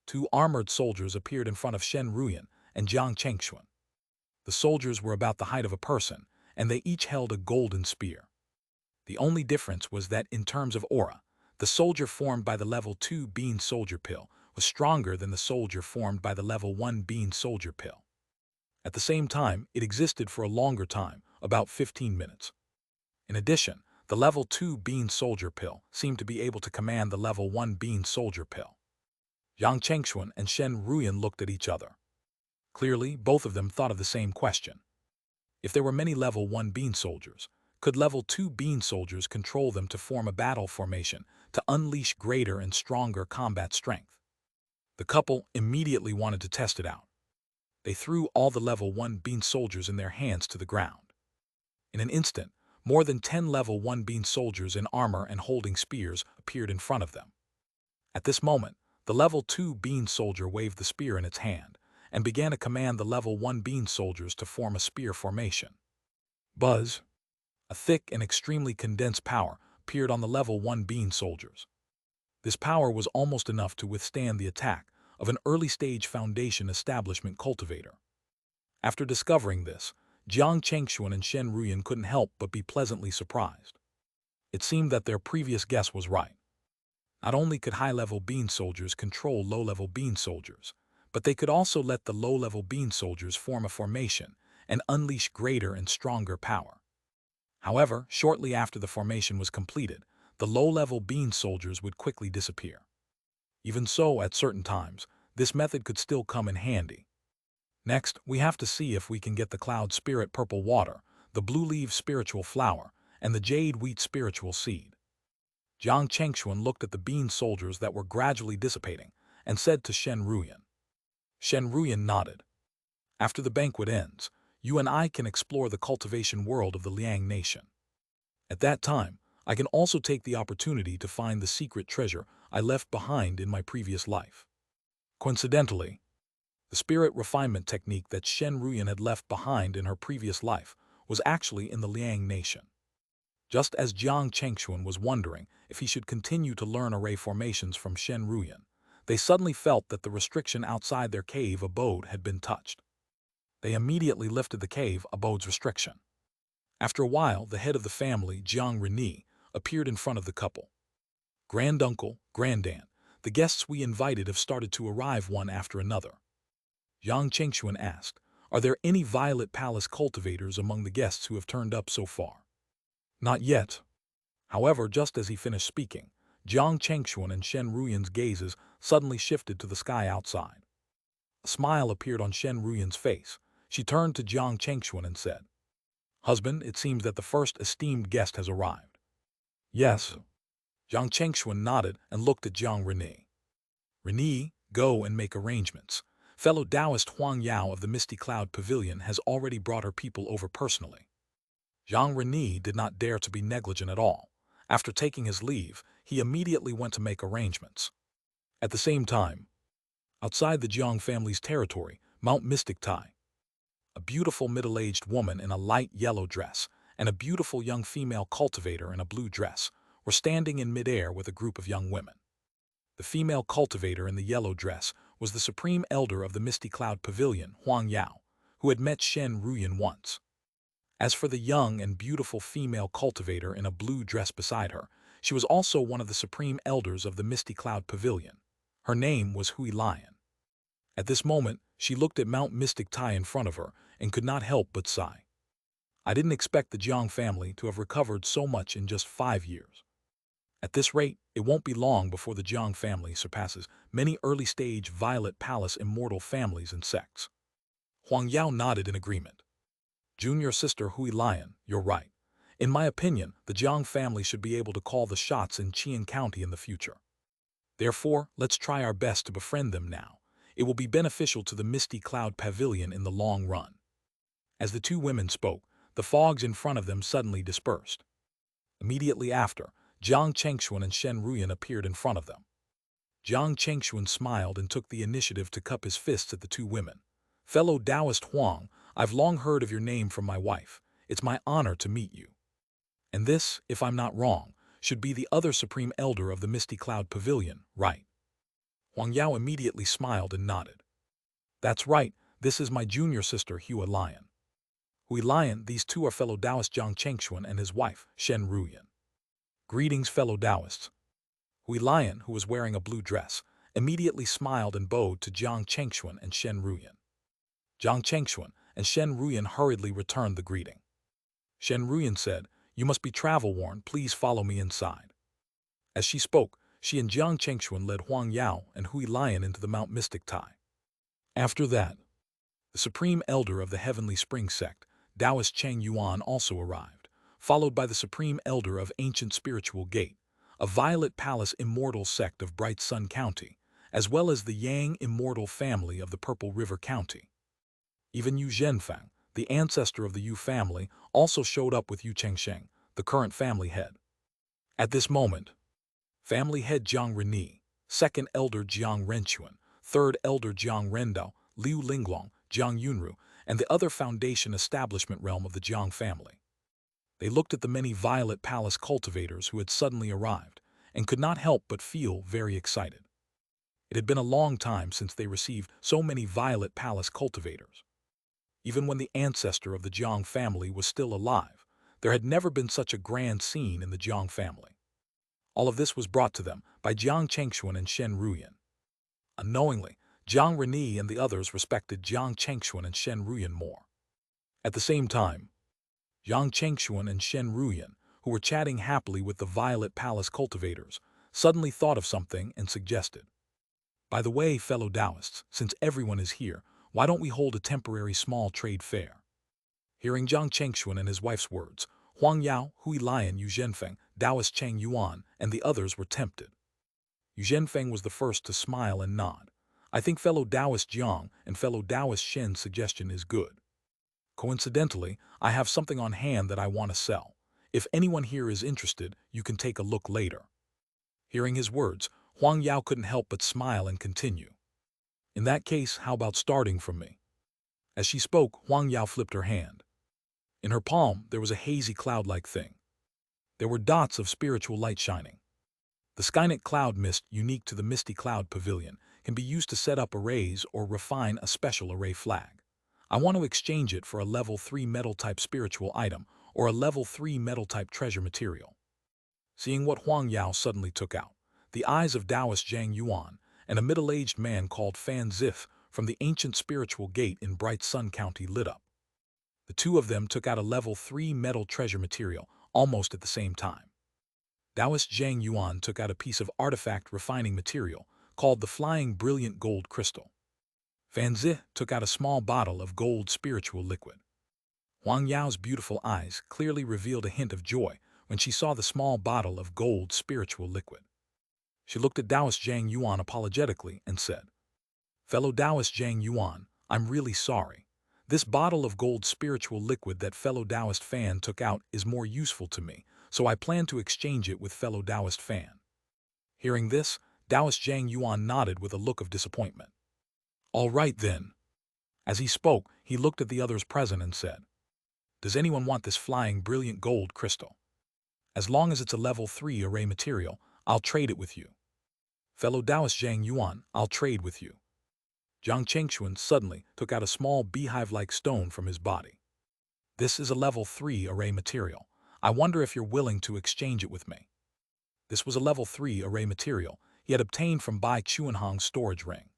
2 armored soldiers appeared in front of Shen Ruyan and Jiang Chengxuan. The soldiers were about the height of a person, and they each held a golden spear. The only difference was that in terms of aura, the soldier formed by the level 2 bean soldier pill was stronger than the soldier formed by the level 1 bean soldier pill. At the same time, it existed for a longer time, about 15 minutes. In addition, the level 2 bean soldier pill seemed to be able to command the level 1 bean soldier pill. Jiang Chengxuan and Shen Ruyan looked at each other. Clearly, both of them thought of the same question. If there were many level 1 bean soldiers, could level 2 bean soldiers control them to form a battle formation to unleash greater and stronger combat strength? The couple immediately wanted to test it out. They threw all the level 1 bean soldiers in their hands to the ground. In an instant, more than 10 level 1 bean soldiers in armor and holding spears appeared in front of them. At this moment, the level 2 bean soldier waved the spear in its hand and began to command the level 1 bean soldiers to form a spear formation. Buzz! A thick and extremely condensed power appeared on the level 1 bean soldiers. This power was almost enough to withstand the attack of an early-stage Foundation establishment cultivator. After discovering this, Jiang Chengxuan and Shen Ruyan couldn't help but be pleasantly surprised. It seemed that their previous guess was right. Not only could high-level bean soldiers control low-level bean soldiers, but they could also let the low-level bean soldiers form a formation and unleash greater and stronger power. However, shortly after the formation was completed, the low-level bean soldiers would quickly disappear. Even so, at certain times, this method could still come in handy. Next, we have to see if we can get the cloud spirit purple water, the blue leaf spiritual flower, and the jade wheat spiritual seed. Jiang Chengxuan looked at the bean soldiers that were gradually dissipating and said to Shen Ruyan. Shen Ruyan nodded. "After the banquet ends, you and I can explore the cultivation world of the Liang nation. At that time, I can also take the opportunity to find the secret treasure I left behind in my previous life." Coincidentally, the spirit refinement technique that Shen Ruyan had left behind in her previous life was actually in the Liang nation. Just as Jiang Chengxuan was wondering if he should continue to learn array formations from Shen Ruyan, they suddenly felt that the restriction outside their cave abode had been touched. They immediately lifted the cave abode's restriction. After a while, the head of the family, Jiang Reni, appeared in front of the couple. "Granduncle, grandaunt, the guests we invited have started to arrive one after another." Jiang Chengxuan asked, "Are there any Violet Palace cultivators among the guests who have turned up so far?" "Not yet." However, just as he finished speaking, Jiang Chengxuan and Shen Ruyan's gazes suddenly shifted to the sky outside. A smile appeared on Shen Ruyan's face. She turned to Jiang Chengxuan and said, "Husband, it seems that the first esteemed guest has arrived." "Yes." Jiang Chengxuan nodded and looked at Jiang Reni. "Reni, go and make arrangements. Fellow Taoist Huang Yao of the Misty Cloud Pavilion has already brought her people over personally." Jiang Reni did not dare to be negligent at all. After taking his leave, he immediately went to make arrangements. At the same time, outside the Jiang family's territory, Mount Mystic Tai, a beautiful middle-aged woman in a light yellow dress and a beautiful young female cultivator in a blue dress were standing in midair with a group of young women. The female cultivator in the yellow dress was the supreme elder of the Misty Cloud Pavilion, Huang Yao, who had met Shen Ruyan once. As for the young and beautiful female cultivator in a blue dress beside her, she was also one of the supreme elders of the Misty Cloud Pavilion. Her name was Hui Lion. At this moment, she looked at Mount Mystic Tai in front of her and could not help but sigh. "I didn't expect the Jiang family to have recovered so much in just 5 years." At this rate, it won't be long before the Jiang family surpasses many early-stage Violet Palace immortal families and sects. Huang Yao nodded in agreement. Junior sister Hui Lion, you're right. In my opinion, the Jiang family should be able to call the shots in Qian County in the future. Therefore, let's try our best to befriend them now. It will be beneficial to the Misty Cloud Pavilion in the long run. As the two women spoke, the fogs in front of them suddenly dispersed. Immediately after, Jiang Chengxuan and Shen Ruyan appeared in front of them. Jiang Chengxuan smiled and took the initiative to cup his fists at the two women. Fellow Taoist Huang, I've long heard of your name from my wife. It's my honor to meet you. And this, if I'm not wrong, should be the other Supreme Elder of the Misty Cloud Pavilion, right? Huang Yao immediately smiled and nodded. That's right, this is my junior sister Hui Lion. Hui Lion, these two are fellow Taoist Jiang Chengxuan and his wife, Shen Ruyan. Greetings, fellow Taoists. Hui Lion, who was wearing a blue dress, immediately smiled and bowed to Jiang Chengxuan and Shen Ruyan. Jiang Chengxuan and Shen Ruyan hurriedly returned the greeting. Shen Ruyan said, "You must be travel-worn, please follow me inside." As she spoke, she and Jiang Chengxuan led Huang Yao and Hui Lion into the Mount Mystic Tai. After that, the Supreme Elder of the Heavenly Spring Sect, Taoist Cheng Yuan, also arrived, followed by the Supreme Elder of Ancient Spiritual Gate, a Violet Palace immortal sect of Bright Sun County, as well as the Yang immortal family of the Purple River County. Even Yu Zhenfang, the ancestor of the Yu family, also showed up with Yu Chengsheng, the current family head. At this moment, family head Jiang Reni, second elder Jiang Renchuan, third elder Jiang Rendao, Liu Linglong, Jiang Yunru, and the other foundation establishment realm of the Jiang family. They looked at the many Violet Palace cultivators who had suddenly arrived, and could not help but feel very excited. It had been a long time since they received so many Violet Palace cultivators. Even when the ancestor of the Jiang family was still alive, there had never been such a grand scene in the Jiang family. All of this was brought to them by Jiang Chengxuan and Shen Ruyan. Unknowingly, Jiang Reni and the others respected Jiang Chengxuan and Shen Ruyan more. At the same time, Jiang Chengxuan and Shen Ruyan, who were chatting happily with the Violet Palace cultivators, suddenly thought of something and suggested, "By the way, fellow Taoists, since everyone is here, why don't we hold a temporary small trade fair?" Hearing Jiang Chengxuan and his wife's words, Huang Yao, Hui Lion, Yu Zhenfeng, Taoist Cheng Yuan, and the others were tempted. Yu Zhenfeng was the first to smile and nod. "I think fellow Taoist Jiang and fellow Taoist Shen's suggestion is good. Coincidentally, I have something on hand that I want to sell. If anyone here is interested, you can take a look later." Hearing his words, Huang Yao couldn't help but smile and continue. "In that case, how about starting from me?" As she spoke, Huang Yao flipped her hand. In her palm, there was a hazy cloud-like thing. There were dots of spiritual light shining. The Skynet cloud mist, unique to the Misty Cloud Pavilion, can be used to set up arrays or refine a special array flag. I want to exchange it for a level 3 metal-type spiritual item or a level 3 metal-type treasure material. Seeing what Huang Yao suddenly took out, the eyes of Taoist Jiang Yuan and a middle-aged man called Fan Zif from the ancient spiritual gate in Bright Sun County lit up. The two of them took out a level 3 metal treasure material almost at the same time. Taoist Jiang Yuan took out a piece of artifact refining material called the Flying Brilliant Gold Crystal. Fan Zi took out a small bottle of gold spiritual liquid. Huang Yao's beautiful eyes clearly revealed a hint of joy when she saw the small bottle of gold spiritual liquid. She looked at Taoist Jiang Yuan apologetically and said, "Fellow Taoist Jiang Yuan, I'm really sorry. This bottle of gold spiritual liquid that fellow Taoist Fan took out is more useful to me, so I plan to exchange it with fellow Taoist Fan." Hearing this, Taoist Jiang Yuan nodded with a look of disappointment. "All right then." As he spoke, he looked at the others present and said, "Does anyone want this flying brilliant gold crystal? As long as it's a level 3 array material, I'll trade it with you." "Fellow Taoist Jiang Yuan, I'll trade with you." Jiang Chengxuan suddenly took out a small beehive-like stone from his body. "This is a level 3 array material. I wonder if you're willing to exchange it with me." This was a level 3 array material he had obtained from Bai Chuanhong's storage ring.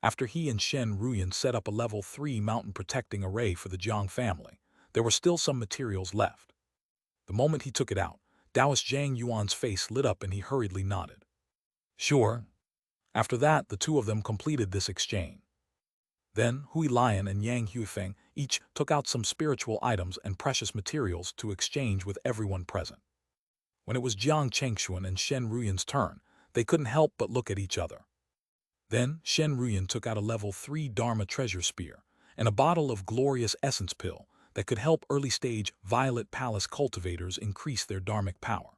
After he and Shen Ruyan set up a level 3 mountain protecting array for the Jiang family, there were still some materials left. The moment he took it out, Taoist Zhang Yuan's face lit up and he hurriedly nodded. Sure. After that, the two of them completed this exchange. Then, Hui Lion and Yang Huifeng each took out some spiritual items and precious materials to exchange with everyone present. When it was Jiang Chengxuan and Shen Ruyan's turn, they couldn't help but look at each other. Then, Shen Ruyan took out a level 3 Dharma treasure spear and a bottle of glorious essence pill that could help early-stage Violet Palace cultivators increase their dharmic power.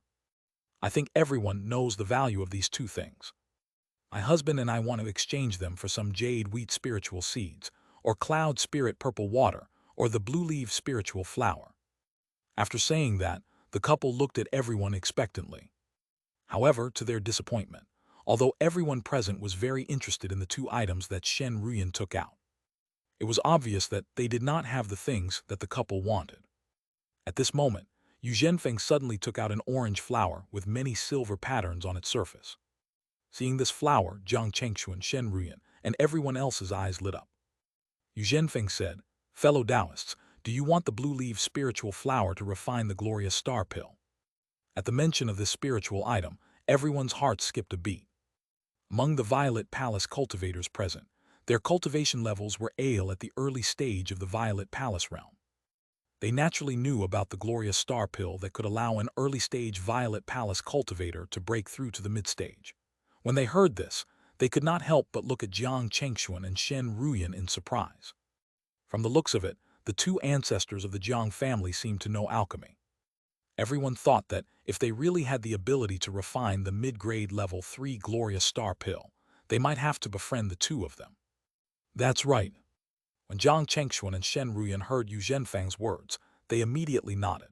I think everyone knows the value of these two things. My husband and I want to exchange them for some Jade wheat spiritual seeds, or Cloud Spirit purple water, or the Blue Leaf spiritual flower. After saying that, the couple looked at everyone expectantly. However, to their disappointment, although everyone present was very interested in the two items that Shen Ruyan took out, it was obvious that they did not have the things that the couple wanted. At this moment, Yu Zhenfeng suddenly took out an orange flower with many silver patterns on its surface. Seeing this flower, Jiang Chengxuan, Shen Ruyan, and everyone else's eyes lit up. Yu Zhenfeng said, "Fellow Taoists, do you want the blue leaf spiritual flower to refine the glorious star pill?" At the mention of this spiritual item, everyone's heart skipped a beat. Among the Violet Palace cultivators present, their cultivation levels were at the early stage of the Violet Palace realm. They naturally knew about the glorious star pill that could allow an early-stage Violet Palace cultivator to break through to the mid-stage. When they heard this, they could not help but look at Jiang Chengxuan and Shen Ruyan in surprise. From the looks of it, the two ancestors of the Jiang family seemed to know alchemy. Everyone thought that if they really had the ability to refine the mid-grade level 3 glorious star pill, they might have to befriend the two of them. That's right. When Jiang Chengxuan and Shen Ruyan heard Yu Zhenfeng's words, they immediately nodded.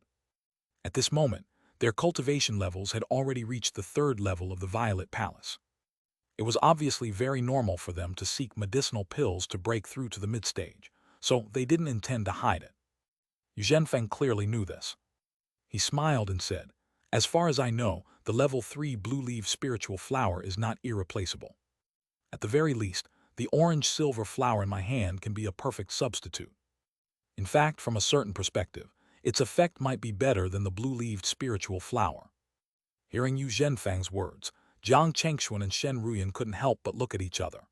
At this moment, their cultivation levels had already reached the 3rd level of the Violet Palace. It was obviously very normal for them to seek medicinal pills to break through to the mid-stage, so they didn't intend to hide it. Yu Zhenfeng clearly knew this. He smiled and said, "As far as I know, the level 3 blue leaf spiritual flower is not irreplaceable. At the very least, the orange-silver flower in my hand can be a perfect substitute. In fact, from a certain perspective, its effect might be better than the blue-leaved spiritual flower." Hearing Yu Zhenfeng's words, Jiang Chengxuan and Shen Ruyan couldn't help but look at each other.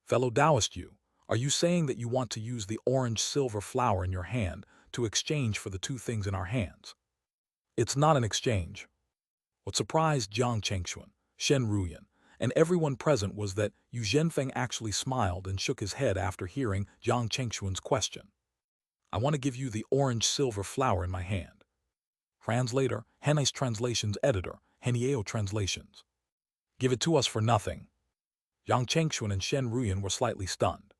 "Fellow Taoist Yu, are you saying that you want to use the orange-silver flower in your hand to exchange for the two things in our hands?" "It's not an exchange." What surprised Jiang Chengxuan, Shen Ruyan, and everyone present was that Yu Zhenfeng actually smiled and shook his head after hearing Jiang Chengxuan's question. "I want to give you the orange-silver flower in my hand." Translator, Henai's Translations Editor, Henieo Translations. "Give it to us for nothing." Jiang Chengxuan and Shen Ruyan were slightly stunned.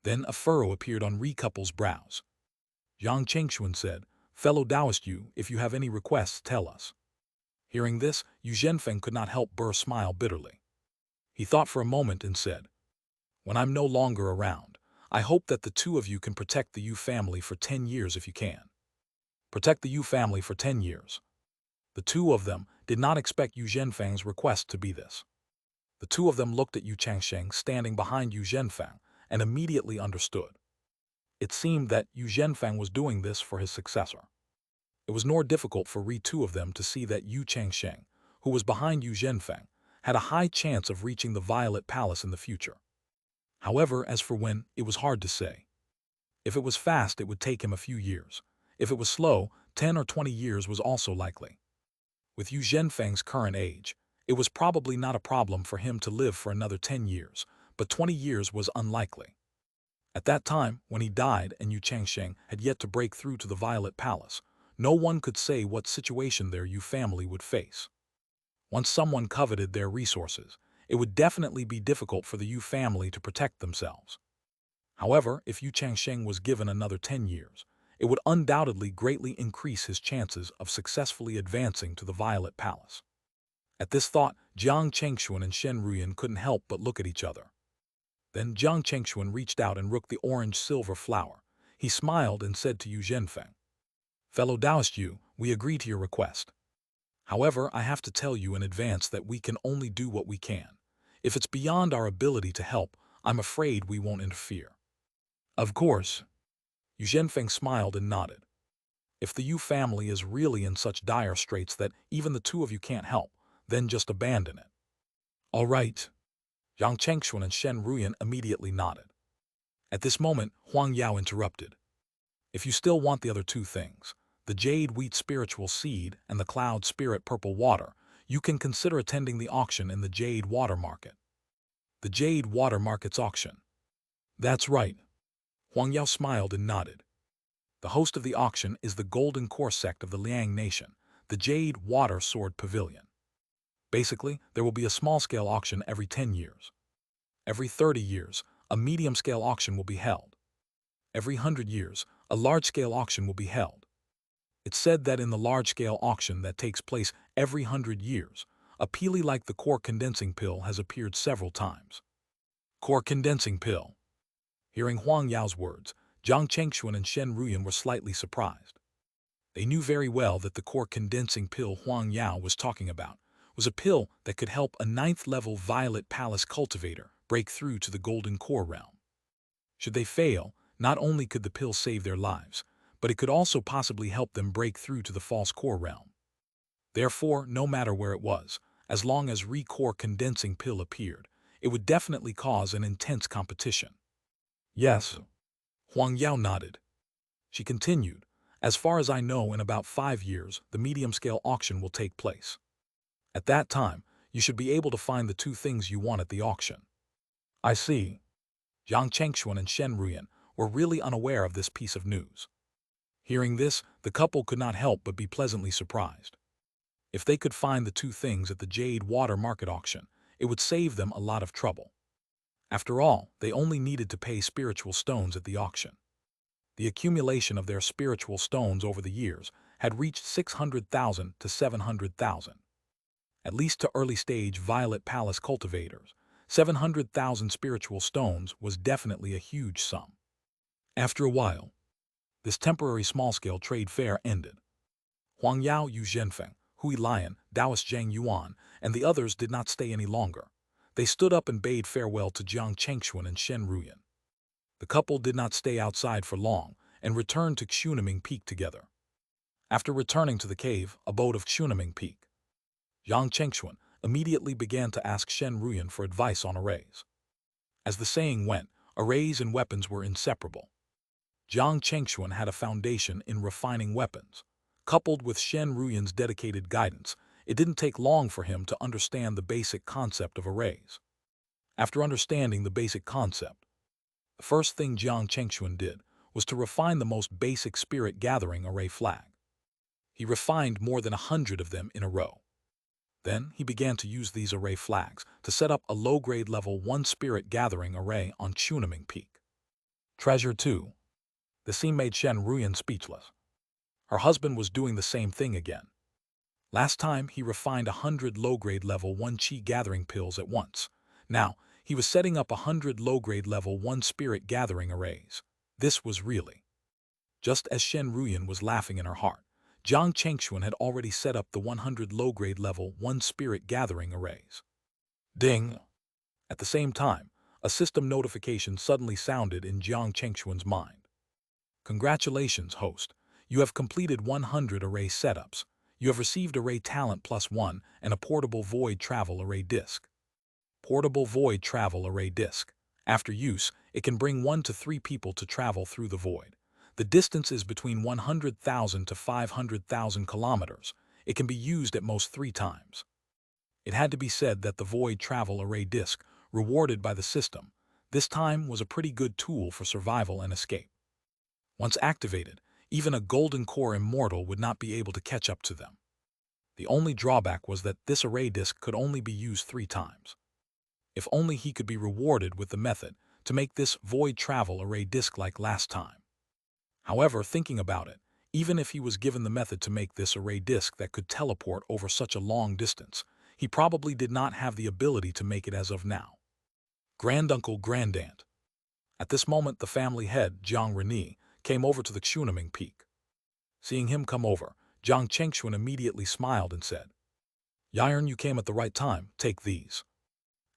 Then a furrow appeared on Ri couple's brows. Jiang Chengxuan said, "Fellow Taoist Yu, if you have any requests, tell us." Hearing this, Yu Zhenfeng could not help but smile bitterly. He thought for a moment and said, "When I'm no longer around, I hope that the two of you can protect the Yu family for 10 years if you can." Protect the Yu family for 10 years. The two of them did not expect Yu Zhenfeng's request to be this. The two of them looked at Yu Changsheng standing behind Yu Zhenfeng and immediately understood. It seemed that Yu Zhenfeng was doing this for his successor. It was more difficult for two of them to see that Yu Changsheng, who was behind Yu Zhenfeng, had a high chance of reaching the Violet Palace in the future. However, as for when, it was hard to say. If it was fast, it would take him a few years. If it was slow, 10 or 20 years was also likely. With Yu Zhenfeng's current age, it was probably not a problem for him to live for another 10 years, but 20 years was unlikely. At that time, when he died and Yu Changsheng had yet to break through to the Violet Palace, no one could say what situation their Yu family would face. Once someone coveted their resources, it would definitely be difficult for the Yu family to protect themselves. However, if Yu Changsheng was given another 10 years, it would undoubtedly greatly increase his chances of successfully advancing to the Violet Palace. At this thought, Jiang Chengxuan and Shen Ruyan couldn't help but look at each other. Then Jiang Chengxuan reached out and rooked the orange-silver flower. He smiled and said to Yu Zhenfeng, "Fellow Taoist Yu, we agree to your request. However, I have to tell you in advance that we can only do what we can. If it's beyond our ability to help, I'm afraid we won't interfere." "Of course." Yu Zhenfeng smiled and nodded. If the Yu family is really in such dire straits that even the two of you can't help, then just abandon it. All right. Yang Chengxuan and Shen Ruyan immediately nodded. At this moment, Huang Yao interrupted. If you still want the other two things, the Jade Wheat Spiritual Seed and the Cloud Spirit Purple Water, you can consider attending the auction in the Jade Water Market. The Jade Water Market's auction. That's right. Huang Yao smiled and nodded. The host of the auction is the Golden Core sect of the Liang Nation, the Jade Water Sword Pavilion. Basically, there will be a small-scale auction every 10 years. Every 30 years, a medium-scale auction will be held. Every 100 years, a large-scale auction will be held. It's said that in the large-scale auction that takes place every 100 years, a pili like the core condensing pill has appeared several times. Core condensing pill. Hearing Huang Yao's words, Jiang Chengxuan and Shen Ruyan were slightly surprised. They knew very well that the core condensing pill Huang Yao was talking about was a pill that could help a 9th-level Violet Palace cultivator break through to the Golden Core realm. Should they fail, not only could the pill save their lives, but it could also possibly help them break through to the False Core realm. Therefore, no matter where it was, as long as Re-Core condensing pill appeared, it would definitely cause an intense competition. Yes. Huang Yao nodded. She continued, as far as I know, in about 5 years, the medium-scale auction will take place. At that time, you should be able to find the two things you want at the auction. I see. Yang Chengxuan and Shen Ruyan were really unaware of this piece of news. Hearing this, the couple could not help but be pleasantly surprised. If they could find the two things at the Jade Water Market auction, it would save them a lot of trouble. After all, they only needed to pay spiritual stones at the auction. The accumulation of their spiritual stones over the years had reached 600,000 to 700,000. At least to early-stage Violet Palace cultivators, 700,000 spiritual stones was definitely a huge sum. After a while, this temporary small-scale trade fair ended. Huang Yao, Yu Zhenfeng, Hui Lian, Taoist Zhang Yuan, and the others did not stay any longer. They stood up and bade farewell to Jiang Chengxuan and Shen Ruyan. The couple did not stay outside for long and returned to Xunaming Peak together. After returning to the cave abode of Xunaming Peak, Yang Chengxuan immediately began to ask Shen Ruyan for advice on arrays. As the saying went, arrays and weapons were inseparable. Jiang Chengxuan had a foundation in refining weapons. Coupled with Shen Ruyan's dedicated guidance, it didn't take long for him to understand the basic concept of arrays. After understanding the basic concept, the first thing Jiang Chengxuan did was to refine the most basic spirit-gathering array flag. He refined more than 100 of them in a row. Then he began to use these array flags to set up a low-grade level 1 spirit-gathering array on Xunaming Peak. Treasure 2. The scene made Shen Ruyan speechless. Her husband was doing the same thing again. Last time, he refined 100 low-grade level 1 chi-gathering pills at once. Now, he was setting up 100 low-grade level 1 spirit-gathering arrays. This was really. Just as Shen Ruyan was laughing in her heart, Jiang Chengxuan had already set up the 100 low-grade level 1 spirit-gathering arrays. Ding! At the same time, a system notification suddenly sounded in Jiang Chengxuan's mind. Congratulations, host. You have completed 100 array setups. You have received Array Talent +1 and a Portable Void Travel Array Disc. Portable Void Travel Array Disc. After use, it can bring 1 to 3 people to travel through the void. The distance is between 100,000 to 500,000 kilometers. It can be used at most 3 times. It had to be said that the Void Travel Array Disc, rewarded by the system, this time was a pretty good tool for survival and escape. Once activated, even a Golden Core immortal would not be able to catch up to them. The only drawback was that this array disc could only be used 3 times. If only he could be rewarded with the method to make this Void Travel Array Disc like last time. However, thinking about it, even if he was given the method to make this array disc that could teleport over such a long distance, he probably did not have the ability to make it as of now. Granduncle Grandaunt. At this moment, the family head, Jiang Reni, came over to the Xunaming Peak. Seeing him come over, Jiang Chengxuan immediately smiled and said, "Yiren, you came at the right time, take these."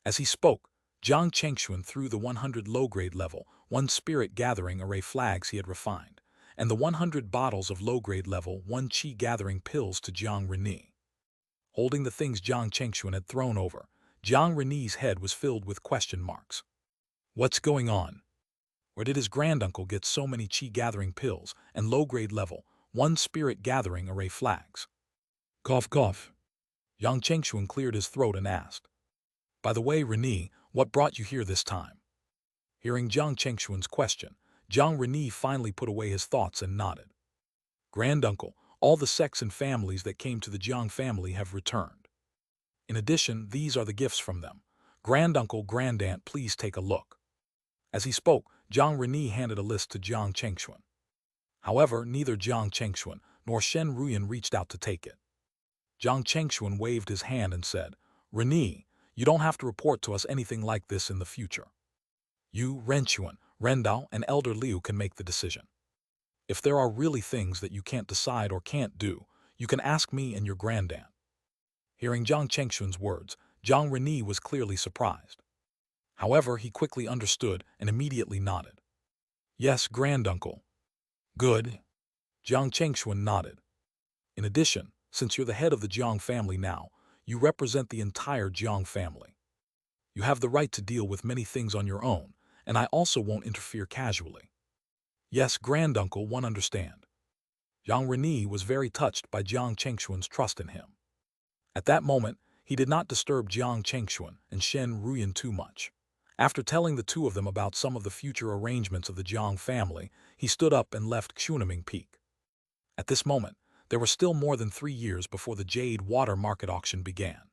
As he spoke, Jiang Chengxuan threw the 100 low-grade level 1 spirit-gathering array flags he had refined, and the 100 bottles of low-grade level 1 qi gathering pills to Jiang Renyi. Holding the things Jiang Chengxuan had thrown over, Jiang Renyi's head was filled with question marks. What's going on? Where did his granduncle get so many qi gathering pills and low-grade level 1 spirit gathering array flags? Cough, cough. Jiang Chengxuan cleared his throat and asked, "By the way, Renyi, what brought you here this time?" Hearing Jiang Chengxuan's question, Jiang Renyi finally put away his thoughts and nodded. "Granduncle, all the sects and families that came to the Jiang family have returned. In addition, these are the gifts from them. Granduncle, grandaunt, please take a look." As he spoke, Jiang Renyi handed a list to Jiang Chengxuan. However, neither Jiang Chengxuan nor Shen Ruyan reached out to take it. Jiang Chengxuan waved his hand and said, "Renyi, you don't have to report to us anything like this in the future. You, Renxuan, Rendao, and Elder Liu can make the decision. If there are really things that you can't decide or can't do, you can ask me and your grandaunt." Hearing Jiang Chengxuan's words, Jiang Renyi was clearly surprised. However, he quickly understood and immediately nodded. "Yes, granduncle." "Good." Jiang Chengxuan nodded. "In addition, since you're the head of the Jiang family now, you represent the entire Jiang family. You have the right to deal with many things on your own, and I also won't interfere casually." "Yes, granduncle, one understand." Jiang Renyi was very touched by Jiang Chengxuan's trust in him. At that moment, he did not disturb Jiang Chengxuan and Shen Ruyan too much. After telling the two of them about some of the future arrangements of the Jiang family, he stood up and left Xunaming Peak. At this moment, there were still more than 3 years before the Jade water market auction began.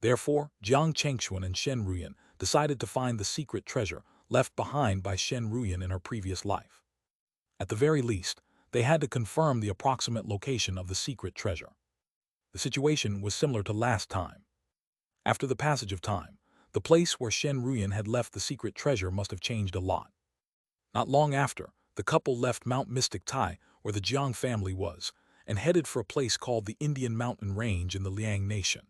Therefore, Jiang Chengxuan and Shen Ruyan decided to find the secret treasure left behind by Shen Ruyan in her previous life. At the very least, they had to confirm the approximate location of the secret treasure. The situation was similar to last time. After the passage of time, the place where Shen Ruyan had left the secret treasure must have changed a lot. Not long after, the couple left Mount Mystic Tai, where the Jiang family was, and headed for a place called the Indian Mountain Range in the Liang Nation.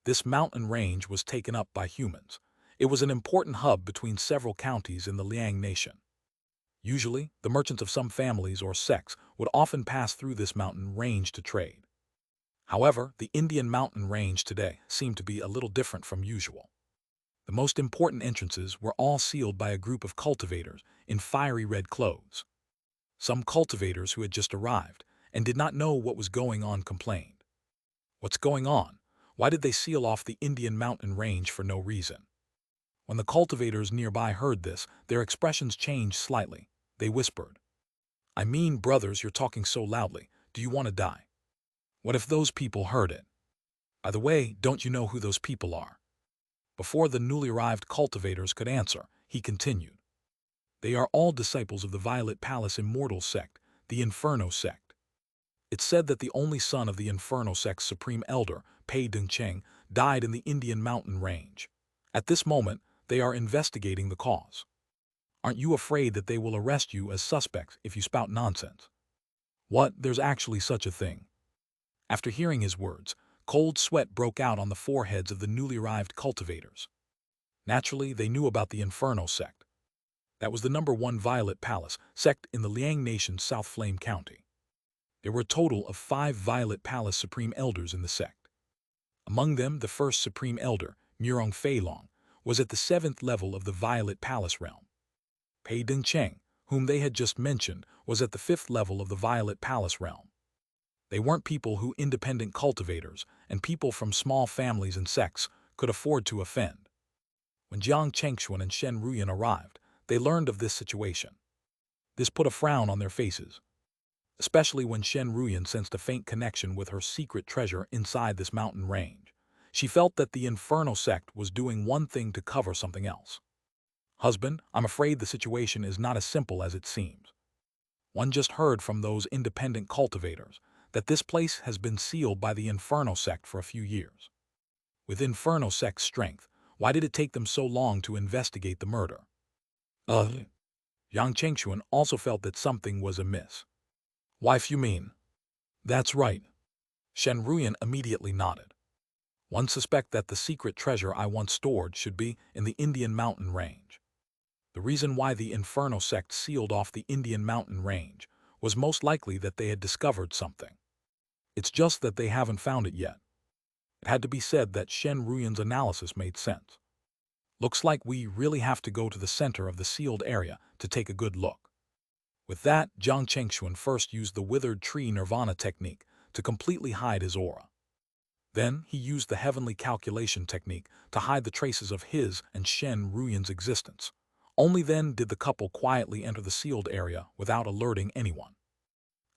This mountain range was taken up by humans. It was an important hub between several counties in the Liang Nation. Usually, the merchants of some families or sects would often pass through this mountain range to trade. However, the Indian mountain range today seemed to be a little different from usual. The most important entrances were all sealed by a group of cultivators in fiery red clothes. Some cultivators who had just arrived and did not know what was going on complained. "What's going on? Why did they seal off the Indian mountain range for no reason?" When the cultivators nearby heard this, their expressions changed slightly. They whispered, "I mean, brothers, you're talking so loudly. Do you want to die? What if those people heard it? By the way, don't you know who those people are?" Before the newly arrived cultivators could answer, he continued, "They are all disciples of the Violet Palace Immortal sect, the Inferno sect. It's said that the only son of the Inferno sect's supreme elder, Pei Dongcheng, died in the Indian mountain range. At this moment, they are investigating the cause. Aren't you afraid that they will arrest you as suspects if you spout nonsense?" "What? There's actually such a thing?" After hearing his words, cold sweat broke out on the foreheads of the newly arrived cultivators. Naturally, they knew about the Inferno sect. That was the #1 Violet Palace sect in the Liang Nation's South Flame County. There were a total of 5 Violet Palace Supreme Elders in the sect. Among them, the first Supreme Elder, Murong Feilong, was at the 7th level of the Violet Palace realm. Pei Dongcheng, whom they had just mentioned, was at the 5th level of the Violet Palace realm. They weren't people who independent cultivators and people from small families and sects could afford to offend. When Jiang Chengxuan and Shen Ruyan arrived, they learned of this situation. This put a frown on their faces, especially when Shen Ruyan sensed a faint connection with her secret treasure inside this mountain range. She felt that the Inferno sect was doing one thing to cover something else. "Husband, I'm afraid the situation is not as simple as it seems. One just heard from those independent cultivators that this place has been sealed by the Inferno sect for a few years. With Inferno sect's strength, why did it take them so long to investigate the murder?" Jiang Chengxuan also felt that something was amiss. "Wife, you mean?" "That's right." Shen Ruyan immediately nodded. "One suspect that the secret treasure I once stored should be in the Indian mountain range. The reason why the Inferno sect sealed off the Indian mountain range was most likely that they had discovered something. It's just that they haven't found it yet. It had to be said that Shen Ruyan's analysis made sense. Looks like we really have to go to the center of the sealed area to take a good look. With that, Jiang Chengxuan first used the withered tree nirvana technique to completely hide his aura. Then he used the heavenly calculation technique to hide the traces of his and Shen Ruyan's existence. Only then did the couple quietly enter the sealed area without alerting anyone.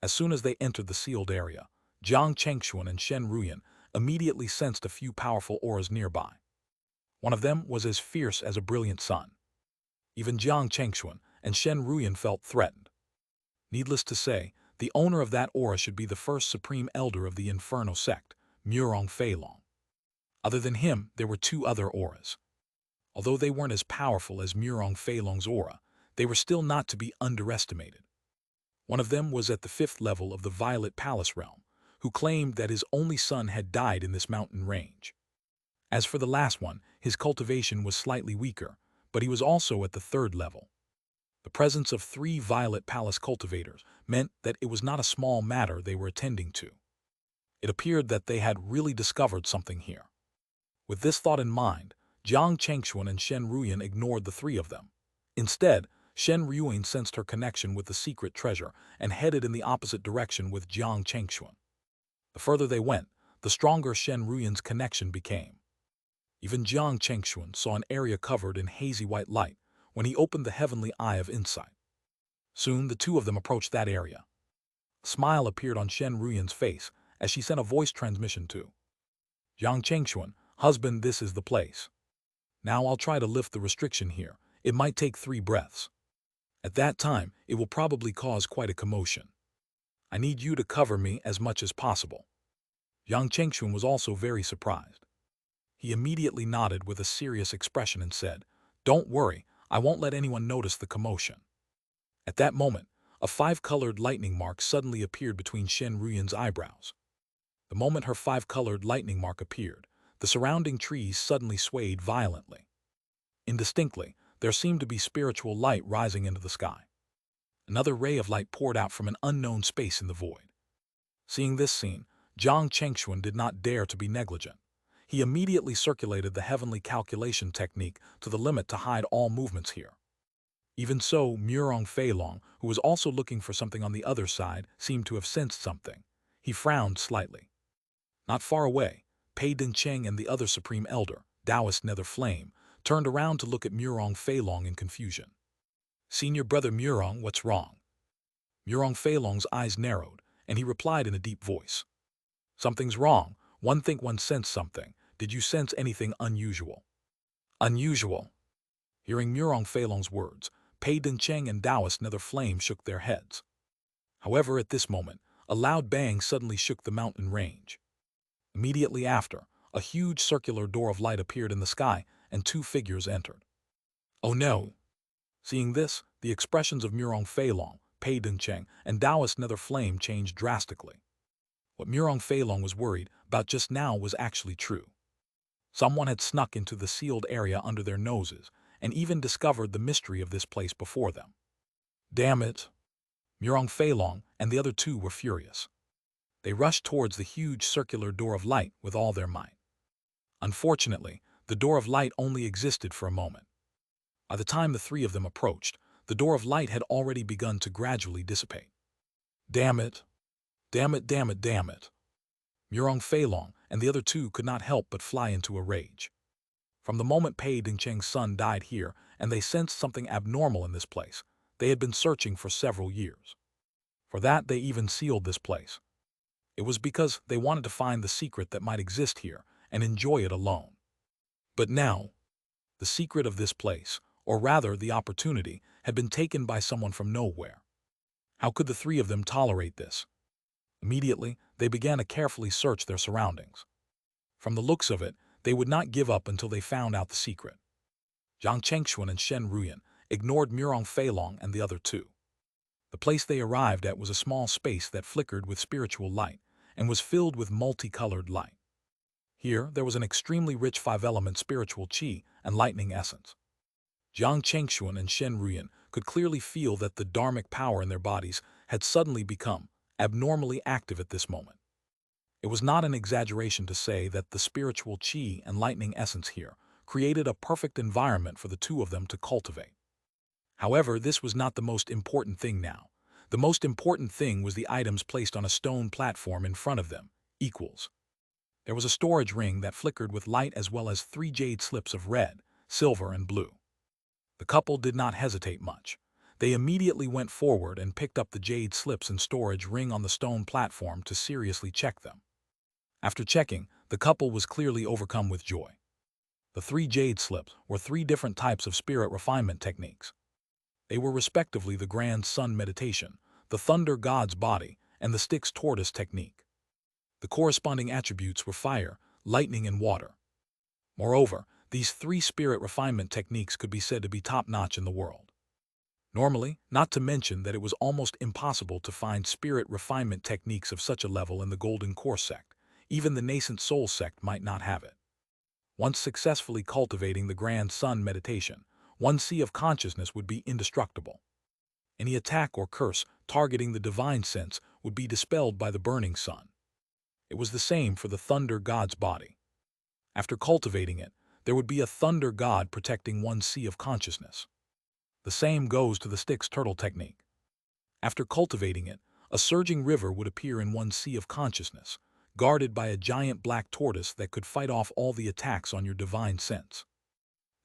As soon as they entered the sealed area, Jiang Chengxuan and Shen Ruyan immediately sensed a few powerful auras nearby. One of them was as fierce as a brilliant sun. Even Jiang Chengxuan and Shen Ruyan felt threatened. Needless to say, the owner of that aura should be the first supreme elder of the Inferno sect, Murong Feilong. Other than him, there were two other auras. Although they weren't as powerful as Murong Feilong's aura, they were still not to be underestimated. One of them was at the 5th level of the Violet Palace realm, who claimed that his only son had died in this mountain range. As for the last one, his cultivation was slightly weaker, but he was also at the 3rd level. The presence of 3 Violet Palace cultivators meant that it was not a small matter they were attending to. It appeared that they had really discovered something here. With this thought in mind, Jiang Chengxuan and Shen Ruyan ignored the 3 of them. Instead, Shen Ruyan sensed her connection with the secret treasure and headed in the opposite direction with Jiang Chengxuan. The further they went, the stronger Shen Ruyan's connection became. Even Jiang Chengxuan saw an area covered in hazy white light when he opened the heavenly eye of insight. Soon the 2 of them approached that area. A smile appeared on Shen Ruyan's face as she sent a voice transmission to Jiang Chengxuan, "Husband, this is the place. Now I'll try to lift the restriction here. It might take 3 breaths. At that time, it will probably cause quite a commotion. I need you to cover me as much as possible." Jiang Chengxuan was also very surprised. He immediately nodded with a serious expression and said, "Don't worry, I won't let anyone notice the commotion." At that moment, a 5-colored lightning mark suddenly appeared between Shen Ruyan's eyebrows. The moment her 5-colored lightning mark appeared, the surrounding trees suddenly swayed violently. Indistinctly, there seemed to be spiritual light rising into the sky. Another ray of light poured out from an unknown space in the void. Seeing this scene, Jiang Chengxuan did not dare to be negligent. He immediately circulated the heavenly calculation technique to the limit to hide all movements here. Even so, Murong Feilong, who was also looking for something on the other side, seemed to have sensed something. He frowned slightly. Not far away, Pei Dincheng and the other supreme elder, Taoist Nether Flame, turned around to look at Murong Feilong in confusion. "Senior brother Murong, what's wrong?" Murong Feilong's eyes narrowed, and he replied in a deep voice. "Something's wrong. One think one sensed something. Did you sense anything unusual?" "Unusual?" Hearing Murong Feilong's words, Pei Dincheng and Taoist Nether Flame shook their heads. However, at this moment, a loud bang suddenly shook the mountain range. Immediately after, a huge circular door of light appeared in the sky, and 2 figures entered. "Oh no!" Seeing this, the expressions of Murong Feilong, Pei Dincheng, and Taoist Nether Flame changed drastically. What Murong Feilong was worried about just now was actually true. Someone had snuck into the sealed area under their noses and even discovered the mystery of this place before them. Damn it! Murong Feilong and the other 2 were furious. They rushed towards the huge circular door of light with all their might. Unfortunately, the door of light only existed for a moment. By the time the 3 of them approached, the door of light had already begun to gradually dissipate. Damn it! Damn it, damn it, damn it! Murong Feilong and the other 2 could not help but fly into a rage. From the moment Pei Dincheng's son died here and they sensed something abnormal in this place, they had been searching for several years. For that, they even sealed this place. It was because they wanted to find the secret that might exist here and enjoy it alone. But now, the secret of this place, or rather the opportunity, had been taken by someone from nowhere. How could the 3 of them tolerate this? Immediately, they began to carefully search their surroundings. From the looks of it, they would not give up until they found out the secret. Jiang Chengxuan and Shen Ruyan ignored Murong Feilong and the other 2. The place they arrived at was a small space that flickered with spiritual light and was filled with multicolored light. Here, there was an extremely rich 5-element spiritual qi and lightning essence. Jiang Chengxuan and Shen Ruyan could clearly feel that the dharmic power in their bodies had suddenly become abnormally active at this moment. It was not an exaggeration to say that the spiritual chi and lightning essence here created a perfect environment for the two of them to cultivate. However, this was not the most important thing now. The most important thing was the items placed on a stone platform in front of them, equals. There was a storage ring that flickered with light as well as 3 jade slips of red, silver, and blue. The couple did not hesitate much. They immediately went forward and picked up the jade slips and storage ring on the stone platform to seriously check them. After checking, the couple was clearly overcome with joy. The 3 jade slips were 3 different types of spirit refinement techniques. They were respectively the Grand Sun Meditation, the Thunder God's Body, and the Styx Tortoise technique. The corresponding attributes were fire, lightning, and water. Moreover, these 3 spirit refinement techniques could be said to be top-notch in the world. Normally, not to mention that it was almost impossible to find spirit refinement techniques of such a level in the Golden Core sect. Even the nascent Soul sect might not have it. Once successfully cultivating the Grand Sun Meditation, one sea of consciousness would be indestructible. Any attack or curse targeting the divine sense would be dispelled by the burning sun. It was the same for the Thunder God's Body. After cultivating it, there would be a Thunder God protecting one sea of consciousness. The same goes to the Styx Turtle technique. After cultivating it, a surging river would appear in one sea of consciousness, guarded by a giant black tortoise that could fight off all the attacks on your divine sense.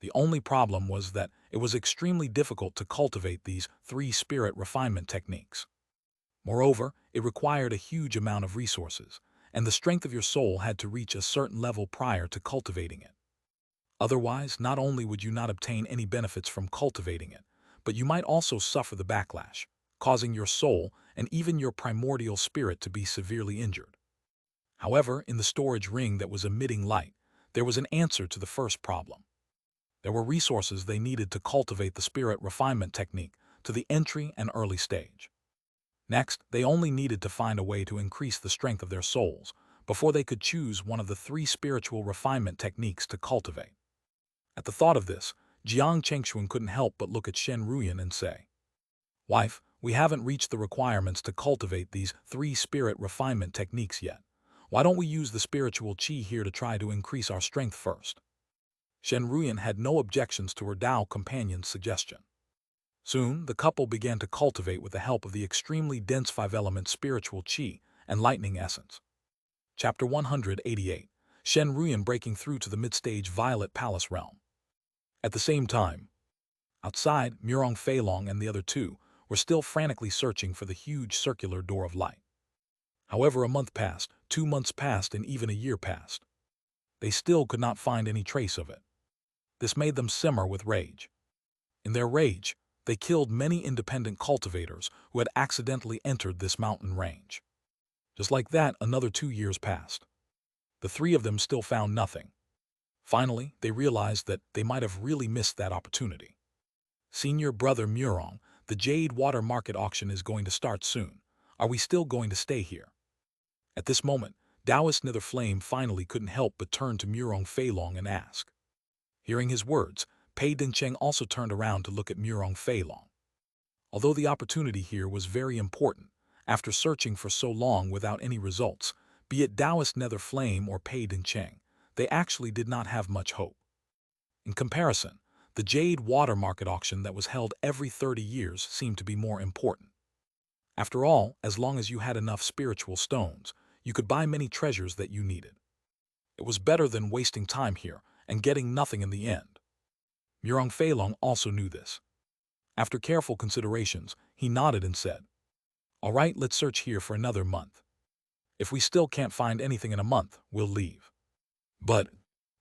The only problem was that it was extremely difficult to cultivate these 3 spirit refinement techniques. Moreover, it required a huge amount of resources, and the strength of your soul had to reach a certain level prior to cultivating it. Otherwise, not only would you not obtain any benefits from cultivating it, but you might also suffer the backlash, causing your soul and even your primordial spirit to be severely injured. However, in the storage ring that was emitting light, there was an answer to the first problem. There were resources they needed to cultivate the spirit refinement technique to the entry and early stage. Next, they only needed to find a way to increase the strength of their souls before they could choose one of the 3 spiritual refinement techniques to cultivate. At the thought of this, Jiang Chengxuan couldn't help but look at Shen Ruyan and say, "Wife, we haven't reached the requirements to cultivate these 3 spirit refinement techniques yet. Why don't we use the spiritual qi here to try to increase our strength first?" Shen Ruyan had no objections to her Dao companion's suggestion. Soon, the couple began to cultivate with the help of the extremely dense 5-element spiritual qi and lightning essence. Chapter 188. Shen Ruyan breaking through to the mid-stage Violet Palace realm. At the same time, outside, Murong Feilong and the other 2 were still frantically searching for the huge circular door of light. However, a month passed, 2 months passed, and even a year passed. They still could not find any trace of it. This made them simmer with rage. In their rage, they killed many independent cultivators who had accidentally entered this mountain range. Just like that, another 2 years passed. The 3 of them still found nothing. Finally, they realized that they might have really missed that opportunity. "Senior brother Murong, the Jade Water Market auction is going to start soon. Are we still going to stay here?" At this moment, Taoist Nether Flame finally couldn't help but turn to Murong Feilong and ask. Hearing his words, Pei Dincheng also turned around to look at Murong Feilong. Although the opportunity here was very important, after searching for so long without any results, be it Taoist Nether Flame or Pei Dincheng, they actually did not have much hope. In comparison, the Jade Water Market auction that was held every 30 years seemed to be more important. After all, as long as you had enough spiritual stones, you could buy many treasures that you needed. It was better than wasting time here and getting nothing in the end. Murong Feilong also knew this. After careful considerations, he nodded and said, "All right, let's search here for another month. If we still can't find anything in a month, we'll leave." But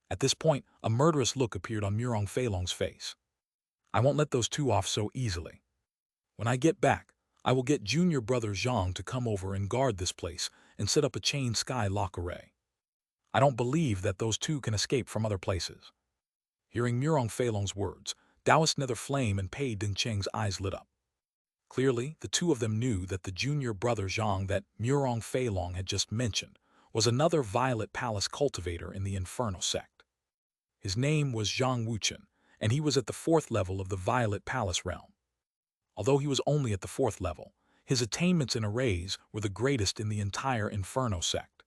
at this point, a murderous look appeared on Murong Feilong's face. "I won't let those 2 off so easily. When I get back, I will get junior brother Zhang to come over and guard this place and set up a chain sky lock array. I don't believe that those 2 can escape from other places." Hearing Murong Feilong's words, Taoist Nether Flame and Pei Dincheng's eyes lit up. Clearly, the 2 of them knew that the junior brother Zhang that Murong Feilong had just mentioned was another Violet Palace cultivator in the Inferno sect. His name was Zhang Wuchen, and he was at the 4th level of the Violet Palace realm. Although he was only at the 4th level, His attainments in arrays were the greatest in the entire Inferno sect.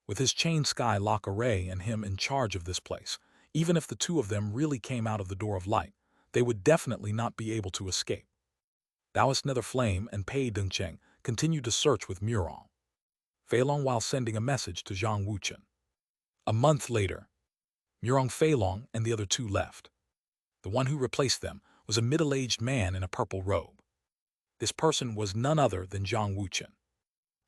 With his chain sky lock array and him in charge of this place, even if the two of them really came out of the door of light, they would definitely not be able to escape. Taoist Nether Flame and Pei Dengcheng continued to search with Murong Feilong while sending a message to Zhang Wuchen. A month later, Murong Feilong and the other two left. The one who replaced them was a middle-aged man in a purple robe. This person was none other than Zhang Wuchen.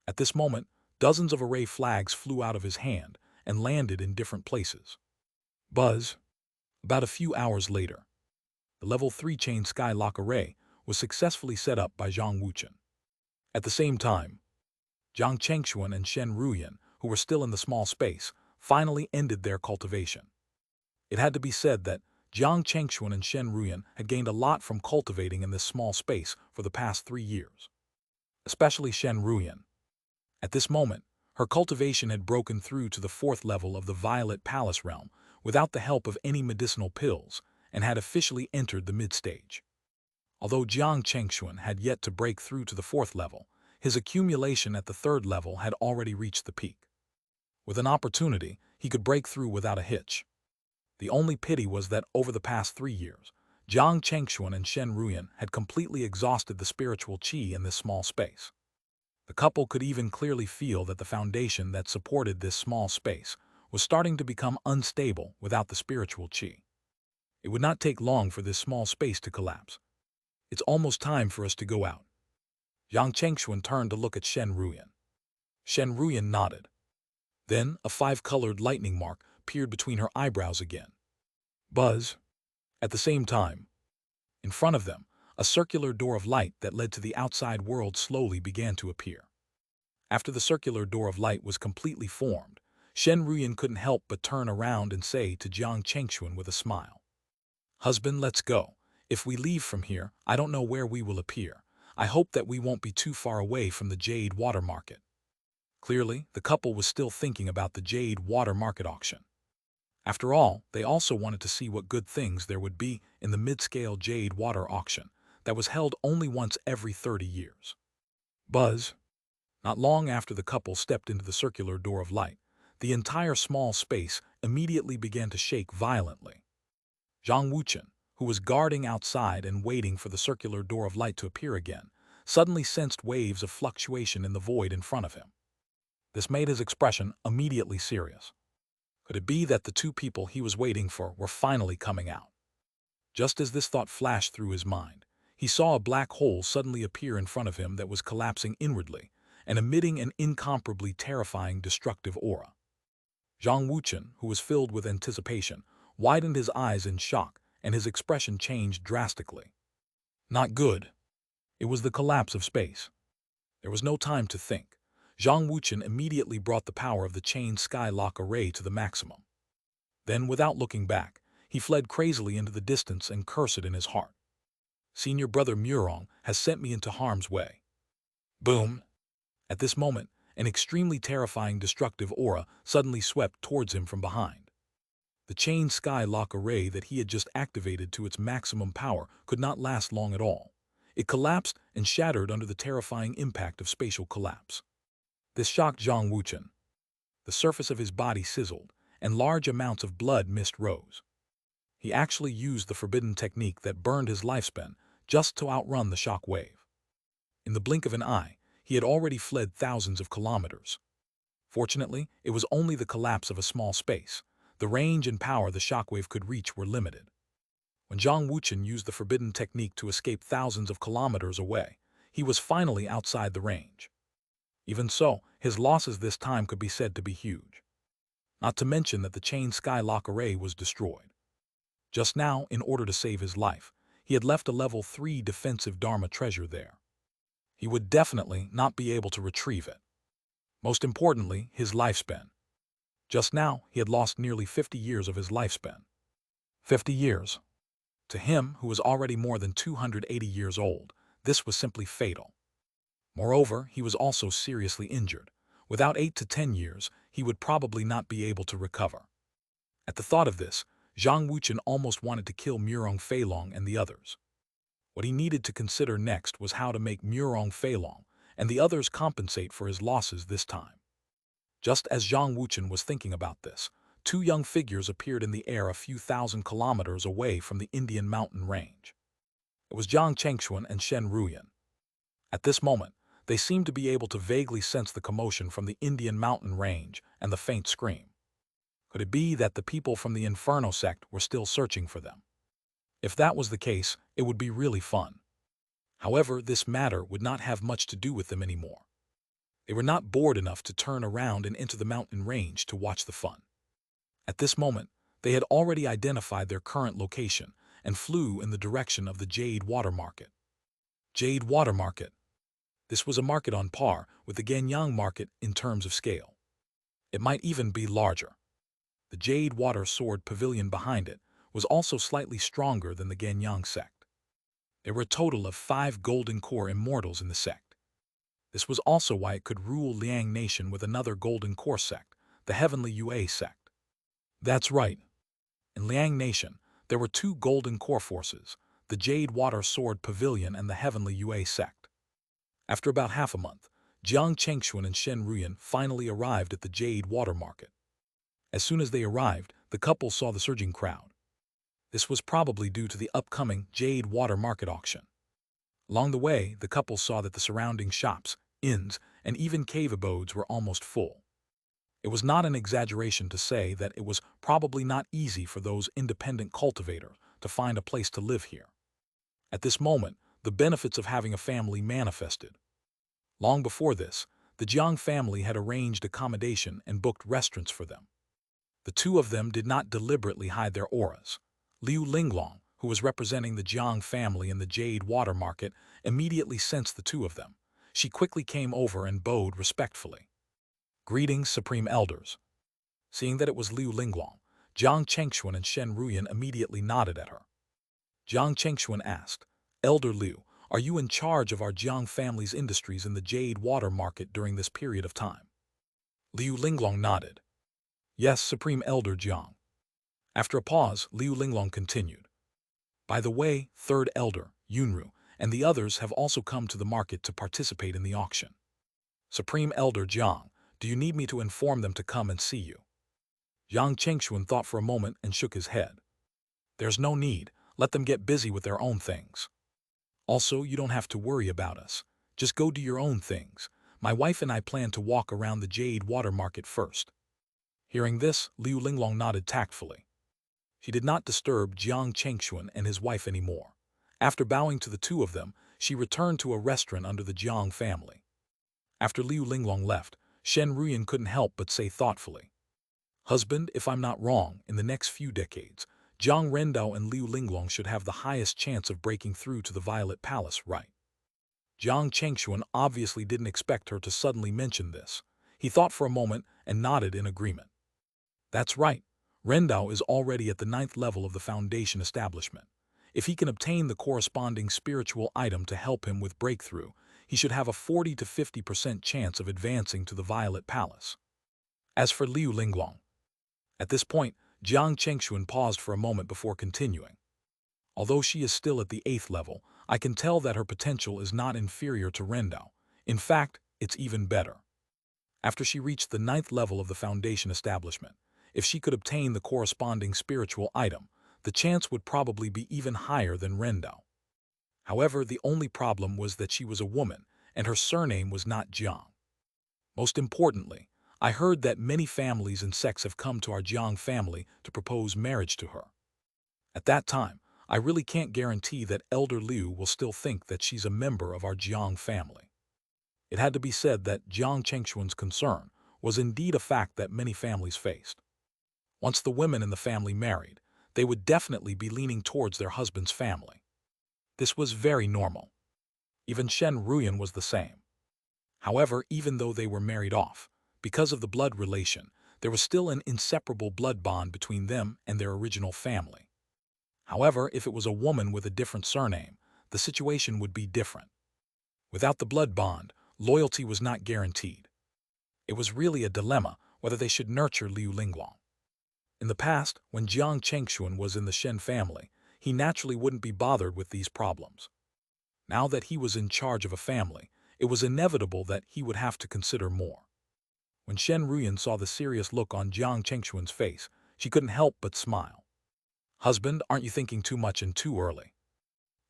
At this moment, dozens of array flags flew out of his hand and landed in different places. Buzz. About a few hours later, the level 3 chain skylock array was successfully set up by Zhang Wuchen. At the same time, Zhang Chengxuan and Shen Ruyan, who were still in the small space, finally ended their cultivation. It had to be said that Zhang Chengxuan and Shen Ruyan had gained a lot from cultivating in this small space for the past 3 years. Especially Shen Ruyan. At this moment, her cultivation had broken through to the 4th level of the Violet Palace realm without the help of any medicinal pills and had officially entered the mid-stage. Although Zhang Chengxuan had yet to break through to the 4th level, his accumulation at the 3rd level had already reached the peak. With an opportunity, he could break through without a hitch. The only pity was that over the past 3 years, Zhang Chengxuan and Shen Ruyan had completely exhausted the spiritual qi in this small space. The couple could even clearly feel that the foundation that supported this small space was starting to become unstable without the spiritual qi. It would not take long for this small space to collapse. It's almost time for us to go out. Zhang Chengxuan turned to look at Shen Ruyan. Shen Ruyan nodded. Then a 5-colored lightning mark appeared between her eyebrows again. Buzz. At the same time, in front of them, a circular door of light that led to the outside world slowly began to appear. After the circular door of light was completely formed, Shen Ruyan couldn't help but turn around and say to Zhang Chengxuan with a smile, "Husband, let's go. If we leave from here, I don't know where we will appear. I hope that we won't be too far away from the Jade water market." Clearly, the couple was still thinking about the Jade water market auction. After all, they also wanted to see what good things there would be in the mid-scale Jade water auction that was held only once every 30 years. Buzz. Not long after the couple stepped into the circular door of light, the entire small space immediately began to shake violently. Zhang Wuchen, who was guarding outside and waiting for the circular door of light to appear again, suddenly sensed waves of fluctuation in the void in front of him. This made his expression immediately serious. Could it be that the two people he was waiting for were finally coming out? Just as this thought flashed through his mind, he saw a black hole suddenly appear in front of him that was collapsing inwardly and emitting an incomparably terrifying destructive aura. Zhang Wuchen, who was filled with anticipation, widened his eyes in shock and his expression changed drastically. Not good. It was the collapse of space. There was no time to think. Zhang Wuchen immediately brought the power of the chain skylock array to the maximum. Then, without looking back, he fled crazily into the distance and cursed in his heart. Senior brother Murong has sent me into harm's way. Boom! At this moment, an extremely terrifying destructive aura suddenly swept towards him from behind. The chain skylock array that he had just activated to its maximum power could not last long at all. It collapsed and shattered under the terrifying impact of spatial collapse. This shocked Zhang Wuchen. The surface of his body sizzled, and large amounts of blood mist rose. He actually used the forbidden technique that burned his lifespan just to outrun the shock wave. In the blink of an eye, he had already fled thousands of kilometers. Fortunately, it was only the collapse of a small space. The range and power the shockwave could reach were limited. When Zhang Wuchen used the forbidden technique to escape thousands of kilometers away, he was finally outside the range. Even so, his losses this time could be said to be huge. Not to mention that the chain skylock array was destroyed. Just now, in order to save his life, he had left a level 3 defensive Dharma treasure there. He would definitely not be able to retrieve it. Most importantly, his lifespan. Just now, he had lost nearly 50 years of his lifespan. 50 years. To him, who was already more than 280 years old, this was simply fatal. Moreover, he was also seriously injured. Without 8 to 10 years, he would probably not be able to recover. At the thought of this, Zhang Wuchen almost wanted to kill Murong Feilong and the others. What he needed to consider next was how to make Murong Feilong and the others compensate for his losses this time. Just as Zhang Wuchen was thinking about this, two young figures appeared in the air a few thousand kilometers away from the Indian mountain range. It was Jiang Chengxuan and Shen Ruyan. At this moment, they seemed to be able to vaguely sense the commotion from the Indian mountain range and the faint scream. Could it be that the people from the Inferno sect were still searching for them? If that was the case, it would be really fun. However, this matter would not have much to do with them anymore. They were not bored enough to turn around and enter the mountain range to watch the fun. At this moment, they had already identified their current location and flew in the direction of the Jade Water Market. Jade Water Market. This was a market on par with the Ganyang market in terms of scale. It might even be larger. The Jade Water Sword Pavilion behind it was also slightly stronger than the Ganyang sect. There were a total of 5 golden core immortals in the sect. This was also why it could rule Liang Nation with another golden core sect, the Heavenly Yue sect. That's right. In Liang Nation, there were 2 golden core forces, the Jade Water Sword Pavilion and the Heavenly Yue sect. After about half a month, Jiang Chengxuan and Shen Ruyan finally arrived at the Jade Water Market. As soon as they arrived, the couple saw the surging crowd. This was probably due to the upcoming Jade Water Market auction. Along the way, the couple saw that the surrounding shops, inns, and even cave abodes were almost full. It was not an exaggeration to say that it was probably not easy for those independent cultivators to find a place to live here. At this moment, the benefits of having a family manifested. Long before this, the Jiang family had arranged accommodation and booked restaurants for them. The two of them did not deliberately hide their auras. Liu Linglong, who was representing the Jiang family in the Jade Water Market, immediately sensed the two of them. She quickly came over and bowed respectfully. "Greetings, Supreme Elders." Seeing that it was Liu Linglong, Jiang Chengxuan and Shen Ruyan immediately nodded at her. Jiang Chengxuan asked, "Elder Liu, are you in charge of our Jiang family's industries in the Jade Water Market during this period of time?" Liu Linglong nodded. "Yes, Supreme Elder Jiang." After a pause, Liu Linglong continued. "By the way, Third Elder, Yunru, and the others have also come to the market to participate in the auction. Supreme Elder Jiang, do you need me to inform them to come and see you?" Jiang Chengxuan thought for a moment and shook his head. "There's no need. Let them get busy with their own things. Also, you don't have to worry about us. Just go do your own things. My wife and I plan to walk around the Jade Water Market first." Hearing this, Liu Linglong nodded tactfully. She did not disturb Jiang Chengxuan and his wife anymore. After bowing to the two of them, she returned to a restaurant under the Jiang family. After Liu Linglong left, Shen Ruyan couldn't help but say thoughtfully, "Husband, if I'm not wrong, in the next few decades, Zhang Rendao and Liu Linglong should have the highest chance of breaking through to the Violet Palace, right?" Jiang Chengxuan obviously didn't expect her to suddenly mention this. He thought for a moment and nodded in agreement. "That's right. Rendao is already at the 9th level of the Foundation establishment. If he can obtain the corresponding spiritual item to help him with breakthrough, he should have a 40 to 50% chance of advancing to the Violet Palace." As for Liu Linglong. At this point, Jiang Chengxuan paused for a moment before continuing. "Although she is still at the 8th level, I can tell that her potential is not inferior to Rendao. In fact, it's even better. After she reached the 9th level of the Foundation establishment, if she could obtain the corresponding spiritual item, the chance would probably be even higher than Rendao. However, the only problem was that she was a woman, and her surname was not Jiang. Most importantly, I heard that many families and sects have come to our Jiang family to propose marriage to her. At that time, I really can't guarantee that Elder Liu will still think that she's a member of our Jiang family." It had to be said that Jiang Chengxuan's concern was indeed a fact that many families faced. Once the women in the family married, they would definitely be leaning towards their husband's family. This was very normal. Even Shen Ruyan was the same. However, even though they were married off, because of the blood relation, there was still an inseparable blood bond between them and their original family. However, if it was a woman with a different surname, the situation would be different. Without the blood bond, loyalty was not guaranteed. It was really a dilemma whether they should nurture Liu Linglong. In the past, when Jiang Chengxuan was in the Shen family, he naturally wouldn't be bothered with these problems. Now that he was in charge of a family, it was inevitable that he would have to consider more. When Shen Ruyan saw the serious look on Jiang Chengshuan's face, she couldn't help but smile. "Husband, aren't you thinking too much and too early?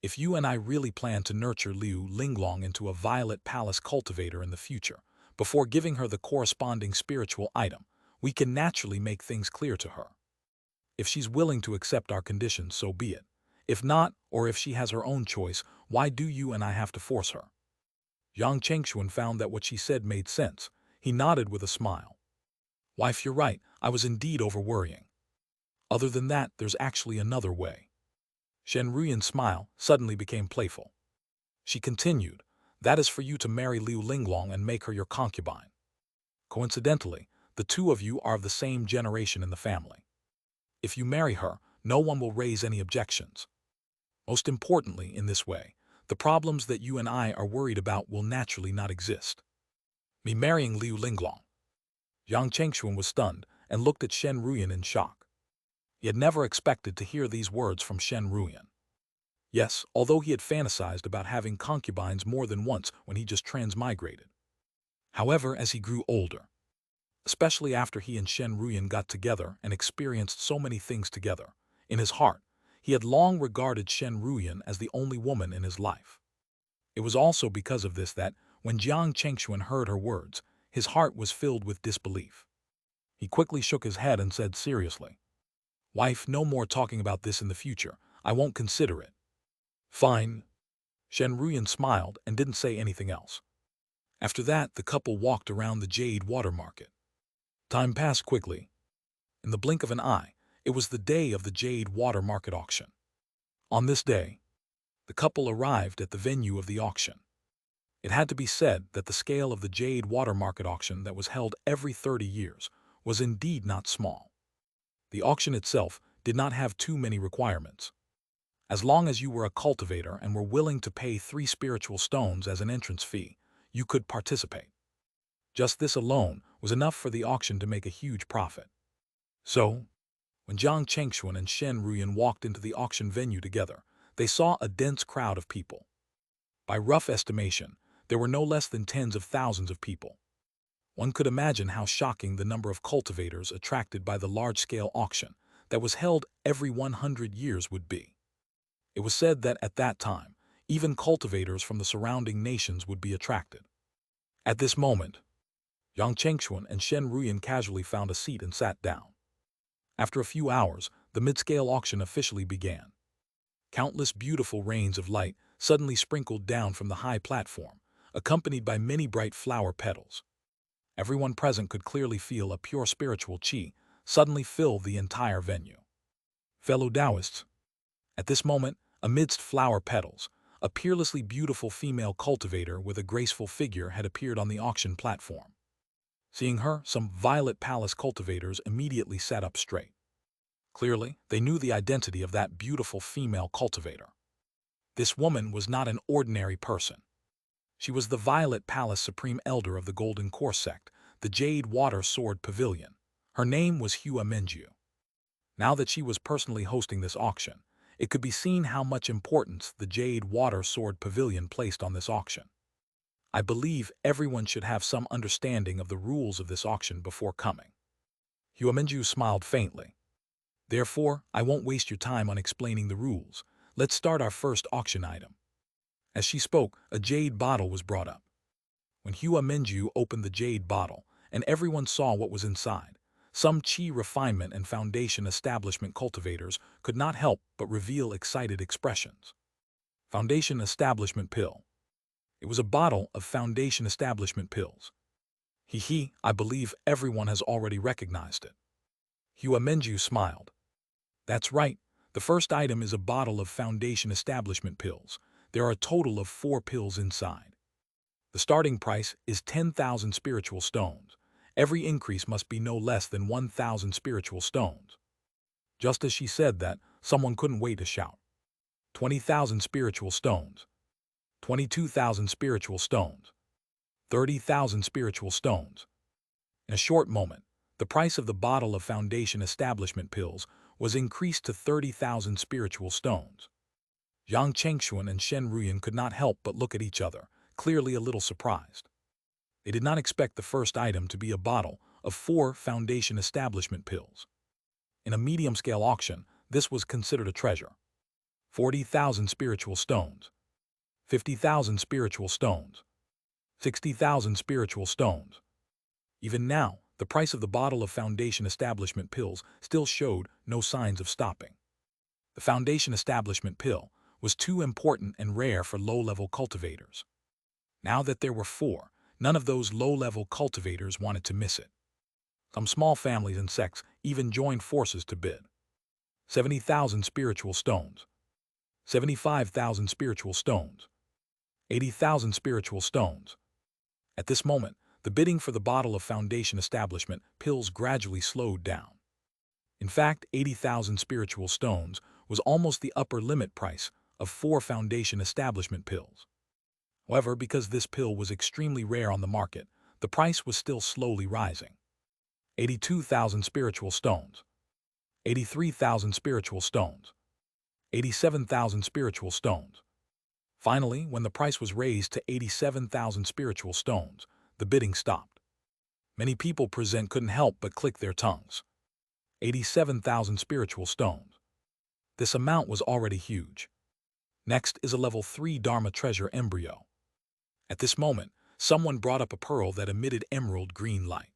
If you and I really plan to nurture Liu Linglong into a Violet Palace cultivator in the future, before giving her the corresponding spiritual item, we can naturally make things clear to her. If she's willing to accept our conditions, so be it. If not, or if she has her own choice, why do you and I have to force her?" Jiang Chengshuan found that what she said made sense. He nodded with a smile. "Wife, you're right, I was indeed over-worrying. Other than that, there's actually another way." Shen Ruyan's smile suddenly became playful. She continued, "That is for you to marry Liu Linglong and make her your concubine. Coincidentally, the two of you are of the same generation in the family. If you marry her, no one will raise any objections. Most importantly, in this way, the problems that you and I are worried about will naturally not exist." "Me marrying Liu Linglong?" Jiang Chengshuan was stunned and looked at Shen Ruyan in shock. He had never expected to hear these words from Shen Ruyan. Yes, although he had fantasized about having concubines more than once when he just transmigrated. However, as he grew older, especially after he and Shen Ruyan got together and experienced so many things together, in his heart, he had long regarded Shen Ruyan as the only woman in his life. It was also because of this that, when Jiang Chengshuan heard her words, his heart was filled with disbelief. He quickly shook his head and said seriously, "Wife, no more talking about this in the future. I won't consider it." "Fine." Shen Ruyan smiled and didn't say anything else. After that, the couple walked around the Jade water market. Time passed quickly. In the blink of an eye, it was the day of the Jade water market auction. On this day, the couple arrived at the venue of the auction. It had to be said that the scale of the Jade water market auction that was held every 30 years was indeed not small. The auction itself did not have too many requirements. As long as you were a cultivator and were willing to pay 3 spiritual stones as an entrance fee, you could participate. Just this alone was enough for the auction to make a huge profit. So, when Jiang Chengshuan and Shen Ruyan walked into the auction venue together, they saw a dense crowd of people. By rough estimation, there were no less than tens of thousands of people. One could imagine how shocking the number of cultivators attracted by the large-scale auction that was held every 100 years would be. It was said that at that time, even cultivators from the surrounding nations would be attracted. At this moment, Jiang Chengshuan and Shen Ruyan casually found a seat and sat down. After a few hours, the mid-scale auction officially began. Countless beautiful rains of light suddenly sprinkled down from the high platform, accompanied by many bright flower petals. Everyone present could clearly feel a pure spiritual qi suddenly fill the entire venue. Fellow Taoists, at this moment, amidst flower petals, a peerlessly beautiful female cultivator with a graceful figure had appeared on the auction platform. Seeing her, some Violet Palace cultivators immediately sat up straight. Clearly, they knew the identity of that beautiful female cultivator. This woman was not an ordinary person. She was the Violet Palace Supreme Elder of the Golden Core Sect, the Jade Water Sword Pavilion. Her name was Hua Menju. Now that she was personally hosting this auction, it could be seen how much importance the Jade Water Sword Pavilion placed on this auction. "I believe everyone should have some understanding of the rules of this auction before coming." Hua Menju smiled faintly. "Therefore, I won't waste your time on explaining the rules. Let's start our first auction item." As she spoke, a jade bottle was brought up. When Hua Menju opened the jade bottle, and everyone saw what was inside, some Qi refinement and foundation establishment cultivators could not help but reveal excited expressions. Foundation establishment pill. It was a bottle of foundation establishment pills. I believe everyone has already recognized it." Hua Menju smiled. "That's right. The first item is a bottle of foundation establishment pills. There are a total of 4 pills inside. The starting price is 10,000 spiritual stones. Every increase must be no less than 1,000 spiritual stones." Just as she said that, someone couldn't wait to shout. 20,000 spiritual stones. 22,000 spiritual stones. 30,000 spiritual stones. In a short moment, the price of the bottle of foundation establishment pills was increased to 30,000 spiritual stones. Jiang Chengxuan and Shen Ruyan could not help but look at each other, clearly a little surprised. They did not expect the first item to be a bottle of 4 foundation establishment pills. In a medium-scale auction, this was considered a treasure. 40,000 spiritual stones. 50,000 spiritual stones. 60,000 spiritual stones. Even now, the price of the bottle of foundation establishment pills still showed no signs of stopping. The foundation establishment pill was too important and rare for low-level cultivators. Now that there were 4, none of those low-level cultivators wanted to miss it. Some small families and sects even joined forces to bid. 70,000 spiritual stones. 75,000 spiritual stones. 80,000 spiritual stones. At this moment, the bidding for the bottle of foundation establishment pills gradually slowed down. In fact, 80,000 spiritual stones was almost the upper limit price of 4 foundation establishment pills. However, because this pill was extremely rare on the market, the price was still slowly rising. 82,000 spiritual stones. 83,000 spiritual stones. 87,000 spiritual stones. Finally, when the price was raised to 87,000 spiritual stones, the bidding stopped. Many people present couldn't help but click their tongues. 87,000 spiritual stones. This amount was already huge. Next is a level 3 Dharma treasure embryo. At this moment, someone brought up a pearl that emitted emerald green light.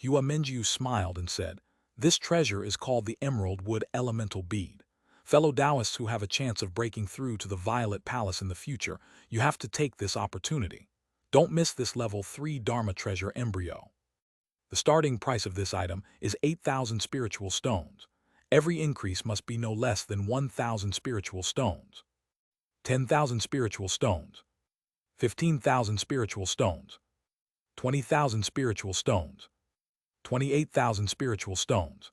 Hua Minjiu smiled and said, "This treasure is called the Emerald Wood Elemental Bead. Fellow Taoists who have a chance of breaking through to the Violet Palace in the future, you have to take this opportunity. Don't miss this level 3 Dharma treasure embryo." The starting price of this item is 8,000 spiritual stones. Every increase must be no less than 1,000 spiritual stones. 10,000 spiritual stones. 15,000 spiritual stones. 20,000 spiritual stones. 28,000 spiritual stones.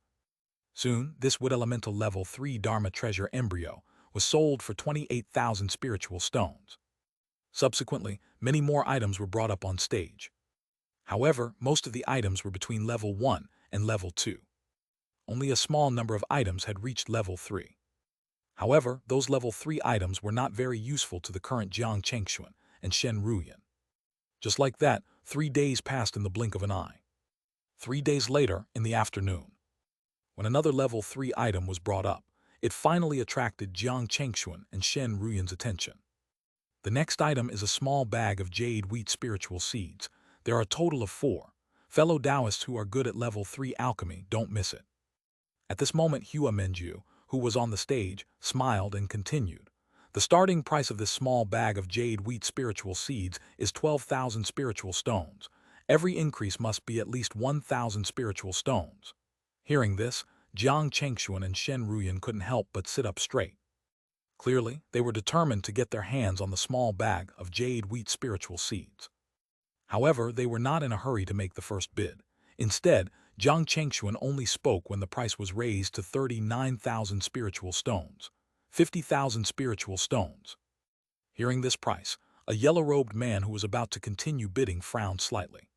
Soon, this wood elemental level 3 Dharma treasure embryo was sold for 28,000 spiritual stones. Subsequently, many more items were brought up on stage. However, most of the items were between level 1 and level 2. Only a small number of items had reached level 3. However, those level 3 items were not very useful to the current Jiang Chengxuan and Shen Ruyan. Just like that, 3 days passed in the blink of an eye. 3 days later, in the afternoon, when another level 3 item was brought up, it finally attracted Jiang Chengxuan and Shen Ruyan's attention. The next item is a small bag of Jade wheat spiritual seeds. There are a total of 4. Fellow Taoists who are good at level 3 alchemy, don't miss it. At this moment, Hua Minjiu, who was on the stage, smiled and continued. The starting price of this small bag of Jade wheat spiritual seeds is 12,000 spiritual stones. Every increase must be at least 1,000 spiritual stones. Hearing this, Jiang Chengxuan and Shen Ruyan couldn't help but sit up straight. Clearly, they were determined to get their hands on the small bag of Jade wheat spiritual seeds. However, they were not in a hurry to make the first bid. Instead, Jiang Chengxuan only spoke when the price was raised to 39,000 spiritual stones. 50,000 spiritual stones. Hearing this price, a yellow-robed man who was about to continue bidding frowned slightly.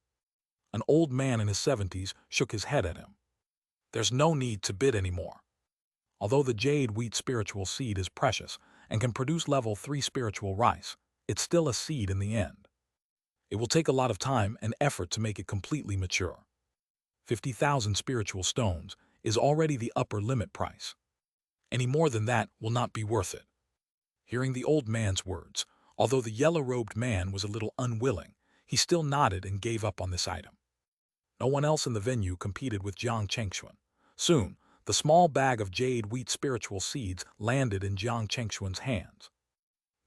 An old man in his 70s shook his head at him. There's no need to bid anymore. Although the Jade wheat spiritual seed is precious and can produce level 3 spiritual rice, it's still a seed in the end. It will take a lot of time and effort to make it completely mature. 50,000 spiritual stones is already the upper limit price. Any more than that will not be worth it. Hearing the old man's words, although the yellow-robed man was a little unwilling, he still nodded and gave up on this item. No one else in the venue competed with Jiang Chengxuan. Soon, the small bag of Jade wheat spiritual seeds landed in Jiang Chengxuan's hands.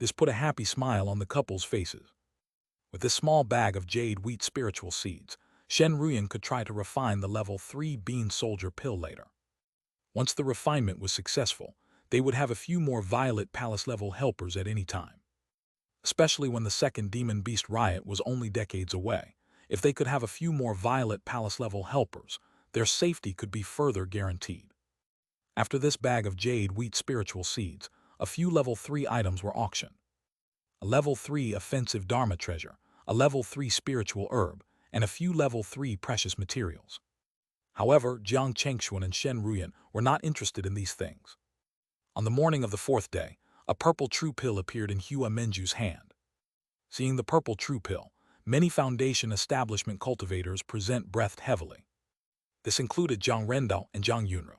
This put a happy smile on the couple's faces. With this small bag of Jade wheat spiritual seeds, Shen Ruyan could try to refine the level 3 Bean Soldier pill later. Once the refinement was successful, they would have a few more Violet Palace level helpers at any time. Especially when the second Demon Beast riot was only decades away, if they could have a few more Violet Palace level helpers, their safety could be further guaranteed. After this bag of Jade wheat spiritual seeds, a few level 3 items were auctioned. A level 3 offensive Dharma treasure, a level 3 spiritual herb, and a few level 3 precious materials. However, Jiang Chengxuan and Shen Ruyan were not interested in these things. On the morning of the 4th day, A purple true pill appeared in Hua Menju's hand. Seeing the purple true pill, many Foundation establishment cultivators breathed heavily. This included Zhang Rendao and Zhang Yunru.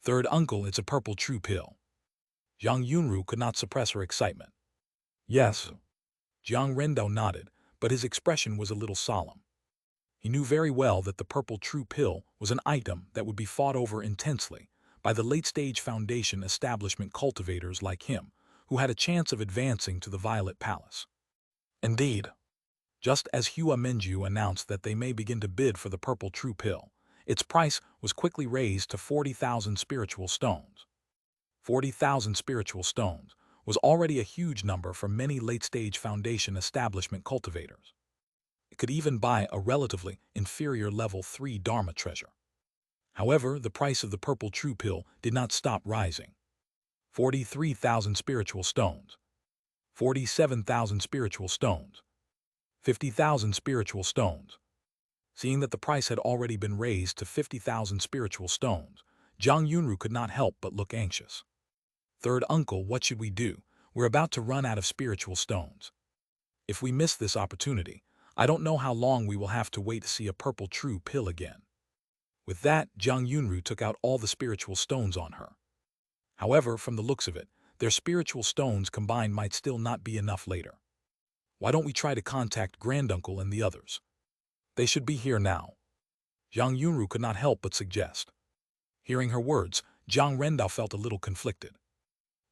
Third uncle, it's a purple true pill. Zhang Yunru could not suppress her excitement. Yes. Zhang Rendao nodded, but his expression was a little solemn. He knew very well that the purple true pill was an item that would be fought over intensely by the late-stage Foundation establishment cultivators like him, who had a chance of advancing to the Violet Palace. Indeed, just as Hua Menju announced that they may begin to bid for the purple true pill, its price was quickly raised to 40,000 spiritual stones. 40,000 spiritual stones was already a huge number for many late-stage Foundation establishment cultivators. It could even buy a relatively inferior level 3 Dharma treasure. However, the price of the purple true pill did not stop rising. 43,000 spiritual stones, 47,000 spiritual stones, 50,000 spiritual stones. Seeing that the price had already been raised to 50,000 spiritual stones, Zhang Yunru could not help but look anxious. Third uncle, what should we do? We're about to run out of spiritual stones. If we miss this opportunity, I don't know how long we will have to wait to see a purple true pill again. With that, Zhang Yunru took out all the spiritual stones on her. However, from the looks of it, their spiritual stones combined might still not be enough later. Why don't we try to contact Granduncle and the others? They should be here now. Zhang Yunru could not help but suggest. Hearing her words, Zhang Rendao felt a little conflicted.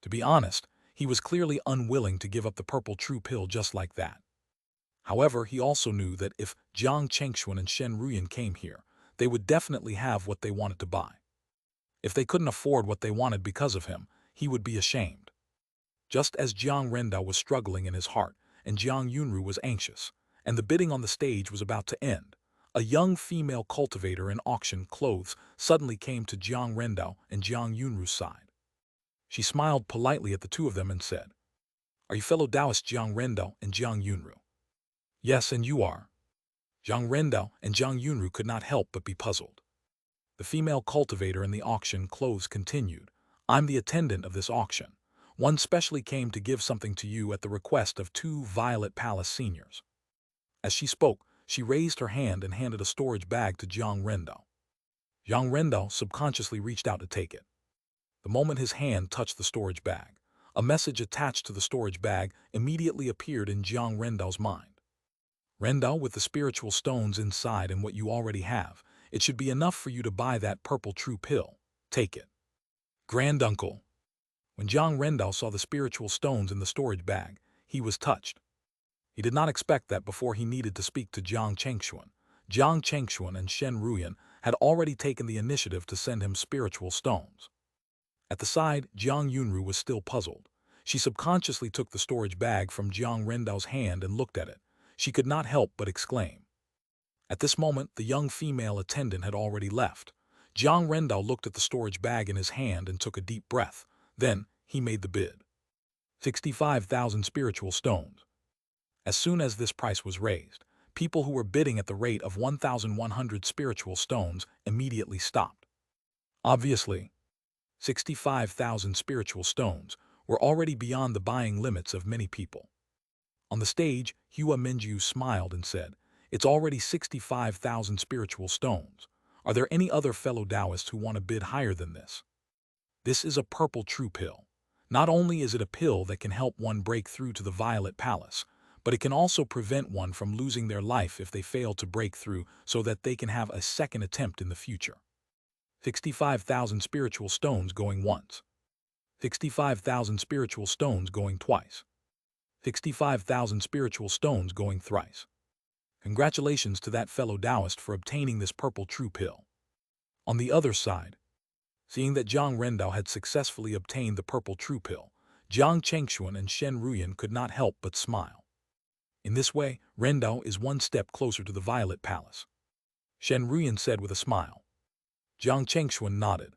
To be honest, he was clearly unwilling to give up the purple true pill just like that. However, he also knew that if Jiang Chengxuan and Shen Ruyan came here, they would definitely have what they wanted to buy. If they couldn't afford what they wanted because of him, he would be ashamed. Just as Jiang Rendao was struggling in his heart, and Jiang Yunru was anxious, and the bidding on the stage was about to end, a young female cultivator in auction clothes suddenly came to Jiang Rendao and Jiang Yunru's side. She smiled politely at the two of them and said, "Are you fellow Taoist Jiang Rendao and Jiang Yunru?" "Yes, and you are." Jiang Rendao and Jiang Yunru could not help but be puzzled. The female cultivator in the auction clothes continued, "I'm the attendant of this auction. One specially came to give something to you at the request of 2 Violet Palace seniors." As she spoke, she raised her hand and handed a storage bag to Jiang Rendao. Jiang Rendao subconsciously reached out to take it. The moment his hand touched the storage bag, a message attached to the storage bag immediately appeared in Jiang Rendao's mind. "Rendao, with the spiritual stones inside and what you already have, it should be enough for you to buy that purple true pill. Take it." "Granduncle." When Jiang Rendao saw the spiritual stones in the storage bag, he was touched. He did not expect that before he needed to speak to Jiang Chengxuan and Shen Ruyan had already taken the initiative to send him spiritual stones. At the side, Jiang Yunru was still puzzled. She subconsciously took the storage bag from Jiang Rendao's hand and looked at it. She could not help but exclaim. At this moment, the young female attendant had already left. Jiang Rendao looked at the storage bag in his hand and took a deep breath. Then, he made the bid. 65,000 spiritual stones. As soon as this price was raised, people who were bidding at the rate of 1,100 spiritual stones immediately stopped. Obviously, 65,000 spiritual stones were already beyond the buying limits of many people. On the stage, Hua Menju smiled and said, "It's already 65,000 spiritual stones. Are there any other fellow Taoists who want to bid higher than this? This is a purple true pill. Not only is it a pill that can help one break through to the Violet Palace, but it can also prevent one from losing their life if they fail to break through so that they can have a second attempt in the future. 65,000 spiritual stones going once. 65,000 spiritual stones going twice. 65,000 spiritual stones going thrice. Congratulations to that fellow Taoist for obtaining this purple true pill." On the other side, seeing that Jiang Rendao had successfully obtained the purple true pill, Jiang Chengxuan and Shen Ruyan could not help but smile. In this way, Rendao is one step closer to the Violet Palace. Shen Ruyan said with a smile. Jiang Chengxuan nodded.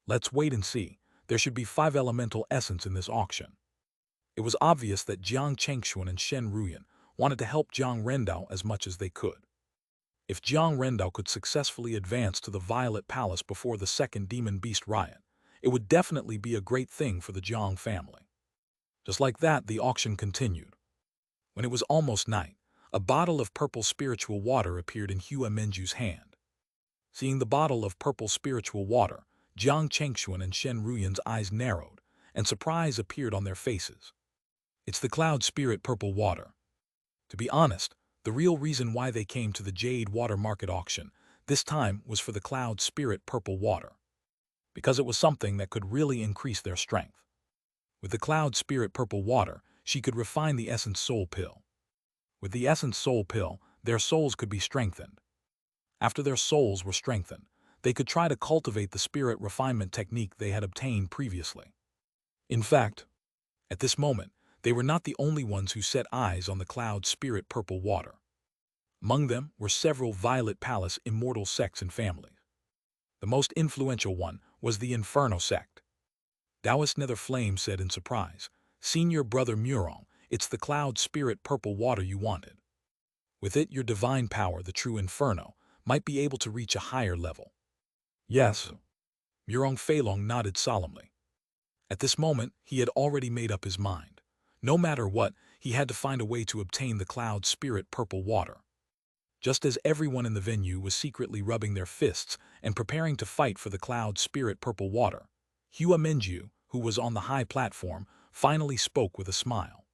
"Let's wait and see. There should be 5 elemental essence in this auction." It was obvious that Jiang Chengxuan and Shen Ruyan wanted to help Jiang Rendao as much as they could. If Jiang Rendao could successfully advance to the Violet Palace before the second Demon Beast riot, it would definitely be a great thing for the Jiang family. Just like that, the auction continued. When it was almost night, a bottle of purple spiritual water appeared in Hua Menju's hand. Seeing the bottle of purple spiritual water, Jiang Chengxuan and Shen Ruyan's eyes narrowed, and surprise appeared on their faces. It's the cloud spirit purple water. To be honest, the real reason why they came to the Jade water market auction this time was for the cloud spirit purple water, because it was something that could really increase their strength. With the cloud spirit purple water, she could refine the essence soul pill. With the essence soul pill, their souls could be strengthened. After their souls were strengthened, they could try to cultivate the spirit refinement technique they had obtained previously. In fact, at this moment, they were not the only ones who set eyes on the cloud spirit purple water. Among them were several Violet Palace immortal sects and families. The most influential one was the Inferno sect. Taoist Nether Flame said in surprise, "Senior Brother Murong, it's the cloud spirit purple water you wanted. With it, your divine power, the true Inferno, might be able to reach a higher level." "Yes." Murong Feilong nodded solemnly. At this moment, he had already made up his mind. No matter what, he had to find a way to obtain the cloud spirit purple water. Just as everyone in the venue was secretly rubbing their fists and preparing to fight for the cloud spirit purple water, Hua Menju, who was on the high platform, finally spoke with a smile.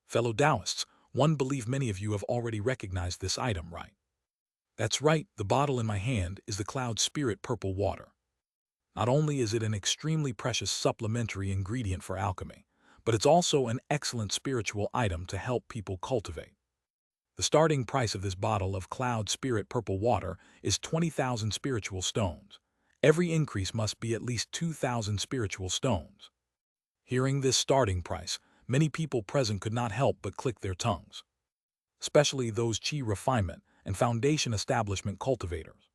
"Fellow Taoists, one believe many of you have already recognized this item, right? That's right, the bottle in my hand is the cloud spirit purple water. Not only is it an extremely precious supplementary ingredient for alchemy, but it's also an excellent spiritual item to help people cultivate. The starting price of this bottle of cloud spirit purple water is 20,000 spiritual stones. Every increase must be at least 2,000 spiritual stones." Hearing this starting price, many people present could not help but click their tongues, especially those Qi refinement and foundation establishment cultivators.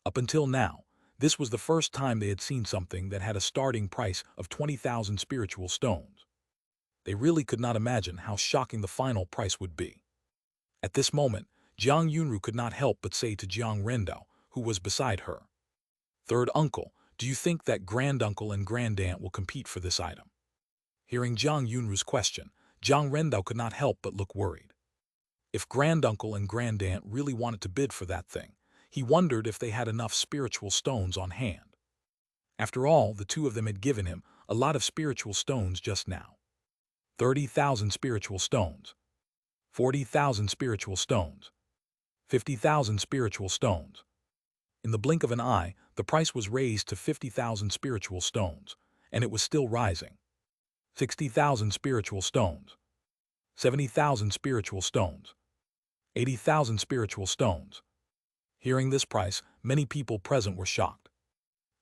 Up until now, this was the first time they had seen something that had a starting price of 20,000 spiritual stones. They really could not imagine how shocking the final price would be. At this moment, Jiang Yunru could not help but say to Jiang Rendao, who was beside her, "Third uncle, do you think that granduncle and grandaunt will compete for this item?" Hearing Jiang Yunru's question, Jiang Rendao could not help but look worried. If granduncle and grandaunt really wanted to bid for that thing, he wondered if they had enough spiritual stones on hand. After all, the two of them had given him a lot of spiritual stones just now. 30,000 spiritual stones, 40,000 spiritual stones, 50,000 spiritual stones. In the blink of an eye, the price was raised to 50,000 spiritual stones, and it was still rising. 60,000 spiritual stones, 70,000 spiritual stones, 80,000 spiritual stones. Hearing this price, many people present were shocked.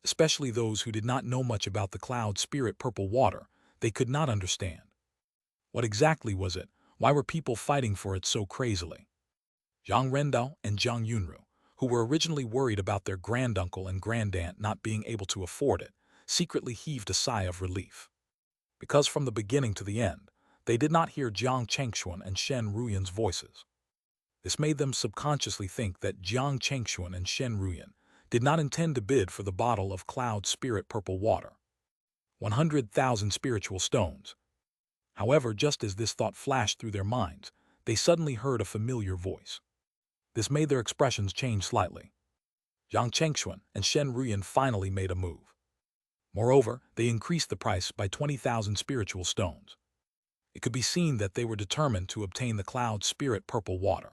Especially those who did not know much about the cloud spirit purple water. They could not understand. What exactly was it? Why were people fighting for it so crazily? Jiang Rendao and Jiang Yunru, who were originally worried about their granduncle and grandaunt not being able to afford it, secretly heaved a sigh of relief. Because from the beginning to the end, they did not hear Jiang Chengxuan and Shen Ruyan's voices. This made them subconsciously think that Jiang Chengxuan and Shen Ruyan did not intend to bid for the bottle of cloud spirit purple water. 100,000 spiritual stones. However, just as this thought flashed through their minds, they suddenly heard a familiar voice. This made their expressions change slightly. Jiang Chengxuan and Shen Ruyan finally made a move. Moreover, they increased the price by 20,000 spiritual stones. It could be seen that they were determined to obtain the cloud spirit purple water.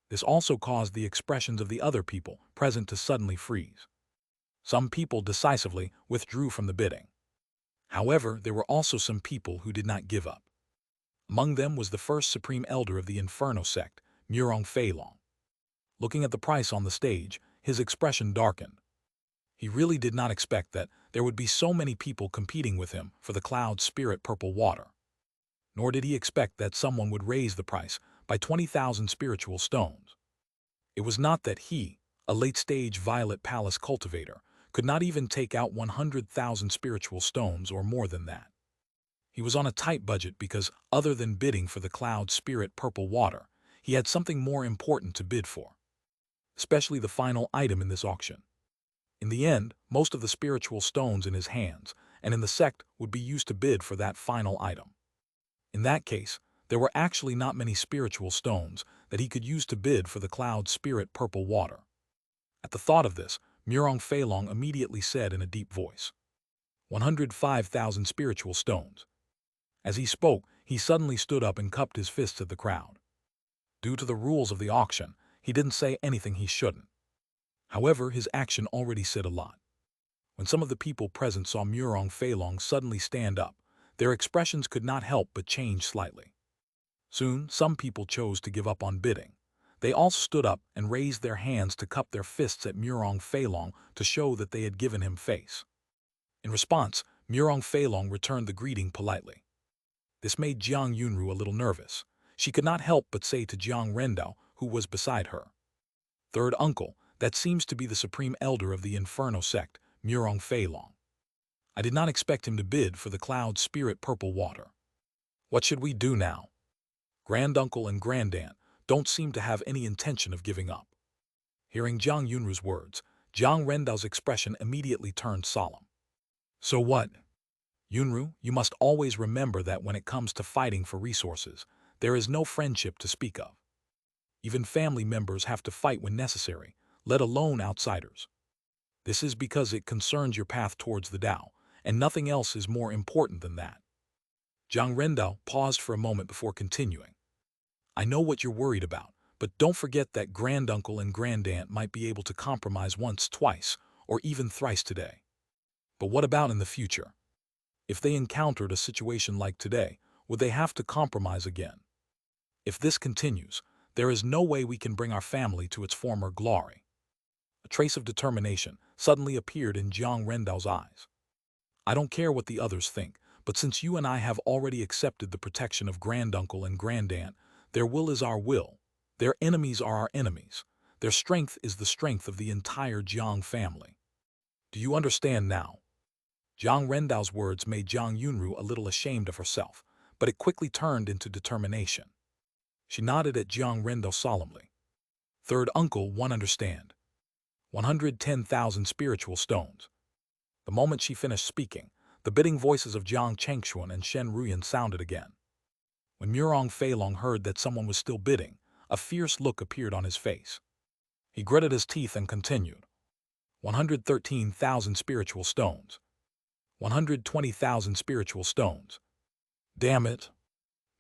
This also caused the expressions of the other people present to suddenly freeze. Some people decisively withdrew from the bidding. However, there were also some people who did not give up. Among them was the first supreme elder of the Inferno sect, Murong Feilong. Looking at the price on the stage, his expression darkened. He really did not expect that there would be so many people competing with him for the cloud spirit purple water. Nor did he expect that someone would raise the price by 20,000 spiritual stones. It was not that he, a late-stage Violet Palace cultivator, could not even take out 100,000 spiritual stones or more than that. He was on a tight budget because, other than bidding for the cloud spirit purple water, he had something more important to bid for, especially the final item in this auction. In the end, most of the spiritual stones in his hands and in the sect would be used to bid for that final item. In that case, there were actually not many spiritual stones that he could use to bid for the cloud spirit purple water. At the thought of this, Murong Feilong immediately said in a deep voice, 105,000 spiritual stones. As he spoke, he suddenly stood up and cupped his fists at the crowd. Due to the rules of the auction, he didn't say anything he shouldn't. However, his action already said a lot. When some of the people present saw Murong Feilong suddenly stand up, their expressions could not help but change slightly. Soon, some people chose to give up on bidding. They all stood up and raised their hands to cup their fists at Murong Feilong to show that they had given him face. In response, Murong Feilong returned the greeting politely. This made Jiang Yunru a little nervous. She could not help but say to Jiang Rendao, who was beside her, "Third uncle, that seems to be the supreme elder of the Inferno sect, Murong Feilong. I did not expect him to bid for the cloud spirit purple water. What should we do now? Granduncle and grandaunt don't seem to have any intention of giving up." Hearing Jiang Yunru's words, Jiang Rendao's expression immediately turned solemn. "So what? Yunru, you must always remember that when it comes to fighting for resources, there is no friendship to speak of. Even family members have to fight when necessary, let alone outsiders. This is because it concerns your path towards the Tao, and nothing else is more important than that." Jiang Rendao paused for a moment before continuing. "I know what you're worried about, but don't forget that granduncle and grandaunt might be able to compromise once, twice, or even thrice today. But what about in the future? If they encountered a situation like today, would they have to compromise again? If this continues, there is no way we can bring our family to its former glory." A trace of determination suddenly appeared in Jiang Rendao's eyes. "I don't care what the others think, but since you and I have already accepted the protection of granduncle and grandaunt, their will is our will, their enemies are our enemies, their strength is the strength of the entire Jiang family. Do you understand now?" Jiang Rendao's words made Jiang Yunru a little ashamed of herself, but it quickly turned into determination. She nodded at Jiang Rendao solemnly. "Third uncle, one understand. 110,000 spiritual stones." The moment she finished speaking, the bidding voices of Jiang Chengxuan and Shen Ruyan sounded again. When Murong Feilong heard that someone was still bidding, a fierce look appeared on his face. He gritted his teeth and continued, 113,000 spiritual stones. 120,000 spiritual stones. Damn it!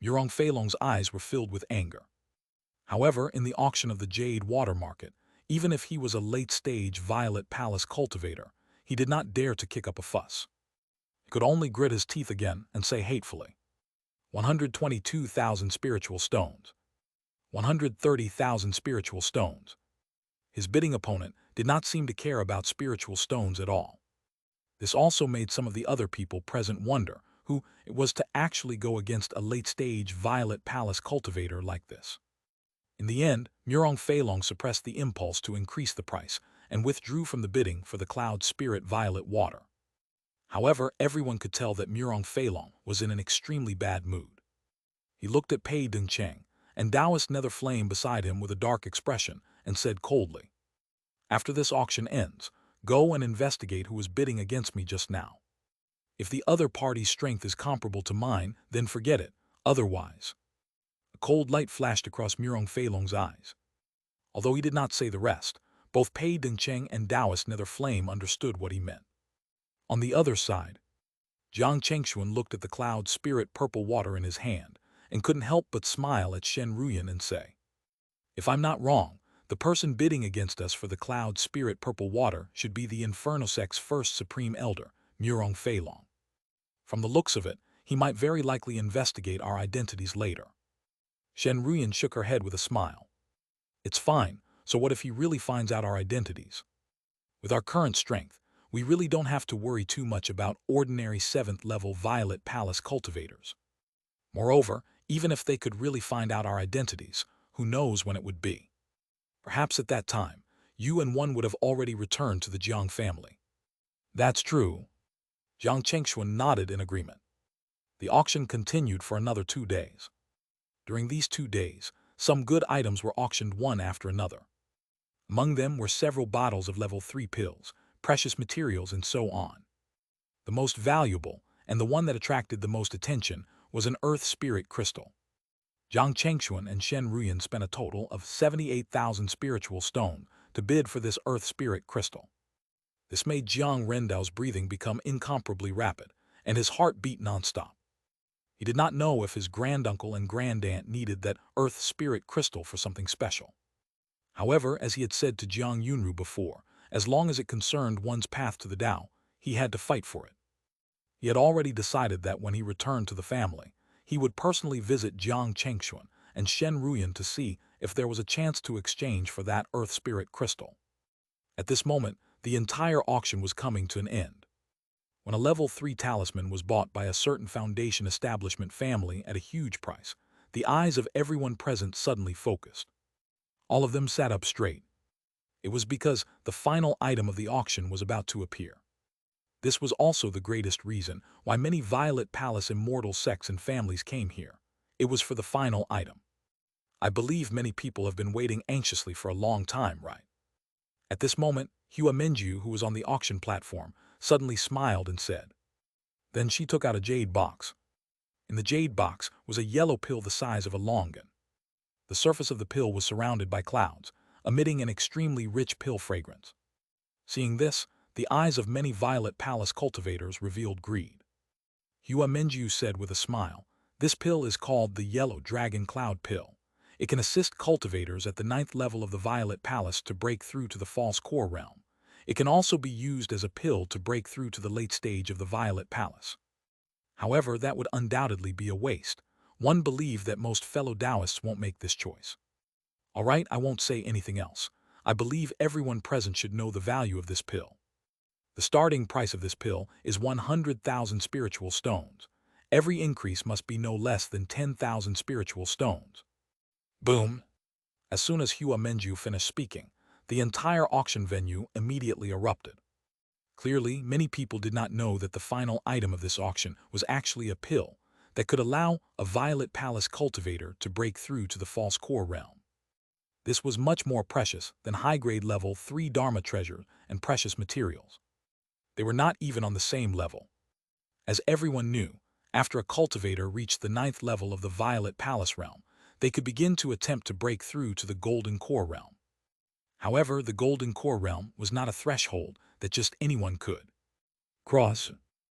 Murong Feilong's eyes were filled with anger. However, in the auction of the Jade water market, even if he was a late-stage Violet Palace cultivator, he did not dare to kick up a fuss. He could only grit his teeth again and say hatefully, 122,000 spiritual stones. 130,000 spiritual stones. His bidding opponent did not seem to care about spiritual stones at all. This also made some of the other people present wonder who it was to actually go against a late-stage Violet Palace cultivator like this. In the end, Murong Feilong suppressed the impulse to increase the price and withdrew from the bidding for the Cloud Spirit Violet water. However, everyone could tell that Murong Feilong was in an extremely bad mood. He looked at Pei Dengcheng and Taoist Nether Flame beside him with a dark expression and said coldly, "After this auction ends, go and investigate who was bidding against me just now. If the other party's strength is comparable to mine, then forget it, otherwise." A cold light flashed across Murong Feilong's eyes. Although he did not say the rest, both Pei Dengcheng and Taoist Nether Flame understood what he meant. On the other side, Jiang Chengxuan looked at the cloud spirit purple water in his hand and couldn't help but smile at Shen Ruyan and say, "If I'm not wrong, the person bidding against us for the cloud spirit purple water should be the Inferno sect's first supreme elder, Murong Feilong. From the looks of it, he might very likely investigate our identities later." Shen Ruyan shook her head with a smile. "It's fine, so what if he really finds out our identities? With our current strength, we really don't have to worry too much about ordinary 7th-level Violet Palace cultivators. Moreover, even if they could really find out our identities, who knows when it would be? Perhaps at that time, you and one would have already returned to the Jiang family." "That's true." Jiang Chengxuan nodded in agreement. The auction continued for another 2 days. During these 2 days, some good items were auctioned one after another. Among them were several bottles of level 3 pills, precious materials, and so on. The most valuable, and the one that attracted the most attention, was an earth spirit crystal. Jiang Chengxuan and Shen Ruyan spent a total of 78,000 spiritual stone to bid for this earth spirit crystal. This made Jiang Rendao's breathing become incomparably rapid, and his heart beat nonstop. He did not know if his granduncle and grandaunt needed that earth spirit crystal for something special. However, as he had said to Jiang Yunru before, as long as it concerned one's path to the Tao, he had to fight for it. He had already decided that when he returned to the family, he would personally visit Jiang Chengxuan and Shen Ruyan to see if there was a chance to exchange for that earth spirit crystal. At this moment, the entire auction was coming to an end. When a level 3 talisman was bought by a certain foundation establishment family at a huge price, the eyes of everyone present suddenly focused. All of them sat up straight. It was because the final item of the auction was about to appear. This was also the greatest reason why many Violet Palace immortal sects and families came here. It was for the final item. I believe many people have been waiting anxiously for a long time, right? At this moment, Hua Minju, who was on the auction platform, suddenly smiled and said. Then she took out a jade box. In the jade box was a yellow pill the size of a longan. The surface of the pill was surrounded by clouds, emitting an extremely rich pill fragrance. Seeing this, the eyes of many Violet Palace cultivators revealed greed. Hua Minju said with a smile, "This pill is called the Yellow Dragon Cloud Pill. It can assist cultivators at the 9th level of the Violet Palace to break through to the false core realm. It can also be used as a pill to break through to the late stage of the Violet Palace. However, that would undoubtedly be a waste. One believed that most fellow Taoists won't make this choice. All right, I won't say anything else. I believe everyone present should know the value of this pill. The starting price of this pill is 100,000 spiritual stones. Every increase must be no less than 10,000 spiritual stones." Boom! As soon as Hua Minju finished speaking, the entire auction venue immediately erupted. Clearly, many people did not know that the final item of this auction was actually a pill that could allow a Violet Palace cultivator to break through to the false core realm. This was much more precious than high-grade level 3 Dharma treasure and precious materials. They were not even on the same level. As everyone knew, after a cultivator reached the 9th level of the Violet Palace realm, they could begin to attempt to break through to the Golden Core realm. However, the Golden Core realm was not a threshold that just anyone could cross.